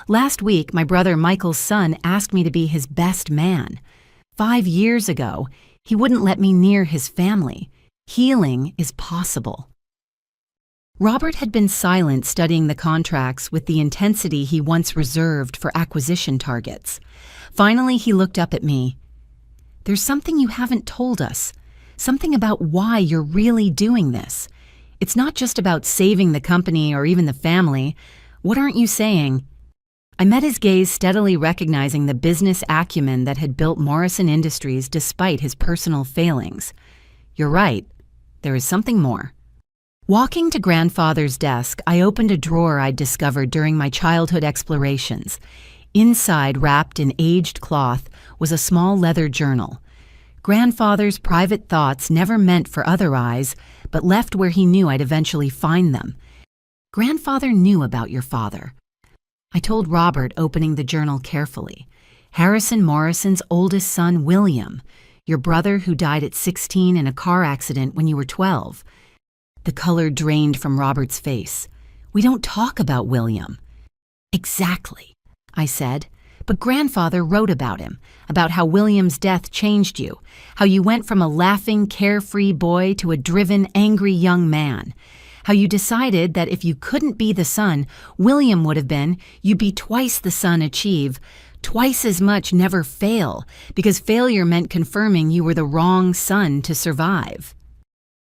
Last week, my brother Michael's son asked me to be his best man. 5 years ago, he wouldn't let me near his family. Healing is possible. Robert had been silent, studying the contracts with the intensity he once reserved for acquisition targets. Finally, he looked up at me. There's something you haven't told us, something about why you're really doing this. It's not just about saving the company or even the family. What aren't you saying? I met his gaze, steadily recognizing the business acumen that had built Morrison Industries despite his personal failings. You're right. There is something more. Walking to grandfather's desk, I opened a drawer I'd discovered during my childhood explorations. Inside, wrapped in aged cloth, was a small leather journal. Grandfather's private thoughts, never meant for other eyes, but left where he knew I'd eventually find them. Grandfather knew about your father. I told Robert, opening the journal carefully. Harrison Morrison's oldest son, William, your brother who died at 16 in a car accident when you were 12. The color drained from Robert's face. We don't talk about William. Exactly, I said. But Grandfather wrote about him, about how William's death changed you, how you went from a laughing, carefree boy to a driven, angry young man, how you decided that if you couldn't be the son William would have been, you'd be twice the son achieve, twice as much never fail, because failure meant confirming you were the wrong son to survive.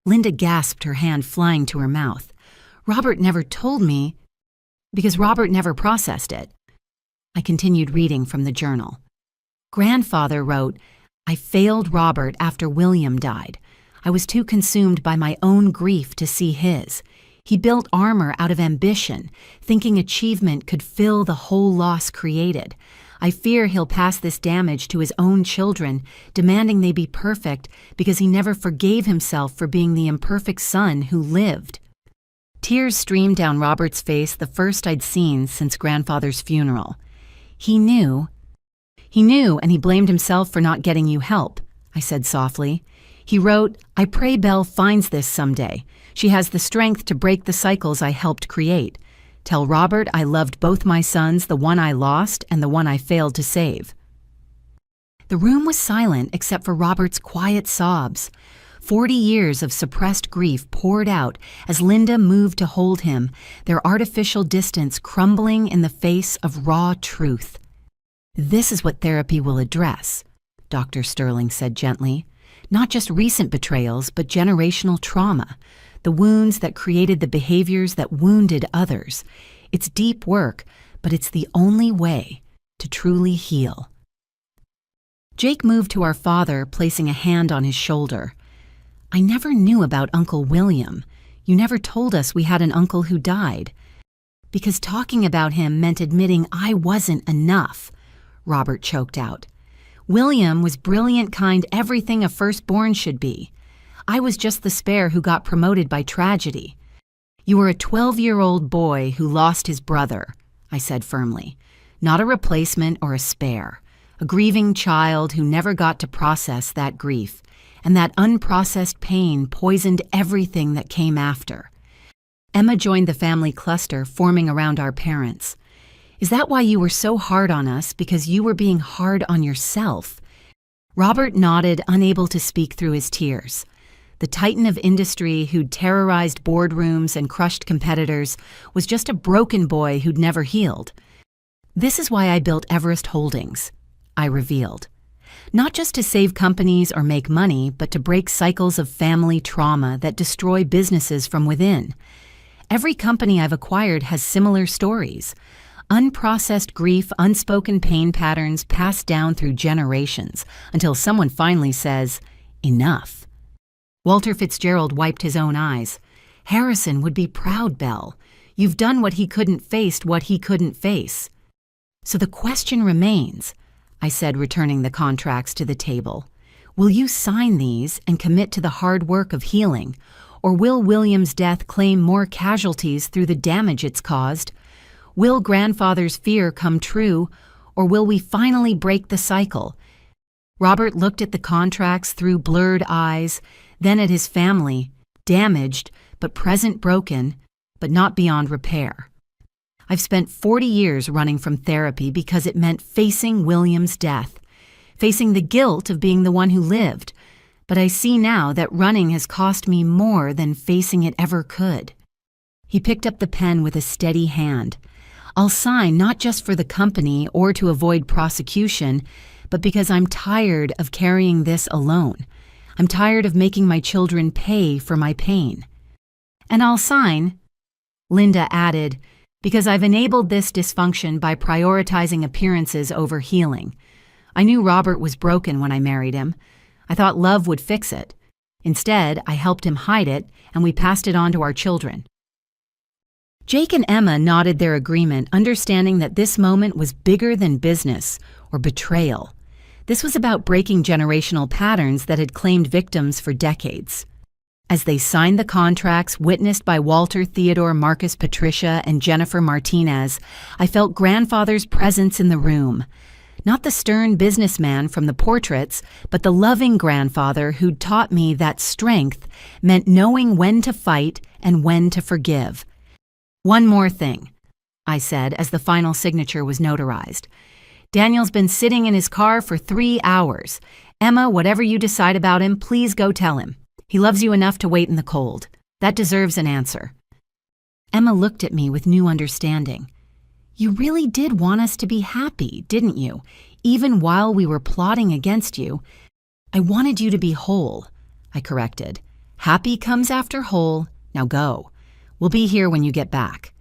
Linda gasped, her hand flying to her mouth. Robert never told me, because Robert never processed it. I continued reading from the journal. Grandfather wrote, I failed Robert after William died. I was too consumed by my own grief to see his. He built armor out of ambition, thinking achievement could fill the whole loss created. I fear he'll pass this damage to his own children, demanding they be perfect because he never forgave himself for being the imperfect son who lived. Tears streamed down Robert's face, the first I'd seen since Grandfather's funeral. He knew, and he blamed himself for not getting you help, I said softly. He wrote, I pray Belle finds this someday. She has the strength to break the cycles I helped create. Tell Robert I loved both my sons, the one I lost and the one I failed to save. The room was silent except for Robert's quiet sobs. 40 years of suppressed grief poured out as Linda moved to hold him, their artificial distance crumbling in the face of raw truth. This is what therapy will address, Dr. Sterling said gently. Not just recent betrayals, but generational trauma, the wounds that created the behaviors that wounded others. It's deep work, but it's the only way to truly heal. Jake moved to our father, placing a hand on his shoulder. I never knew about Uncle William. You never told us we had an uncle who died. Because talking about him meant admitting I wasn't enough, Robert choked out. William was brilliant, kind, everything a firstborn should be. I was just the spare who got promoted by tragedy. You were a 12-year-old boy who lost his brother, I said firmly. Not a replacement or a spare. A grieving child who never got to process that grief. And that unprocessed pain poisoned everything that came after. Emma joined the family cluster forming around our parents. Is that why you were so hard on us, because you were being hard on yourself? Robert nodded, unable to speak through his tears. The titan of industry who'd terrorized boardrooms and crushed competitors was just a broken boy who'd never healed. This is why I built Everest Holdings, I revealed. Not just to save companies or make money, but to break cycles of family trauma that destroy businesses from within. Every company I've acquired has similar stories. Unprocessed grief, unspoken pain patterns passed down through generations until someone finally says, enough. Walter Fitzgerald wiped his own eyes. Harrison would be proud, Belle. You've done what he couldn't face, So the question remains, I said, returning the contracts to the table. Will you sign these and commit to the hard work of healing, or will William's death claim more casualties through the damage it's caused? Will Grandfather's fear come true, or will we finally break the cycle? Robert looked at the contracts through blurred eyes, then at his family, damaged, but present broken, but not beyond repair. I've spent 40 years running from therapy because it meant facing William's death, facing the guilt of being the one who lived. But I see now that running has cost me more than facing it ever could. He picked up the pen with a steady hand. I'll sign not just for the company or to avoid prosecution, but because I'm tired of carrying this alone. I'm tired of making my children pay for my pain. And I'll sign, Linda added, because I've enabled this dysfunction by prioritizing appearances over healing. I knew Robert was broken when I married him. I thought love would fix it. Instead, I helped him hide it, and we passed it on to our children. Jake and Emma nodded their agreement, understanding that this moment was bigger than business or betrayal. This was about breaking generational patterns that had claimed victims for decades. As they signed the contracts witnessed by Walter Theodore Marcus Patricia and Jennifer Martinez, I felt grandfather's presence in the room. Not the stern businessman from the portraits, but the loving grandfather who'd taught me that strength meant knowing when to fight and when to forgive. "One more thing," I said as the final signature was notarized. "Daniel's been sitting in his car for 3 hours. Emma, whatever you decide about him, please go tell him. He loves you enough to wait in the cold. That deserves an answer." Emma looked at me with new understanding. "You really did want us to be happy, didn't you? Even while we were plotting against you." "I wanted you to be whole," I corrected. "Happy comes after whole. Now go. We'll be here when you get back."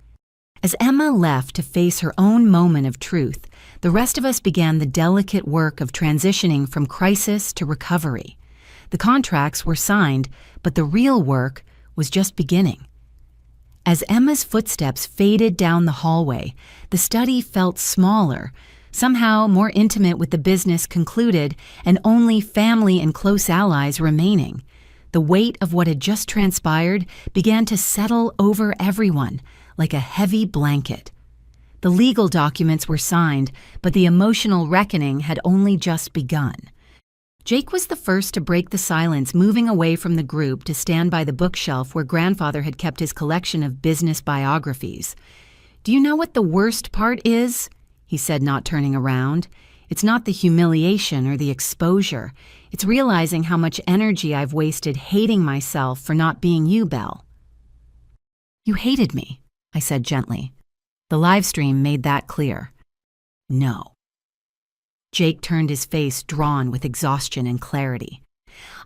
As Emma left to face her own moment of truth, the rest of us began the delicate work of transitioning from crisis to recovery. The contracts were signed, but the real work was just beginning. As Emma's footsteps faded down the hallway, the study felt smaller, somehow more intimate with the business concluded and only family and close allies remaining. The weight of what had just transpired began to settle over everyone like a heavy blanket. The legal documents were signed, but the emotional reckoning had only just begun. Jake was the first to break the silence, moving away from the group to stand by the bookshelf where grandfather had kept his collection of business biographies. "Do you know what the worst part is?" he said, not turning around. "It's not the humiliation or the exposure. It's realizing how much energy I've wasted hating myself for not being you, Belle." "You hated me," I said gently. The live stream made that clear. "No." Jake turned his face drawn with exhaustion and clarity.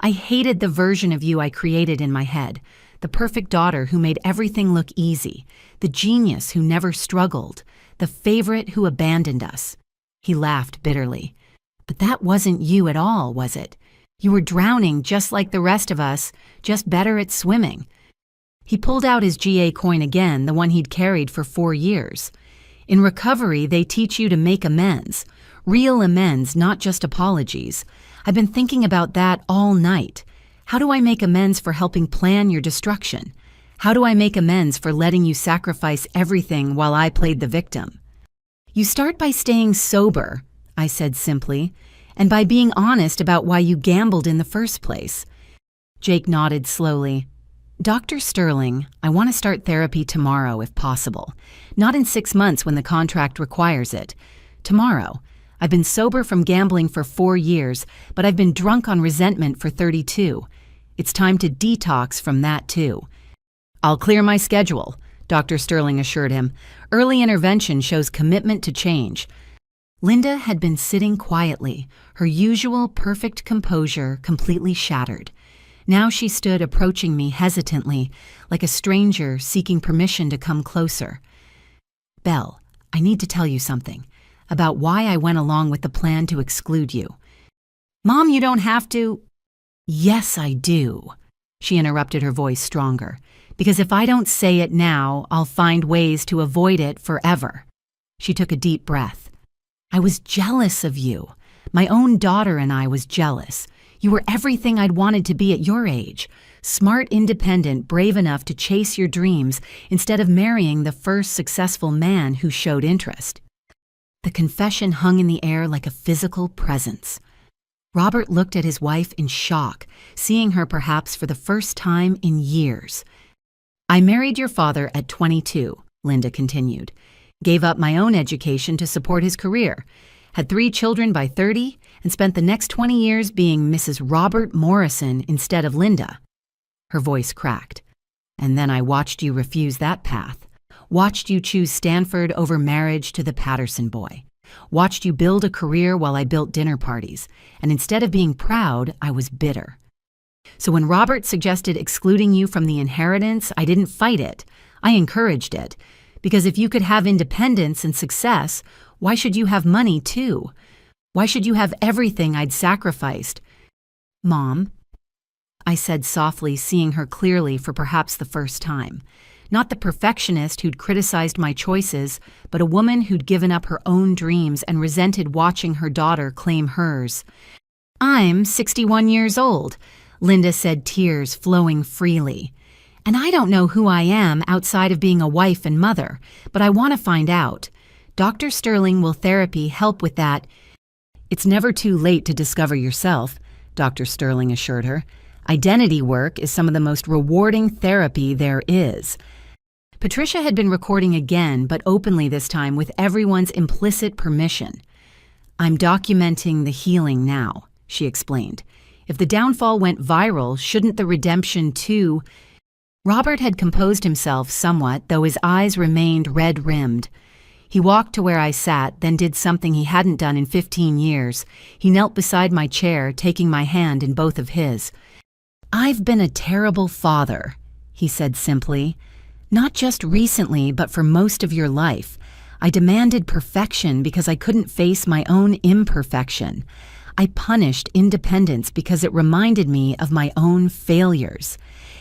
"I hated the version of you I created in my head, the perfect daughter who made everything look easy, the genius who never struggled, the favorite who abandoned us." He laughed bitterly. "But that wasn't you at all, was it? You were drowning just like the rest of us, just better at swimming." He pulled out his GA coin again, the one he'd carried for 4 years. "In recovery, they teach you to make amends. Real amends, not just apologies. I've been thinking about that all night. How do I make amends for helping plan your destruction? How do I make amends for letting you sacrifice everything while I played the victim?" "You start by staying sober," I said simply, "and by being honest about why you gambled in the first place." Jake nodded slowly. "Dr. Sterling, I want to start therapy tomorrow if possible. Not in 6 months when the contract requires it. Tomorrow. I've been sober from gambling for 4 years, but I've been drunk on resentment for 32. It's time to detox from that too." "I'll clear my schedule," Dr. Sterling assured him. "Early intervention shows commitment to change." Linda had been sitting quietly, her usual perfect composure completely shattered. Now she stood approaching me hesitantly, like a stranger seeking permission to come closer. "Belle, I need to tell you something about why I went along with the plan to exclude you." "Mom, you don't have to." "Yes, I do," she interrupted, her voice stronger. "Because if I don't say it now, I'll find ways to avoid it forever." She took a deep breath. "I was jealous of you. My own daughter and I was jealous. You were everything I'd wanted to be at your age. Smart, independent, brave enough to chase your dreams instead of marrying the first successful man who showed interest." The confession hung in the air like a physical presence. Robert looked at his wife in shock, seeing her perhaps for the first time in years. "I married your father at 22, Linda continued. Gave up my own education to support his career. Had 3 children by 30 and spent the next 20 years being Mrs. Robert Morrison instead of Linda." Her voice cracked. "And then I watched you refuse that path. Watched you choose Stanford over marriage to the Patterson boy. Watched you build a career while I built dinner parties. And instead of being proud, I was bitter. So when Robert suggested excluding you from the inheritance, I didn't fight it. I encouraged it. Because if you could have independence and success, why should you have money too? Why should you have everything I'd sacrificed?" "Mom," I said softly, seeing her clearly for perhaps the first time. Not the perfectionist who'd criticized my choices, but a woman who'd given up her own dreams and resented watching her daughter claim hers. "I'm 61 years old. Linda said, tears flowing freely. "And I don't know who I am outside of being a wife and mother, but I want to find out. Dr. Sterling will therapy help with that." "It's never too late to discover yourself," Dr. Sterling assured her. "Identity work is some of the most rewarding therapy there is." Patricia had been recording again, but openly this time with everyone's implicit permission. "I'm documenting the healing now," she explained. "If the downfall went viral, shouldn't the redemption too?" Robert had composed himself somewhat, though his eyes remained red-rimmed. He walked to where I sat, then did something he hadn't done in 15 years. He knelt beside my chair, taking my hand in both of his. "I've been a terrible father," he said simply. "Not just recently, but for most of your life. I demanded perfection because I couldn't face my own imperfection. I punished independence because it reminded me of my own failures.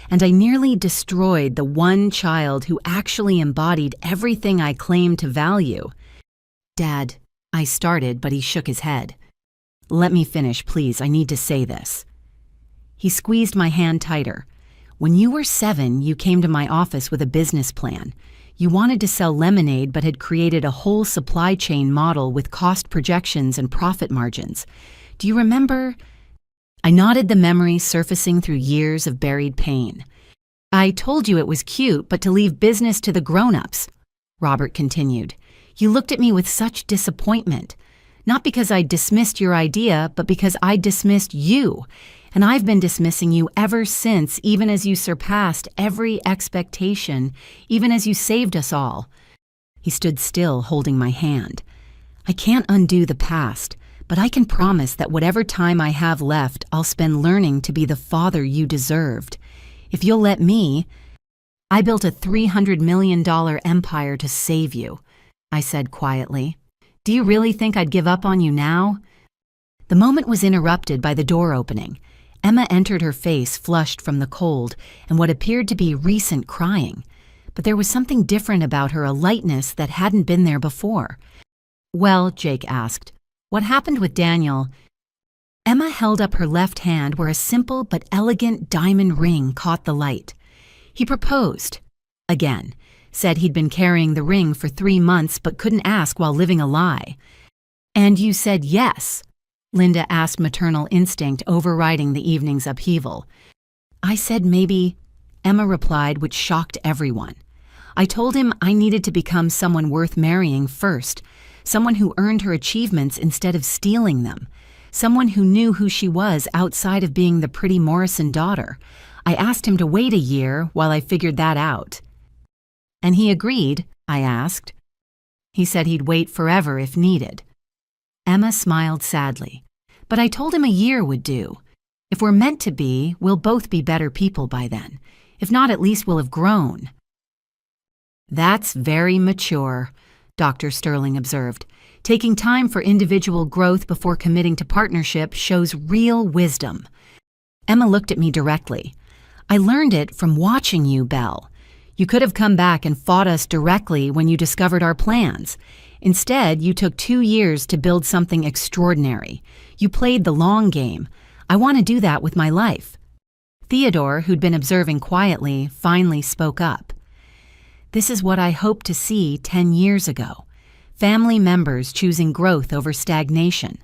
And I nearly destroyed the one child who actually embodied everything I claimed to value." "Dad," I started, but he shook his head. "Let me finish, please. I need to say this." He squeezed my hand tighter. "When you were 7, you came to my office with a business plan. You wanted to sell lemonade but had created a whole supply chain model with cost projections and profit margins. Do you remember?" I nodded, the memory surfacing through years of buried pain. "I told you it was cute, but to leave business to the grown-ups," Robert continued. "You looked at me with such disappointment. Not because I dismissed your idea, but because I dismissed you. And I've been dismissing you ever since, even as you surpassed every expectation, even as you saved us all." He stood still, holding my hand. "I can't undo the past, but I can promise that whatever time I have left, I'll spend learning to be the father you deserved. If you'll let me..." "I built a $300 million empire to save you," I said quietly. "Do you really think I'd give up on you now?" The moment was interrupted by the door opening. Emma entered, her face flushed from the cold and what appeared to be recent crying. But there was something different about her, a lightness that hadn't been there before. "Well," Jake asked, "what happened with Daniel?" Emma held up her left hand where a simple but elegant diamond ring caught the light. "He proposed. Again. Said he'd been carrying the ring for 3 months but couldn't ask while living a lie." "And you said yes?" Linda asked, maternal instinct overriding the evening's upheaval. "I said maybe," Emma replied, which shocked everyone. "I told him I needed to become someone worth marrying first, someone who earned her achievements instead of stealing them, someone who knew who she was outside of being the pretty Morrison daughter. I asked him to wait a year while I figured that out." "And he agreed?" I asked. "He said he'd wait forever if needed." Emma smiled sadly. "But I told him a year would do. If we're meant to be, we'll both be better people by then. If not, at least we'll have grown." "That's very mature," Dr. Sterling observed. "Taking time for individual growth before committing to partnership shows real wisdom." Emma looked at me directly. "I learned it from watching you, Belle. You could have come back and fought us directly when you discovered our plans. Instead, you took 2 years to build something extraordinary. You played the long game. I want to do that with my life." Theodore, who'd been observing quietly, finally spoke up. "This is what I hoped to see 10 years ago. Family members choosing growth over stagnation,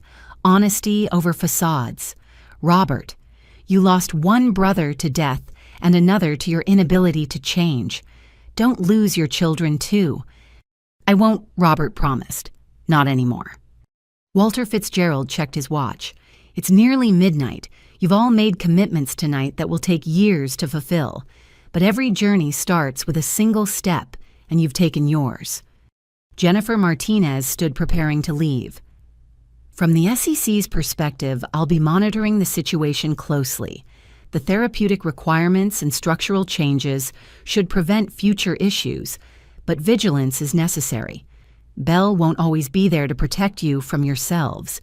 honesty over facades. Robert, you lost one brother to death and another to your inability to change. Don't lose your children too." "I won't," Robert promised. "Not anymore." Walter Fitzgerald checked his watch. "It's nearly midnight. You've all made commitments tonight that will take years to fulfill. But every journey starts with a single step, and you've taken yours." Jennifer Martinez stood preparing to leave. "From the SEC's perspective, I'll be monitoring the situation closely. The therapeutic requirements and structural changes should prevent future issues, but vigilance is necessary. Belle won't always be there to protect you from yourselves."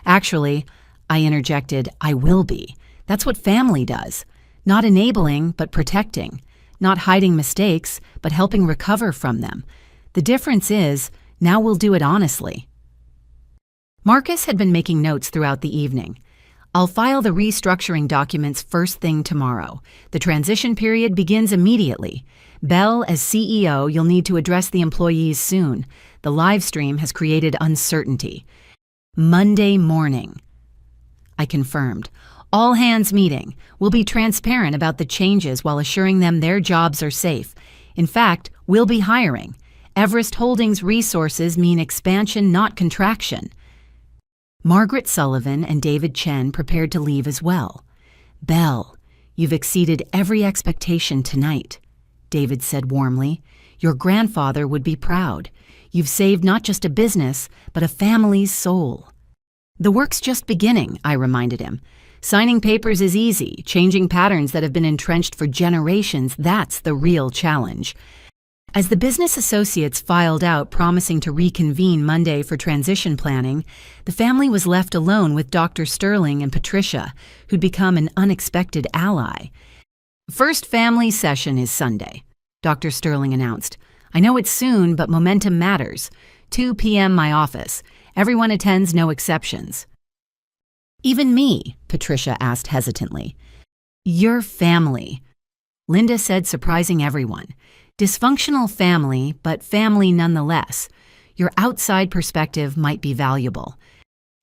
"Actually," I interjected, "I will be. That's what family does. Not enabling, but protecting. Not hiding mistakes, but helping recover from them. The difference is, now we'll do it honestly." Marcus had been making notes throughout the evening. I'll file the restructuring documents first thing tomorrow. The transition period begins immediately. Belle, as CEO, you'll need to address the employees soon. The live stream has created uncertainty. Monday morning. I confirmed. All hands meeting. We'll be transparent about the changes while assuring them their jobs are safe. In fact, we'll be hiring. Everest Holdings resources mean expansion, not contraction. Margaret Sullivan and David Chen prepared to leave as well. Belle, you've exceeded every expectation tonight, David said warmly. Your grandfather would be proud. You've saved not just a business, but a family's soul. The work's just beginning, I reminded him. Signing papers is easy. Changing patterns that have been entrenched for generations, that's the real challenge. As the business associates filed out promising to reconvene Monday for transition planning, the family was left alone with Dr. Sterling and Patricia, who'd become an unexpected ally. First family session is Sunday, Dr. Sterling announced. I know it's soon, but momentum matters. 2 p.m. my office. Everyone attends, no exceptions. Even me, Patricia asked hesitantly. Your family, Linda said, surprising everyone. Dysfunctional family, but family nonetheless. Your outside perspective might be valuable.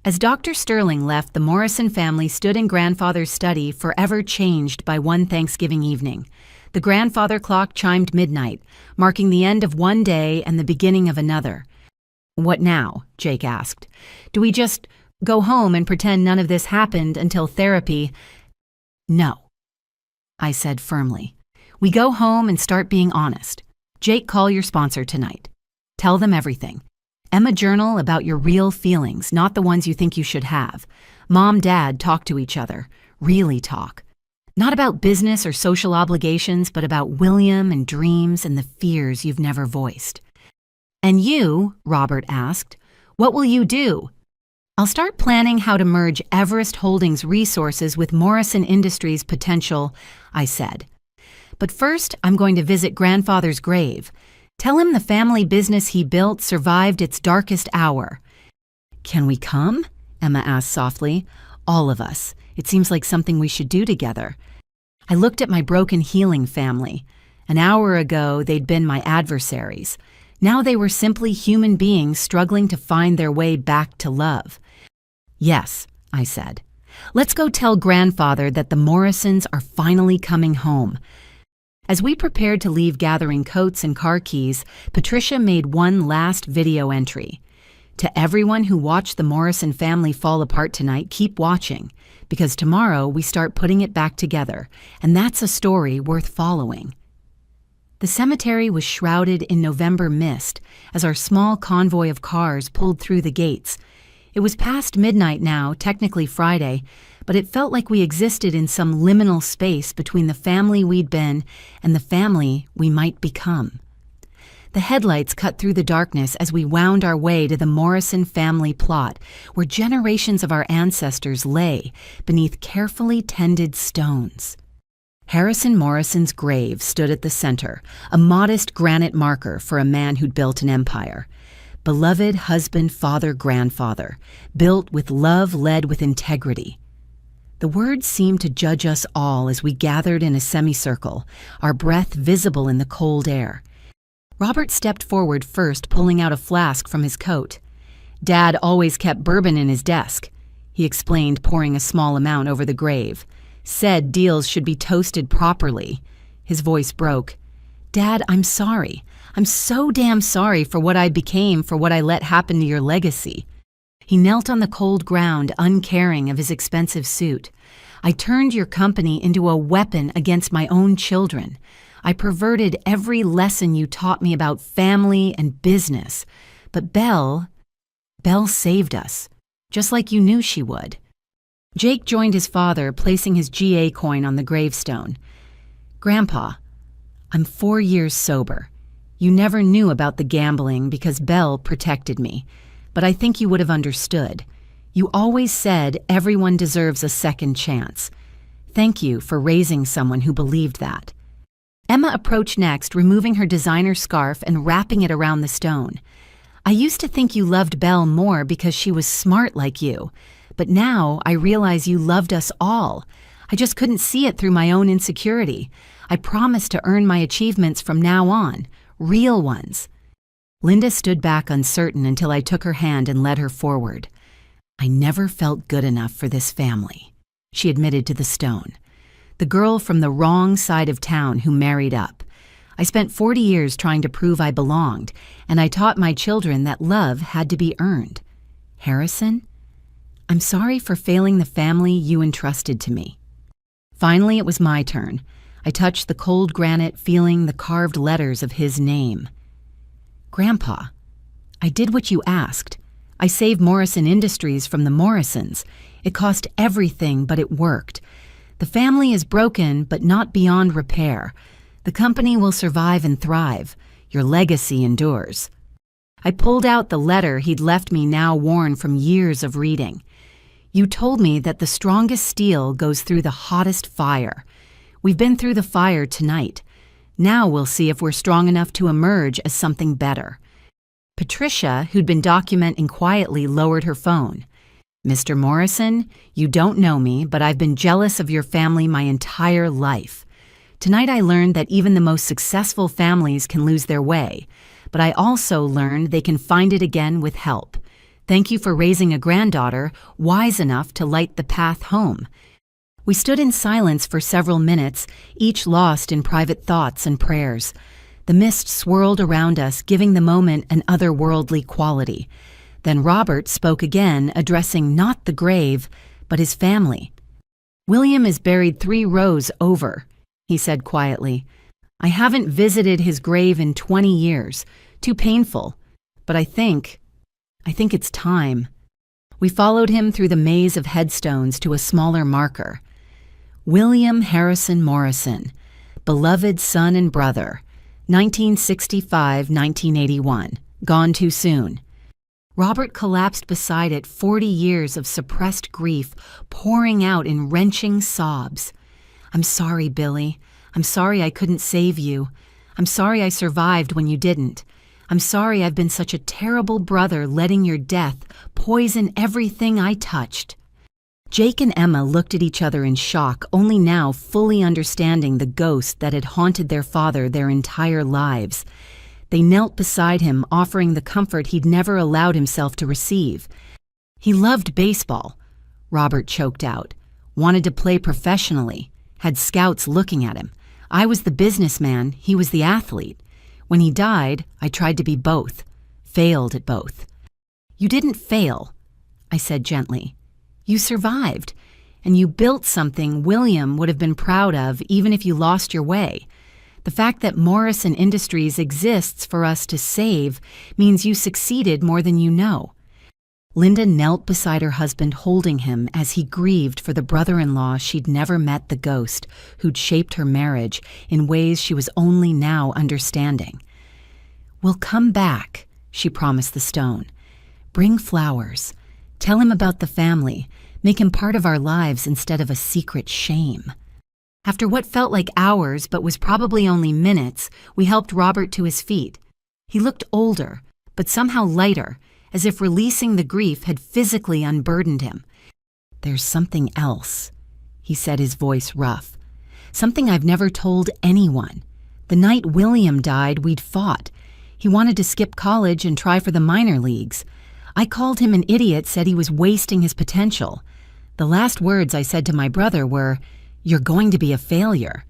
As Dr. Sterling left, the Morrison family stood in grandfather's study, forever changed by one Thanksgiving evening. The grandfather clock chimed midnight, marking the end of one day and the beginning of another. What now? Jake asked. Do we just go home and pretend none of this happened until therapy? No, I said firmly. We go home and start being honest. Jake, call your sponsor tonight. Tell them everything. Emma, journal about your real feelings, not the ones you think you should have. Mom, Dad, talk to each other. Really talk. Not about business or social obligations, but about William and dreams and the fears you've never voiced. And you, Robert asked, what will you do? I'll start planning how to merge Everest Holdings resources with Morrison Industries' potential, I said. But first, I'm going to visit grandfather's grave. Tell him the family business he built survived its darkest hour. Can we come? Emma asked softly. All of us. It seems like something we should do together. I looked at my broken healing family. An hour ago, they'd been my adversaries. Now they were simply human beings struggling to find their way back to love. Yes, I said. Let's go tell grandfather that the Morrisons are finally coming home. As we prepared to leave gathering coats and car keys, Patricia made one last video entry. To everyone who watched the Morrison family fall apart tonight, keep watching, because tomorrow we start putting it back together, and that's a story worth following. The cemetery was shrouded in November mist as our small convoy of cars pulled through the gates. It was past midnight now, technically Friday, but it felt like we existed in some liminal space between the family we'd been and the family we might become. The headlights cut through the darkness as we wound our way to the Morrison family plot, where generations of our ancestors lay beneath carefully tended stones. Harrison Morrison's grave stood at the center, a modest granite marker for a man who'd built an empire. Beloved husband, father, grandfather, built with love, led with integrity. The words seemed to judge us all as we gathered in a semicircle, our breath visible in the cold air. Robert stepped forward first, pulling out a flask from his coat. Dad always kept bourbon in his desk, he explained, pouring a small amount over the grave. Said deals should be toasted properly. His voice broke. Dad, I'm sorry. I'm so damn sorry for what I became, for what I let happen to your legacy. He knelt on the cold ground, uncaring of his expensive suit. I turned your company into a weapon against my own children. I perverted every lesson you taught me about family and business. But Belle saved us, just like you knew she would. Jake joined his father, placing his GA coin on the gravestone. Grandpa, I'm 4 years sober. You never knew about the gambling because Belle protected me, but I think you would have understood. You always said everyone deserves a second chance. Thank you for raising someone who believed that. Emma approached next, removing her designer scarf and wrapping it around the stone. I used to think you loved Belle more because she was smart like you, But now I realize you loved us all. I just couldn't see it through my own insecurity. I promise to earn my achievements from now on, real ones." Linda stood back uncertain until I took her hand and led her forward. "I never felt good enough for this family," she admitted to the stone. "The girl from the wrong side of town who married up. I spent 40 years trying to prove I belonged, and I taught my children that love had to be earned. Harrison, I'm sorry for failing the family you entrusted to me." Finally, it was my turn. I touched the cold granite, feeling the carved letters of his name. "Grandpa, I did what you asked. I saved Morrison Industries from the Morrisons. It cost everything, but it worked. The family is broken, but not beyond repair. The company will survive and thrive. Your legacy endures." I pulled out the letter he'd left me, now worn from years of reading. "You told me that the strongest steel goes through the hottest fire. We've been through the fire tonight. Now we'll see if we're strong enough to emerge as something better." Patricia, who'd been documenting quietly, lowered her phone. "Mr. Morrison, you don't know me, but I've been jealous of your family my entire life. Tonight I learned that even the most successful families can lose their way, but I also learned they can find it again with help. Thank you for raising a granddaughter wise enough to light the path home." We stood in silence for several minutes, each lost in private thoughts and prayers. The mist swirled around us, giving the moment an otherworldly quality. Then Robert spoke again, addressing not the grave, but his family. "William is buried 3 rows over," he said quietly. "I haven't visited his grave in 20 years. Too painful. But I think it's time." We followed him through the maze of headstones to a smaller marker. "William Harrison Morrison, beloved son and brother, 1965–1981, gone too soon." Robert collapsed beside it, 40 years of suppressed grief pouring out in wrenching sobs. "I'm sorry, Billy. I'm sorry I couldn't save you. I'm sorry I survived when you didn't. I'm sorry I've been such a terrible brother, letting your death poison everything I touched." Jake and Emma looked at each other in shock, only now fully understanding the ghost that had haunted their father their entire lives. They knelt beside him, offering the comfort he'd never allowed himself to receive. "He loved baseball," Robert choked out. "Wanted to play professionally. Had scouts looking at him. I was the businessman, he was the athlete. When he died, I tried to be both. Failed at both." "You didn't fail," I said gently. "You survived, and you built something William would have been proud of even if you lost your way. The fact that Morrison Industries exists for us to save means you succeeded more than you know." Linda knelt beside her husband, holding him as he grieved for the brother-in-law she'd never met, the ghost who'd shaped her marriage in ways she was only now understanding. "We'll come back," she promised the stone. "Bring flowers. Tell him about the family. Make him part of our lives instead of a secret shame." After what felt like hours but was probably only minutes, we helped Robert to his feet. He looked older, but somehow lighter, as if releasing the grief had physically unburdened him. "There's something else," he said, his voice rough. "Something I've never told anyone. The night William died, we'd fought. He wanted to skip college and try for the minor leagues. I called him an idiot, said he was wasting his potential. The last words I said to my brother were, 'You're going to be a failure.'"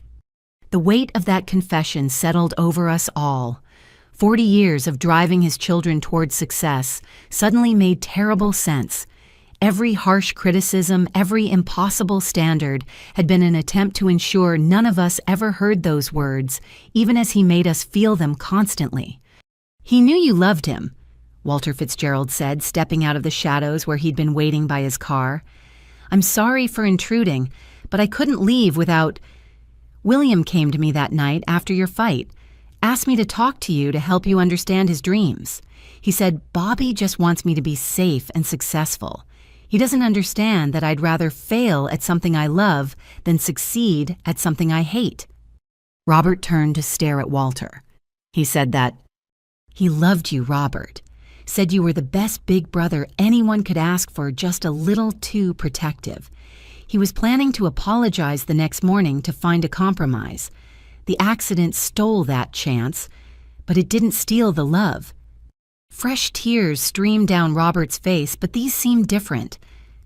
The weight of that confession settled over us all. 40 years of driving his children toward success suddenly made terrible sense. Every harsh criticism, every impossible standard had been an attempt to ensure none of us ever heard those words, even as he made us feel them constantly. "He knew you loved him," Walter Fitzgerald said, stepping out of the shadows where he'd been waiting by his car. "I'm sorry for intruding, but I couldn't leave without... William came to me that night after your fight, asked me to talk to you to help you understand his dreams. He said, 'Bobby just wants me to be safe and successful. He doesn't understand that I'd rather fail at something I love than succeed at something I hate.'" Robert turned to stare at Walter. He said that, "He loved you, Robert. said you were the best big brother anyone could ask for, just a little too protective. He was planning to apologize the next morning to find a compromise. The accident stole that chance, but it didn't steal the love. Fresh tears streamed down Robert's face, but these seemed different,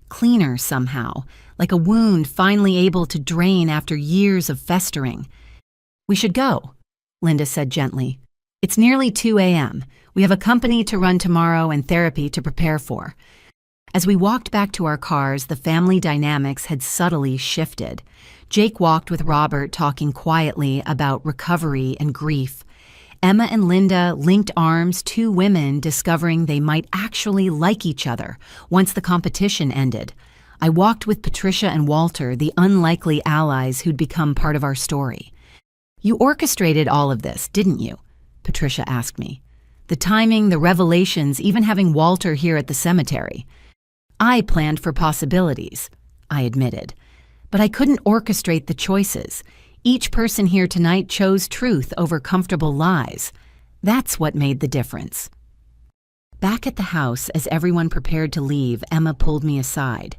cleaner somehow, like a wound finally able to drain after years of festering. "We should go," Linda said gently. "It's nearly 2 a.m. We have a company to run tomorrow and therapy to prepare for." As we walked back to our cars, the family dynamics had subtly shifted. Jake walked with Robert, talking quietly about recovery and grief. Emma and Linda linked arms, two women discovering they might actually like each other once the competition ended. I walked with Patricia and Walter, the unlikely allies who'd become part of our story. "You orchestrated all of this, didn't you?" Patricia asked me. "The timing, the revelations, even having Walter here at the cemetery." "I planned for possibilities," I admitted. "But I couldn't orchestrate the choices. Each person here tonight chose truth over comfortable lies. That's what made the difference." Back at the house, as everyone prepared to leave, Emma pulled me aside.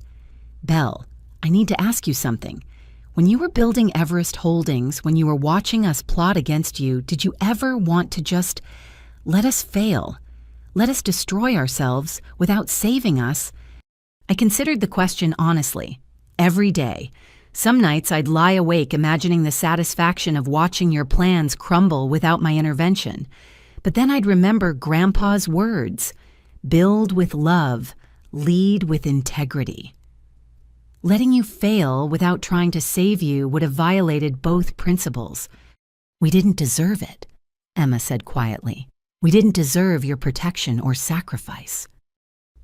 "Belle, I need to ask you something. When you were building Everest Holdings, when you were watching us plot against you, did you ever want to just let us fail? Let us destroy ourselves without saving us?" I considered the question honestly. Every day. Some nights I'd lie awake imagining the satisfaction of watching your plans crumble without my intervention. But then I'd remember Grandpa's words: build with love, lead with integrity. Letting you fail without trying to save you would have violated both principles. "We didn't deserve it," Emma said quietly. "We didn't deserve your protection or sacrifice."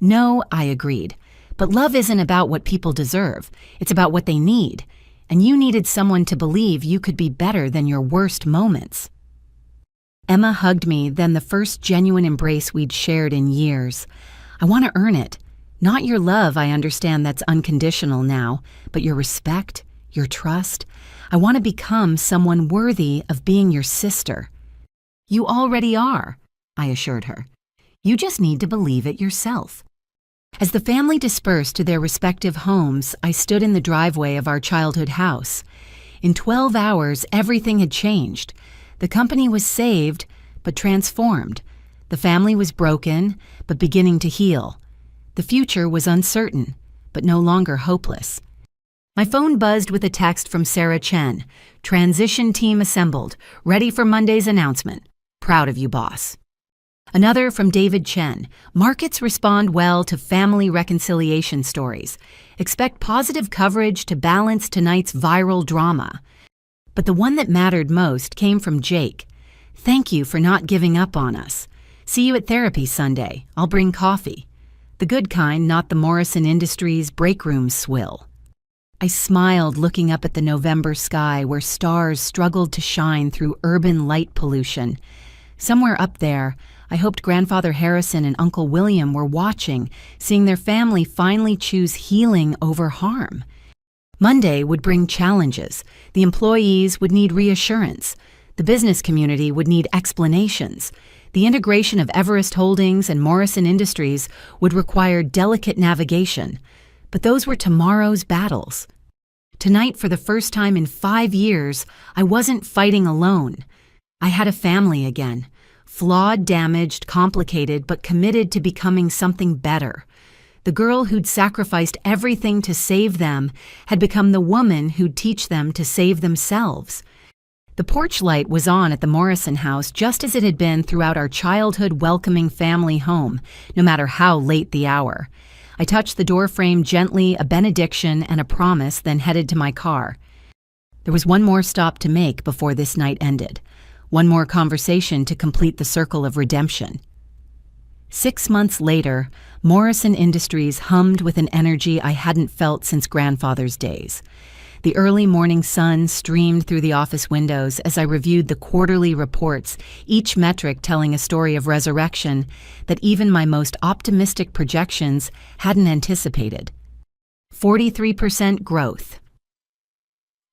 "No," I agreed. "But love isn't about what people deserve. It's about what they need. And you needed someone to believe you could be better than your worst moments." Emma hugged me, then the first genuine embrace we'd shared in years. "I want to earn it. Not your love, I understand that's unconditional now, but your respect, your trust. I want to become someone worthy of being your sister." "You already are," I assured her. "You just need to believe it yourself." As the family dispersed to their respective homes, I stood in the driveway of our childhood house. In 12 hours, everything had changed. The company was saved, but transformed. The family was broken, but beginning to heal. The future was uncertain, but no longer hopeless. My phone buzzed with a text from Sarah Chen. "Transition team assembled. Ready for Monday's announcement. Proud of you, boss." Another from David Chen. "Markets respond well to family reconciliation stories. Expect positive coverage to balance tonight's viral drama." But the one that mattered most came from Jake. "Thank you for not giving up on us. See you at therapy Sunday. I'll bring coffee. The good kind, not the Morrison Industries breakroom swill." I smiled, looking up at the November sky where stars struggled to shine through urban light pollution. Somewhere up there, I hoped Grandfather Harrison and Uncle William were watching, seeing their family finally choose healing over harm. Monday would bring challenges. The employees would need reassurance. The business community would need explanations. The integration of Everest Holdings and Morrison Industries would require delicate navigation. But those were tomorrow's battles. Tonight, for the first time in 5 years, I wasn't fighting alone. I had a family again. Flawed, damaged, complicated, but committed to becoming something better. The girl who'd sacrificed everything to save them had become the woman who'd teach them to save themselves. The porch light was on at the Morrison house just as it had been throughout our childhood welcoming family home, no matter how late the hour. I touched the doorframe gently, a benediction and a promise, then headed to my car. There was one more stop to make before this night ended. One more conversation to complete the circle of redemption. 6 months later, Morrison Industries hummed with an energy I hadn't felt since grandfather's days. The early morning sun streamed through the office windows as I reviewed the quarterly reports, each metric telling a story of resurrection that even my most optimistic projections hadn't anticipated. 43% growth,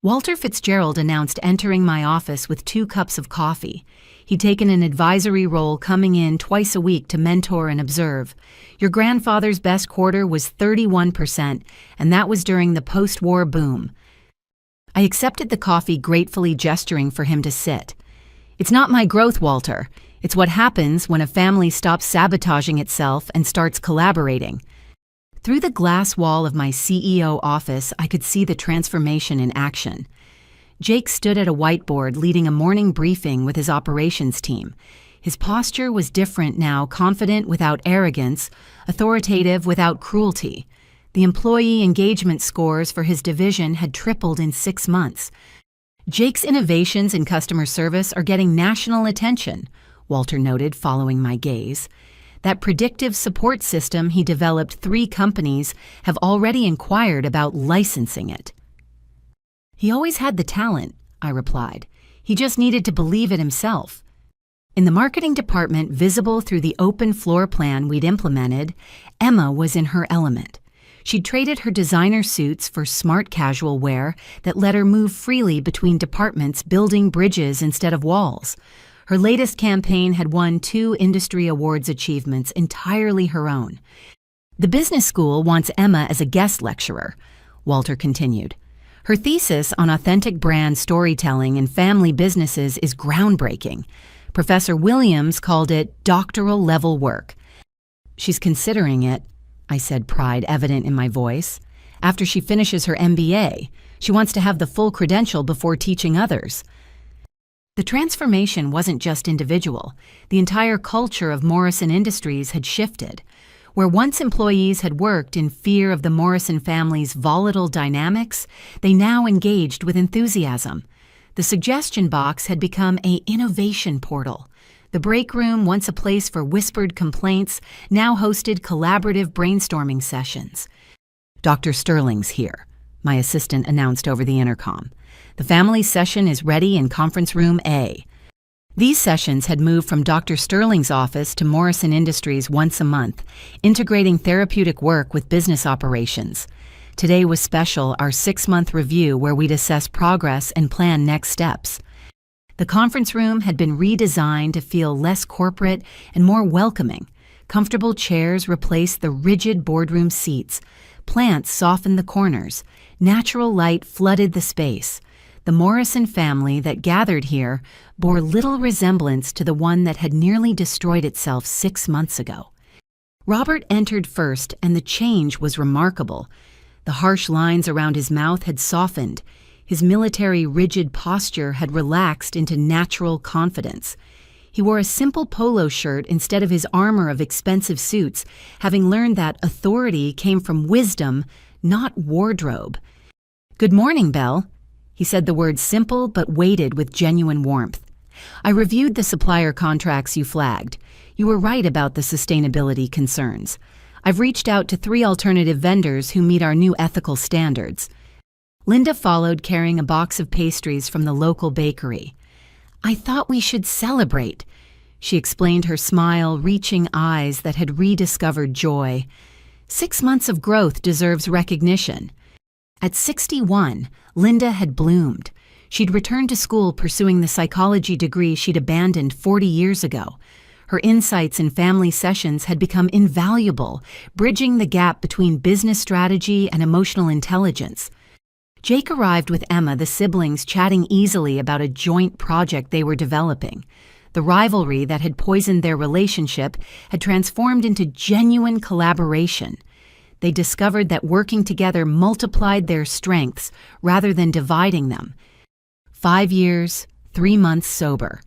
Walter Fitzgerald announced entering my office with 2 cups of coffee. He'd taken an advisory role, coming in twice a week to mentor and observe. Your grandfather's best quarter was 31%, and that was during the post-war boom. I accepted the coffee, gratefully gesturing for him to sit. It's not my growth, Walter. It's what happens when a family stops sabotaging itself and starts collaborating. Through the glass wall of my CEO office, I could see the transformation in action. Jake stood at a whiteboard leading a morning briefing with his operations team. His posture was different now, confident without arrogance, authoritative without cruelty. The employee engagement scores for his division had tripled in 6 months. Jake's innovations in customer service are getting national attention, Walter noted, following my gaze. That predictive support system he developed, 3 companies have already inquired about licensing it. He always had the talent, I replied. He just needed to believe it himself. In the marketing department, visible through the open floor plan we'd implemented, Emma was in her element. She'd traded her designer suits for smart casual wear that let her move freely between departments, building bridges instead of walls. Her latest campaign had won 2 industry awards achievements entirely her own. The business school wants Emma as a guest lecturer, Walter continued. Her thesis on authentic brand storytelling in family businesses is groundbreaking. Professor Williams called it doctoral level work. She's considering it, I said, pride evident in my voice. After she finishes her MBA, she wants to have the full credential before teaching others. The transformation wasn't just individual. The entire culture of Morrison Industries had shifted. Where once employees had worked in fear of the Morrison family's volatile dynamics, they now engaged with enthusiasm. The suggestion box had become an innovation portal. The break room, once a place for whispered complaints, now hosted collaborative brainstorming sessions. Dr. Sterling's here, my assistant announced over the intercom. The family session is ready in conference room A. These sessions had moved from Dr. Sterling's office to Morrison Industries once a month, integrating therapeutic work with business operations. Today was special, our 6-month review where we'd assess progress and plan next steps. The conference room had been redesigned to feel less corporate and more welcoming. Comfortable chairs replaced the rigid boardroom seats. Plants softened the corners. Natural light flooded the space. The Morrison family that gathered here bore little resemblance to the one that had nearly destroyed itself 6 months ago. Robert entered first, and the change was remarkable. The harsh lines around his mouth had softened. His military rigid posture had relaxed into natural confidence. He wore a simple polo shirt instead of his armor of expensive suits, having learned that authority came from wisdom, not wardrobe. "Good morning, Belle." He said the word simple but weighted with genuine warmth. "I reviewed the supplier contracts you flagged. You were right about the sustainability concerns. I've reached out to 3 alternative vendors who meet our new ethical standards." Linda followed, carrying a box of pastries from the local bakery. "I thought we should celebrate," she explained, her smile reaching eyes that had rediscovered joy. 6 months of growth deserves recognition. At 61, Linda had bloomed. She'd returned to school pursuing the psychology degree she'd abandoned 40 years ago. Her insights in family sessions had become invaluable, bridging the gap between business strategy and emotional intelligence. Jake arrived with Emma, the siblings chatting easily about a joint project they were developing. The rivalry that had poisoned their relationship had transformed into genuine collaboration. They discovered that working together multiplied their strengths rather than dividing them. 5 years, 3 months sober.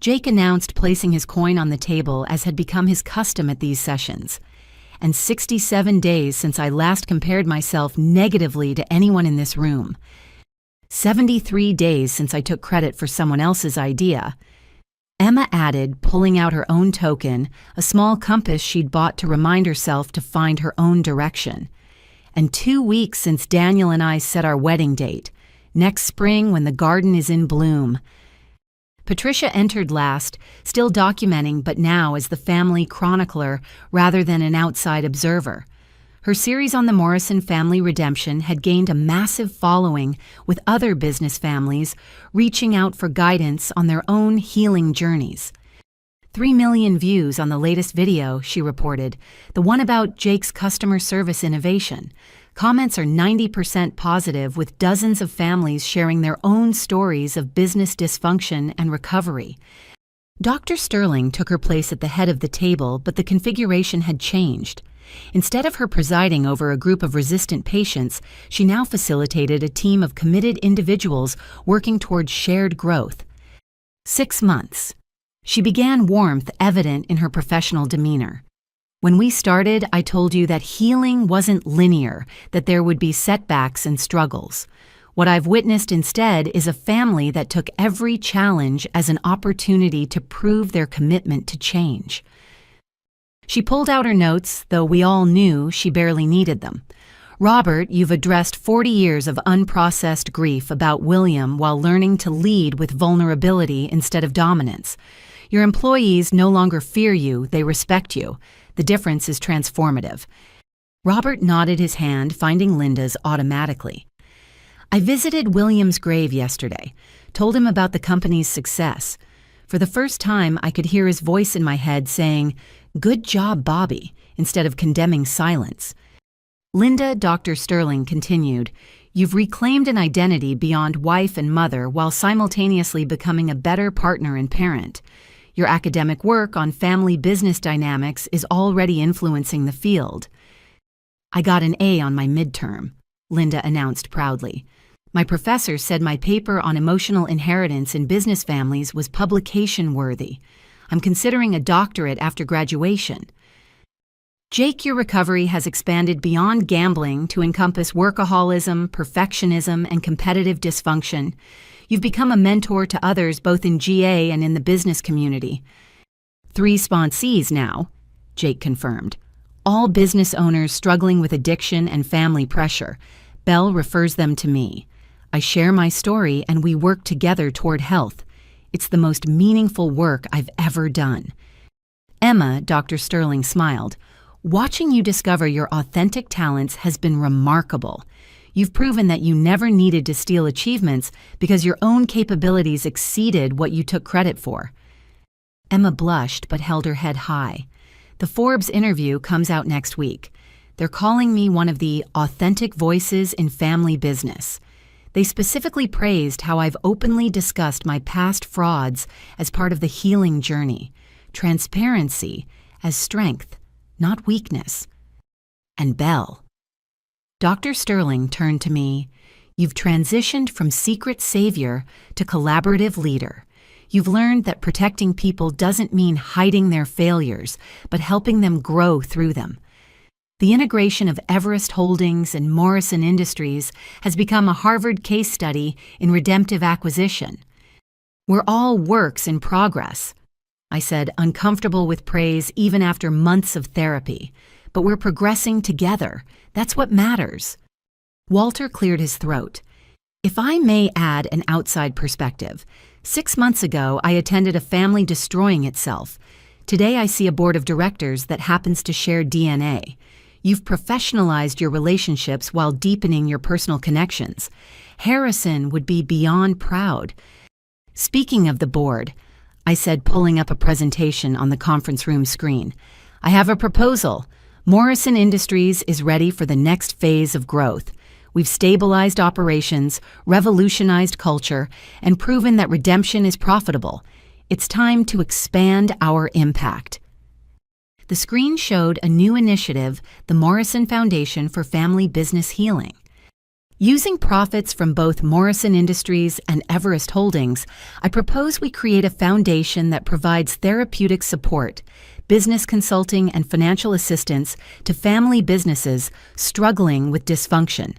Jake announced, placing his coin on the table as had become his custom at these sessions. And 67 days since I last compared myself negatively to anyone in this room. 73 days since I took credit for someone else's idea. Emma added, pulling out her own token, a small compass she'd bought to remind herself to find her own direction. And 2 weeks since Daniel and I set our wedding date, next spring when the garden is in bloom. Patricia entered last, still documenting, but now as the family chronicler rather than an outside observer. Her series on the Morrison family redemption had gained a massive following, with other business families reaching out for guidance on their own healing journeys. 3 million views on the latest video, she reported, the one about Jake's customer service innovation. Comments are 90% positive, with dozens of families sharing their own stories of business dysfunction and recovery. Dr. Sterling took her place at the head of the table, but the configuration had changed. Instead of her presiding over a group of resistant patients, she now facilitated a team of committed individuals working towards shared growth. 6 months. She began warmth evident in her professional demeanor. When we started, I told you that healing wasn't linear, that there would be setbacks and struggles. What I've witnessed instead is a family that took every challenge as an opportunity to prove their commitment to change. She pulled out her notes, though we all knew she barely needed them. Robert, you've addressed 40 years of unprocessed grief about William while learning to lead with vulnerability instead of dominance. Your employees no longer fear you, they respect you. The difference is transformative. Robert nodded his hand, finding Linda's automatically. I visited William's grave yesterday, told him about the company's success. For the first time, I could hear his voice in my head saying, "Good job, Bobby," instead of condemning silence. Linda, Dr. Sterling continued, you've reclaimed an identity beyond wife and mother while simultaneously becoming a better partner and parent. Your academic work on family business dynamics is already influencing the field. I got an A on my midterm, Linda announced proudly. My professor said my paper on emotional inheritance in business families was publication-worthy. I'm considering a doctorate after graduation. Jake, your recovery has expanded beyond gambling to encompass workaholism, perfectionism, and competitive dysfunction. You've become a mentor to others both in GA and in the business community. 3 sponsees now, Jake confirmed. All business owners struggling with addiction and family pressure. Belle refers them to me. I share my story and we work together toward health. It's the most meaningful work I've ever done. Emma, Dr. Sterling smiled. Watching you discover your authentic talents has been remarkable. You've proven that you never needed to steal achievements because your own capabilities exceeded what you took credit for. Emma blushed but held her head high. The Forbes interview comes out next week. They're calling me one of the authentic voices in family business. They specifically praised how I've openly discussed my past frauds as part of the healing journey. Transparency as strength, not weakness. And Belle. Dr. Sterling turned to me. You've transitioned from secret savior to collaborative leader. You've learned that protecting people doesn't mean hiding their failures, but helping them grow through them. The integration of Everest Holdings and Morrison Industries has become a Harvard case study in redemptive acquisition. We're all works in progress, I said, uncomfortable with praise even after months of therapy. But we're progressing together. That's what matters. Walter cleared his throat. If I may add an outside perspective, 6 months ago I attended a family destroying itself. Today I see a board of directors that happens to share DNA. You've professionalized your relationships while deepening your personal connections. Harrison would be beyond proud. Speaking of the board, I said, pulling up a presentation on the conference room screen, I have a proposal. Morrison Industries is ready for the next phase of growth. We've stabilized operations, revolutionized culture, and proven that redemption is profitable. It's time to expand our impact. The screen showed a new initiative, the Morrison Foundation for Family Business Healing. Using profits from both Morrison Industries and Everest Holdings, I propose we create a foundation that provides therapeutic support, business consulting, and financial assistance to family businesses struggling with dysfunction.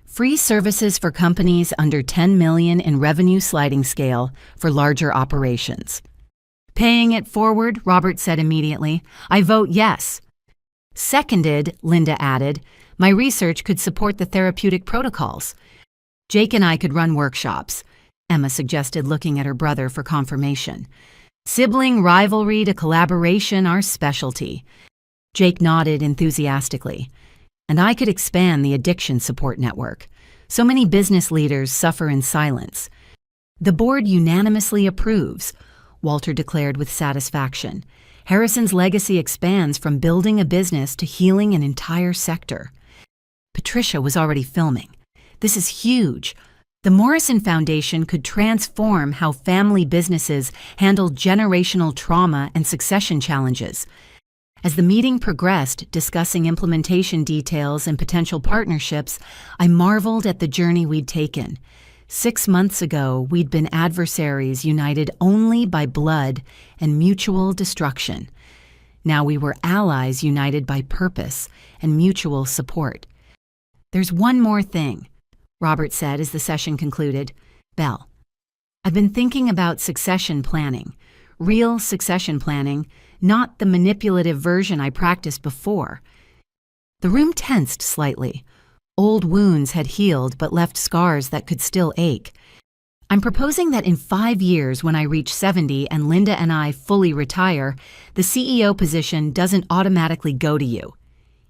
Free services for companies under $10 million in revenue sliding scale for larger operations. Paying it forward, Robert said immediately. I vote yes. Seconded, Linda added. My research could support the therapeutic protocols. Jake and I could run workshops, Emma suggested, looking at her brother for confirmation. Sibling rivalry to collaboration, our specialty. Jake nodded enthusiastically. And I could expand the addiction support network. So many business leaders suffer in silence. The board unanimously approves, Walter declared with satisfaction. Harrison's legacy expands from building a business to healing an entire sector. Patricia was already filming. This is huge. The Morrison Foundation could transform how family businesses handle generational trauma and succession challenges. As the meeting progressed, discussing implementation details and potential partnerships, I marveled at the journey we'd taken. 6 months ago, we'd been adversaries united only by blood and mutual destruction. Now we were allies united by purpose and mutual support. "There's one more thing," Robert said as the session concluded. "Belle, I've been thinking about succession planning, real succession planning, not the manipulative version I practiced before." The room tensed slightly. Old wounds had healed but left scars that could still ache. "I'm proposing that in 5 years, when I reach 70 and Linda and I fully retire, the CEO position doesn't automatically go to you."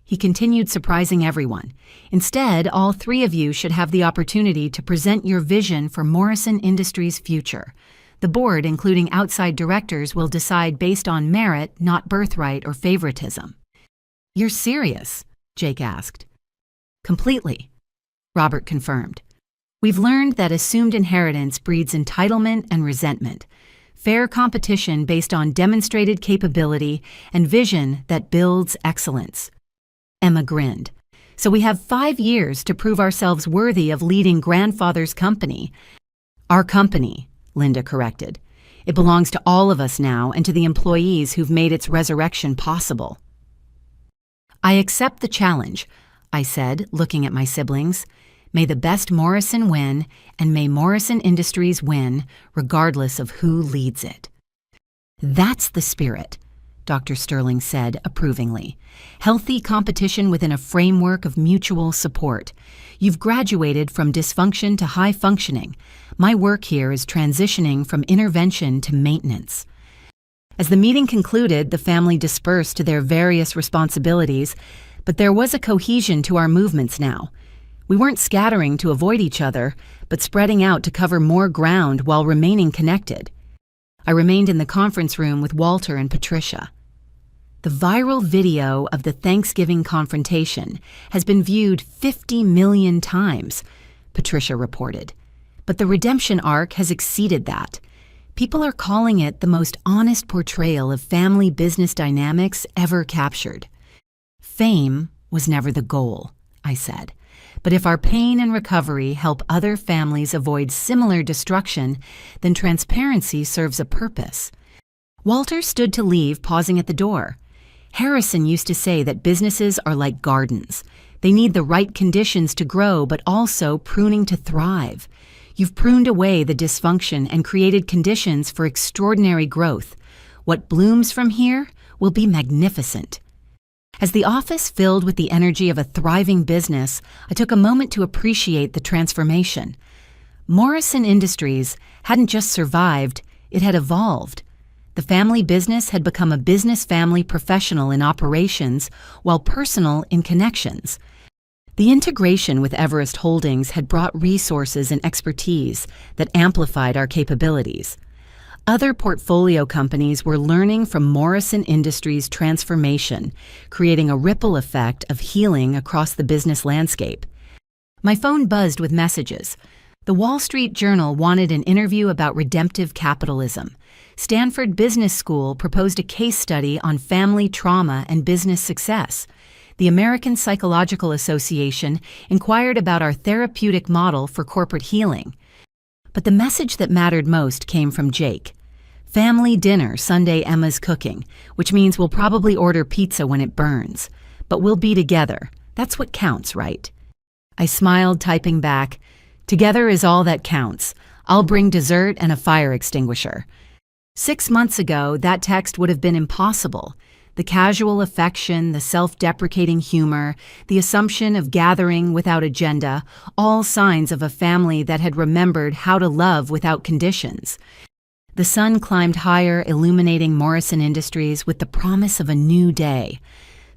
He continued, surprising everyone. "Instead, all 3 of you should have the opportunity to present your vision for Morrison Industries' future. The board, including outside directors, will decide based on merit, not birthright or favoritism." "You're serious?" Jake asked. "Completely," Robert confirmed. "We've learned that assumed inheritance breeds entitlement and resentment. Fair competition based on demonstrated capability and vision that builds excellence." Emma grinned. "So we have 5 years to prove ourselves worthy of leading grandfather's company." "Our company," Linda corrected. "It belongs to all of us now and to the employees who've made its resurrection possible." "I accept the challenge," I said, looking at my siblings. "May the best Morrison win, and may Morrison Industries win, regardless of who leads it." "That's the spirit," Dr. Sterling said approvingly. "Healthy competition within a framework of mutual support. You've graduated from dysfunction to high functioning. My work here is transitioning from intervention to maintenance." As the meeting concluded, the family dispersed to their various responsibilities, but there was a cohesion to our movements now. We weren't scattering to avoid each other, but spreading out to cover more ground while remaining connected. I remained in the conference room with Walter and Patricia. "The viral video of the Thanksgiving confrontation has been viewed 50 million times," Patricia reported. "But the redemption arc has exceeded that. People are calling it the most honest portrayal of family business dynamics ever captured." "Fame was never the goal," I said. "But if our pain and recovery help other families avoid similar destruction, then transparency serves a purpose." Walter stood to leave, pausing at the door. "Harrison used to say that businesses are like gardens. They need the right conditions to grow, but also pruning to thrive. You've pruned away the dysfunction and created conditions for extraordinary growth. What blooms from here will be magnificent." As the office filled with the energy of a thriving business, I took a moment to appreciate the transformation. Morrison Industries hadn't just survived, it had evolved. The family business had become a business-family professional in operations, while personal in connections. The integration with Everest Holdings had brought resources and expertise that amplified our capabilities. Other portfolio companies were learning from Morrison Industries' transformation, creating a ripple effect of healing across the business landscape. My phone buzzed with messages. The Wall Street Journal wanted an interview about redemptive capitalism. Stanford Business School proposed a case study on family trauma and business success. The American Psychological Association inquired about our therapeutic model for corporate healing. But the message that mattered most came from Jake. "Family dinner Sunday, Emma's cooking, which means we'll probably order pizza when it burns. But we'll be together. That's what counts, right?" I smiled, typing back, "Together is all that counts. I'll bring dessert and a fire extinguisher." 6 months ago, that text would have been impossible. The casual affection, the self-deprecating humor, the assumption of gathering without agenda, all signs of a family that had remembered how to love without conditions. The sun climbed higher, illuminating Morrison Industries with the promise of a new day.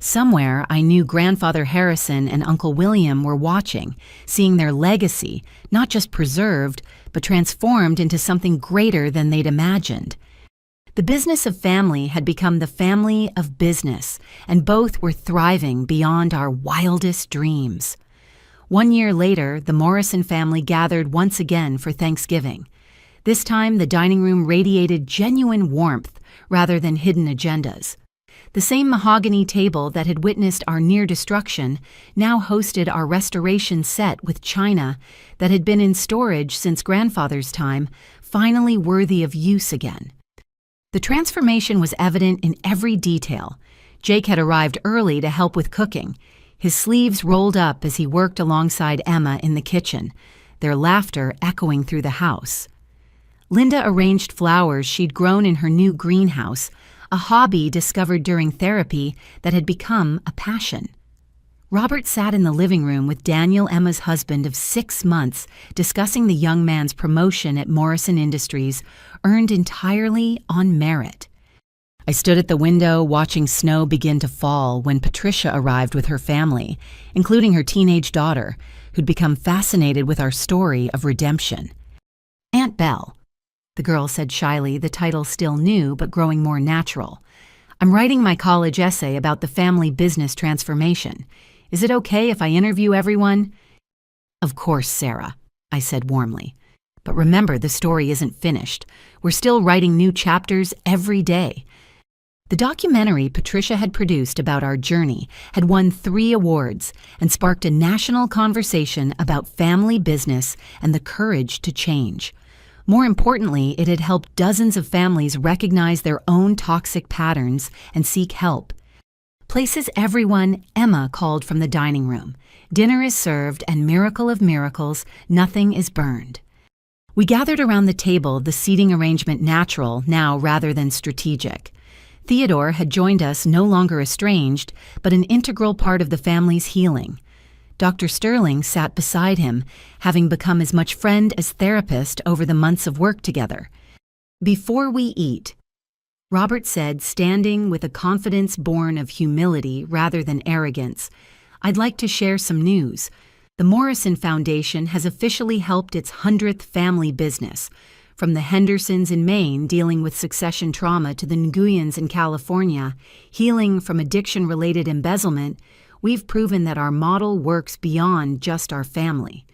Somewhere, I knew Grandfather Harrison and Uncle William were watching, seeing their legacy not just preserved, but transformed into something greater than they'd imagined. The business of family had become the family of business, and both were thriving beyond our wildest dreams. 1 year later, the Morrison family gathered once again for Thanksgiving. This time, the dining room radiated genuine warmth rather than hidden agendas. The same mahogany table that had witnessed our near destruction now hosted our restoration set with china that had been in storage since Grandfather's time, finally worthy of use again. The transformation was evident in every detail. Jake had arrived early to help with cooking, his sleeves rolled up as he worked alongside Emma in the kitchen, their laughter echoing through the house. Linda arranged flowers she'd grown in her new greenhouse, a hobby discovered during therapy that had become a passion. Robert sat in the living room with Daniel, Emma's husband of 6 months, discussing the young man's promotion at Morrison Industries, earned entirely on merit. I stood at the window watching snow begin to fall when Patricia arrived with her family, including her teenage daughter, who'd become fascinated with our story of redemption. Aunt Belle, the girl said shyly, the title still new but growing more natural. I'm writing my college essay about the family business transformation. Is it okay if I interview everyone? Of course, Sarah, I said warmly. But remember, the story isn't finished. We're still writing new chapters every day. The documentary Patricia had produced about our journey had won 3 awards and sparked a national conversation about family business and the courage to change. More importantly, it had helped dozens of families recognize their own toxic patterns and seek help. Places everyone, Emma called from the dining room. Dinner is served, and miracle of miracles, nothing is burned. We gathered around the table, the seating arrangement natural now rather than strategic. Theodore had joined us, no longer estranged, but an integral part of the family's healing. Dr. Sterling sat beside him, having become as much friend as therapist over the months of work together. Before we eat, Robert said, standing with a confidence born of humility rather than arrogance, I'd like to share some news. The Morrison Foundation has officially helped its 100th family business, from the Hendersons in Maine dealing with succession trauma to the Nguyens in California, healing from addiction-related embezzlement. We've proven that our model works beyond just our family.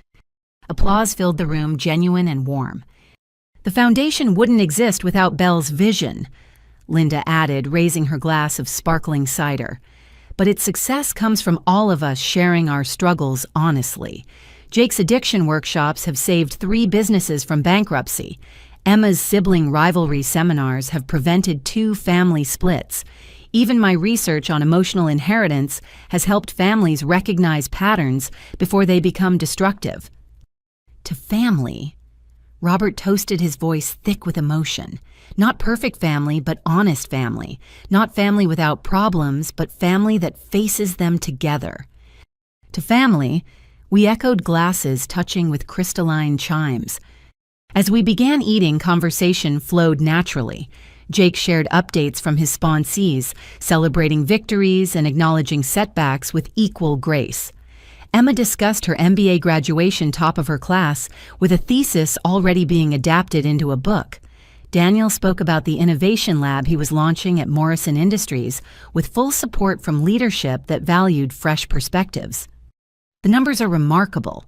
Applause filled the room, genuine and warm. The foundation wouldn't exist without Belle's vision, Linda added, raising her glass of sparkling cider. But its success comes from all of us sharing our struggles honestly. Jake's addiction workshops have saved 3 businesses from bankruptcy. Emma's sibling rivalry seminars have prevented 2 family splits. Even my research on emotional inheritance has helped families recognize patterns before they become destructive. To family, Robert toasted his voice thick with emotion. Not perfect family, but honest family. Not family without problems, but family that faces them together. To family, we echoed glasses touching with crystalline chimes. As we began eating, conversation flowed naturally. Jake shared updates from his sponsees, celebrating victories and acknowledging setbacks with equal grace. Emma discussed her MBA graduation top of her class, with a thesis already being adapted into a book. Daniel spoke about the innovation lab he was launching at Morrison Industries, with full support from leadership that valued fresh perspectives. The numbers are remarkable,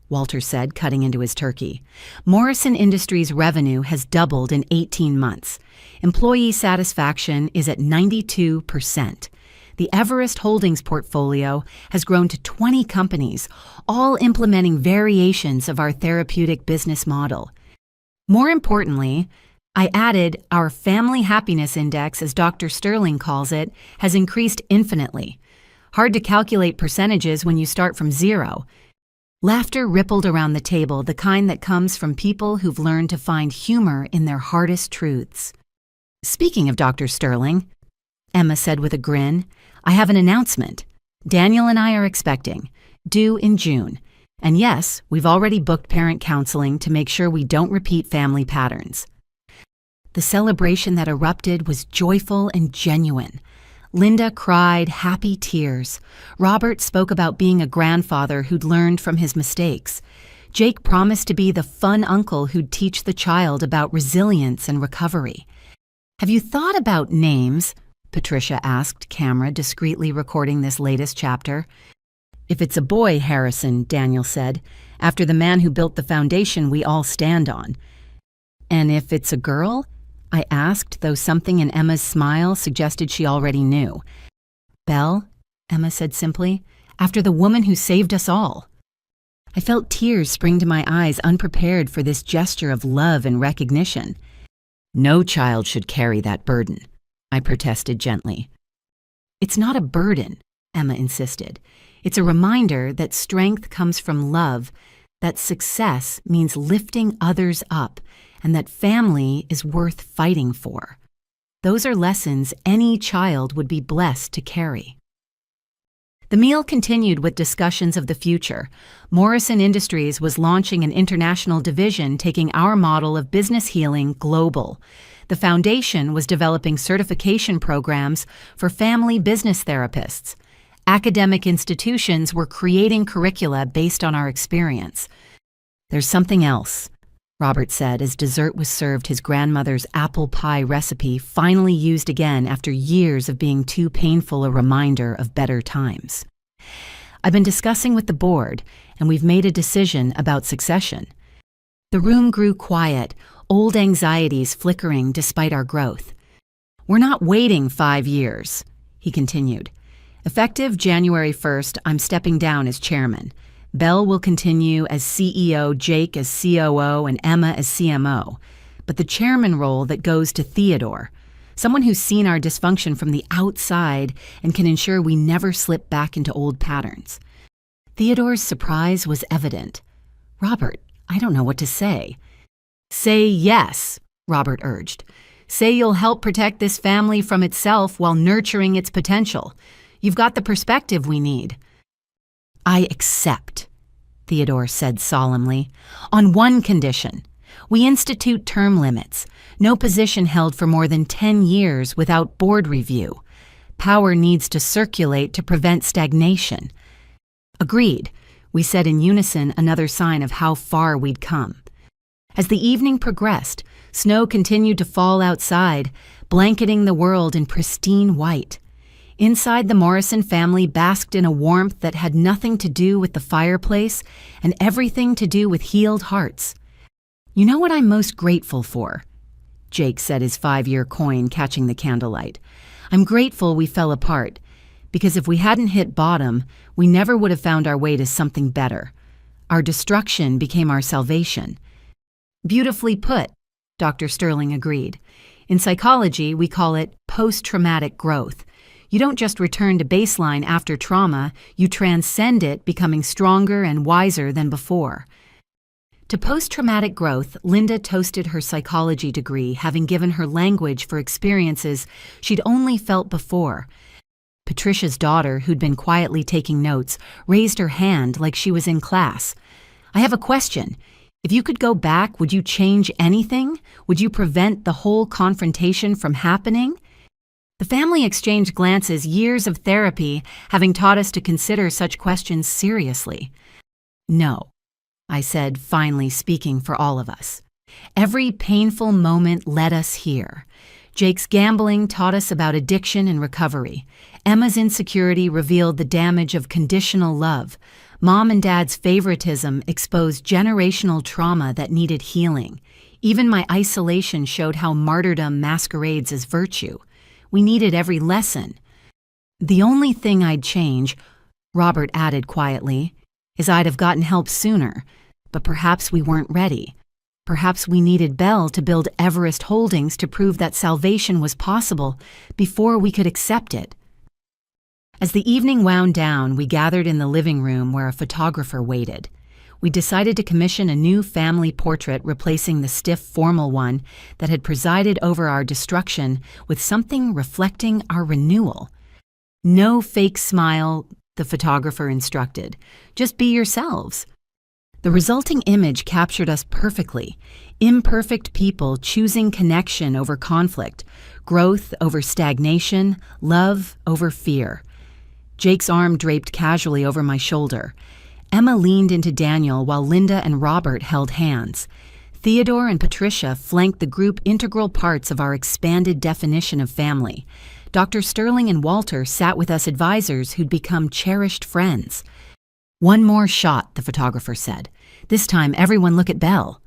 Walter said, cutting into his turkey. Morrison Industries' revenue has doubled in 18 months. Employee satisfaction is at 92%. The Everest Holdings portfolio has grown to 20 companies, all implementing variations of our therapeutic business model. More importantly, I added our family happiness index, as Dr. Sterling calls it, has increased infinitely. Hard to calculate percentages when you start from 0. Laughter rippled around the table, the kind that comes from people who've learned to find humor in their hardest truths. Speaking of Dr. Sterling, Emma said with a grin, I have an announcement. Daniel and I are expecting, due in June. And yes, we've already booked parent counseling to make sure we don't repeat family patterns. The celebration that erupted was joyful and genuine. Linda cried happy tears. Robert spoke about being a grandfather who'd learned from his mistakes. Jake promised to be the fun uncle who'd teach the child about resilience and recovery. "Have you thought about names?" Patricia asked, camera discreetly recording this latest chapter. "If it's a boy, Harrison," Daniel said, "after the man who built the foundation we all stand on." "And if it's a girl?" I asked, though something in Emma's smile suggested she already knew. "Belle," Emma said simply, "after the woman who saved us all." I felt tears spring to my eyes, unprepared for this gesture of love and recognition. "No child should carry that burden," I protested gently. "It's not a burden," Emma insisted. "It's a reminder that strength comes from love, that success means lifting others up, and that family is worth fighting for. Those are lessons any child would be blessed to carry." The meal continued with discussions of the future. Morrison Industries was launching an international division taking our model of business healing global. The foundation was developing certification programs for family business therapists. Academic institutions were creating curricula based on our experience. "There's something else," Robert said as dessert was served, his grandmother's apple pie recipe finally used again after years of being too painful a reminder of better times. "I've been discussing with the board, and we've made a decision about succession." The room grew quiet, old anxieties flickering despite our growth. "We're not waiting 5 years," he continued. "Effective January 1st, I'm stepping down as chairman. Belle will continue as CEO, Jake as COO, and Emma as CMO. But the chairman role that goes to Theodore, someone who's seen our dysfunction from the outside and can ensure we never slip back into old patterns." Theodore's surprise was evident. "Robert, I don't know what to say." "Say yes," Robert urged. "Say you'll help protect this family from itself while nurturing its potential. You've got the perspective we need." "I accept," Theodore said solemnly, "on one condition. We institute term limits. No position held for more than 10 years without board review. Power needs to circulate to prevent stagnation." "Agreed," we said in unison, another sign of how far we'd come. As the evening progressed, snow continued to fall outside, blanketing the world in pristine white. Inside, the Morrison family basked in a warmth that had nothing to do with the fireplace and everything to do with healed hearts. "You know what I'm most grateful for?" Jake said, his 5-year coin catching the candlelight. "I'm grateful we fell apart, because if we hadn't hit bottom, we never would have found our way to something better. Our destruction became our salvation." "Beautifully put," Dr. Sterling agreed. "In psychology, we call it post-traumatic growth. You don't just return to baseline after trauma, you transcend it, becoming stronger and wiser than before." To post-traumatic growth, Linda toasted her psychology degree, having given her language for experiences she'd only felt before. Patricia's daughter, who'd been quietly taking notes, raised her hand like she was in class. "I have a question. If you could go back, would you change anything? Would you prevent the whole confrontation from happening?" The family exchanged glances, years of therapy having taught us to consider such questions seriously. "No," I said, finally speaking for all of us. "Every painful moment led us here. Jake's gambling taught us about addiction and recovery. Emma's insecurity revealed the damage of conditional love. Mom and Dad's favoritism exposed generational trauma that needed healing. Even my isolation showed how martyrdom masquerades as virtue. We needed every lesson. The only thing I'd change," Robert added quietly, "is I'd have gotten help sooner. But perhaps we weren't ready. Perhaps we needed Belle to build Everest Holdings to prove that salvation was possible before we could accept it." As the evening wound down, we gathered in the living room where a photographer waited. We decided to commission a new family portrait replacing the stiff, formal one that had presided over our destruction with something reflecting our renewal. "No fake smile," the photographer instructed. "Just be yourselves." The resulting image captured us perfectly. Imperfect people choosing connection over conflict, growth over stagnation, love over fear. Jake's arm draped casually over my shoulder. Emma leaned into Daniel while Linda and Robert held hands. Theodore and Patricia flanked the group, integral parts of our expanded definition of family. Dr. Sterling and Walter sat with us advisors who'd become cherished friends. "One more shot," the photographer said. "This time, everyone look at Belle."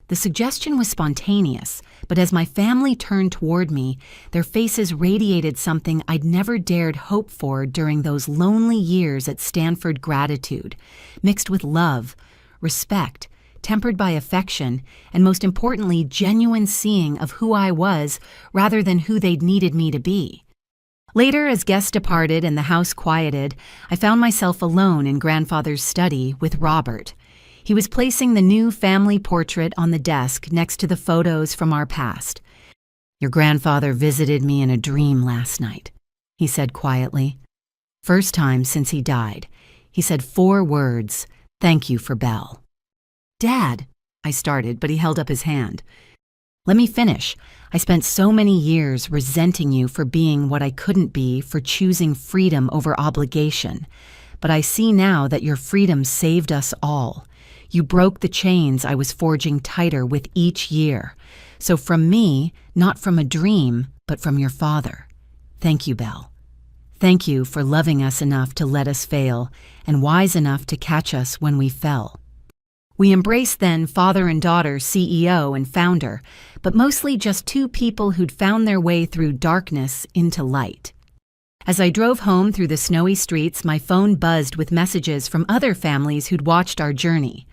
The suggestion was spontaneous, but as my family turned toward me, their faces radiated something I'd never dared hope for during those lonely years at Stanford: gratitude, mixed with love, respect, tempered by affection, and most importantly, genuine seeing of who I was rather than who they'd needed me to be. Later, as guests departed and the house quieted, I found myself alone in Grandfather's study with Robert. He was placing the new family portrait on the desk next to the photos from our past. "Your grandfather visited me in a dream last night," he said quietly. "First time since he died. He said 4 words, 'Thank you for Belle.'" "Dad," I started, but he held up his hand. "Let me finish. I spent so many years resenting you for being what I couldn't be, for choosing freedom over obligation. But I see now that your freedom saved us all. You broke the chains I was forging tighter with each year. So from me, not from a dream, but from your father. Thank you, Belle. Thank you for loving us enough to let us fail, and wise enough to catch us when we fell." We embraced then father and daughter, CEO and founder, but mostly just 2 people who'd found their way through darkness into light. As I drove home through the snowy streets, my phone buzzed with messages from other families who'd watched our journey.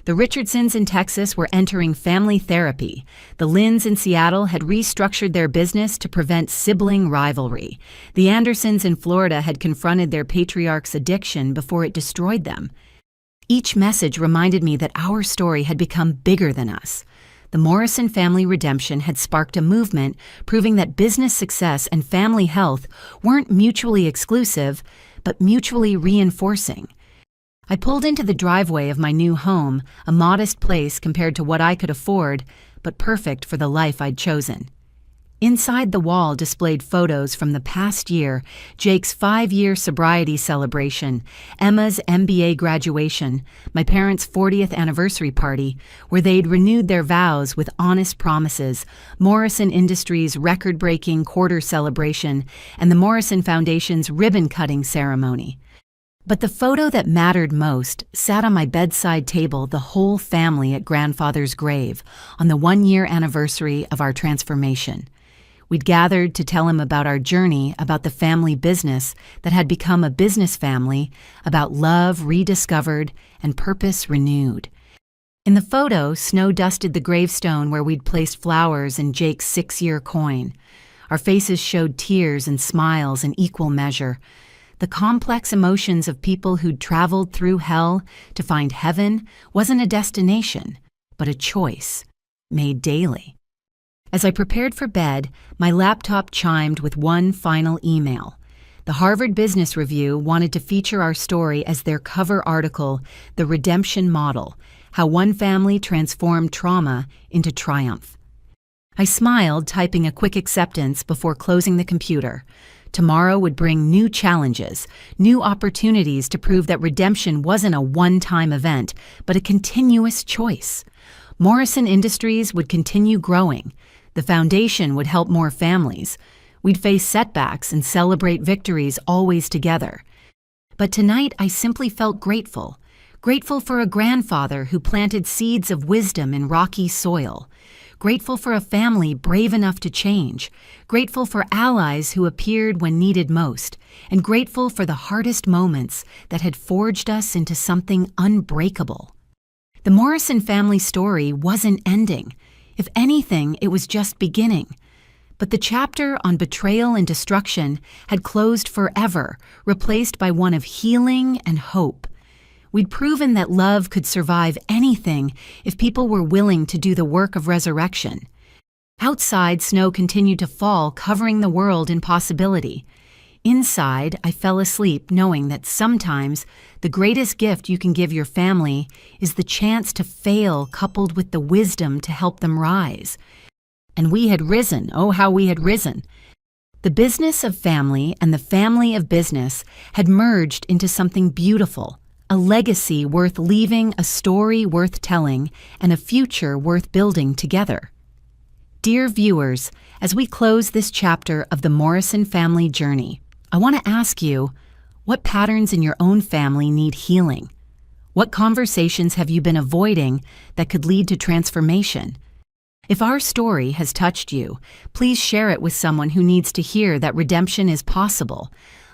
The Richardsons in Texas were entering family therapy. The Lynns in Seattle had restructured their business to prevent sibling rivalry. The Andersons in Florida had confronted their patriarch's addiction before it destroyed them. Each message reminded me that our story had become bigger than us. The Morrison family redemption had sparked a movement proving that business success and family health weren't mutually exclusive, but mutually reinforcing. I pulled into the driveway of my new home, a modest place compared to what I could afford, but perfect for the life I'd chosen. Inside the wall displayed photos from the past year, Jake's 5-year sobriety celebration, Emma's MBA graduation, my parents' 40th anniversary party, where they'd renewed their vows with honest promises, Morrison Industries' record-breaking quarter celebration, and the Morrison Foundation's ribbon-cutting ceremony. But the photo that mattered most sat on my bedside table, the whole family at Grandfather's grave, on the 1-year anniversary of our transformation. We'd gathered to tell him about our journey, about the family business that had become a business family, about love rediscovered and purpose renewed. In the photo, snow dusted the gravestone where we'd placed flowers and Jake's 6-year coin. Our faces showed tears and smiles in equal measure. The complex emotions of people who'd traveled through hell to find heaven wasn't a destination, but a choice, made daily. As I prepared for bed, my laptop chimed with one final email. The Harvard Business Review wanted to feature our story as their cover article, The Redemption Model: How One Family Transformed Trauma into Triumph. I smiled, typing a quick acceptance before closing the computer. Tomorrow would bring new challenges, new opportunities to prove that redemption wasn't a one-time event, but a continuous choice. Morrison Industries would continue growing. The foundation would help more families. We'd face setbacks and celebrate victories always together. But tonight I simply felt grateful. Grateful for a grandfather who planted seeds of wisdom in rocky soil. Grateful for a family brave enough to change. Grateful for allies who appeared when needed most. And grateful for the hardest moments that had forged us into something unbreakable. The Morrison family story wasn't ending. If anything, it was just beginning. But the chapter on betrayal and destruction had closed forever, replaced by one of healing and hope. We'd proven that love could survive anything if people were willing to do the work of resurrection. Outside, snow continued to fall, covering the world in possibility. Inside, I fell asleep knowing that sometimes the greatest gift you can give your family is the chance to fail coupled with the wisdom to help them rise. And we had risen, oh how we had risen. The business of family and the family of business had merged into something beautiful, a legacy worth leaving, a story worth telling, and a future worth building together. Dear viewers, as we close this chapter of the Morrison family journey, I want to ask you, what patterns in your own family need healing? What conversations have you been avoiding that could lead to transformation? If our story has touched you, please share it with someone who needs to hear that redemption is possible.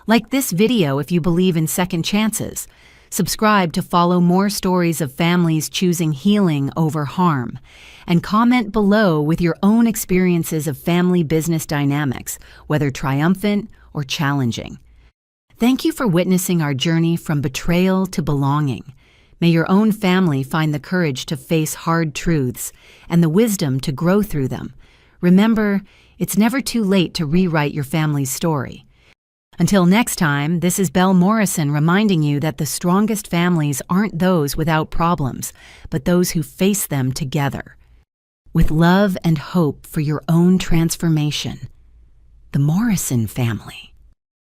Like this video if you believe in second chances. Subscribe to follow more stories of families choosing healing over harm. And comment below with your own experiences of family business dynamics, whether triumphant or challenging. Thank you for witnessing our journey from betrayal to belonging. May your own family find the courage to face hard truths and the wisdom to grow through them. Remember, it's never too late to rewrite your family's story. Until next time, this is Belle Morrison reminding you that the strongest families aren't those without problems, but those who face them together. With love and hope for your own transformation. The Morrison family.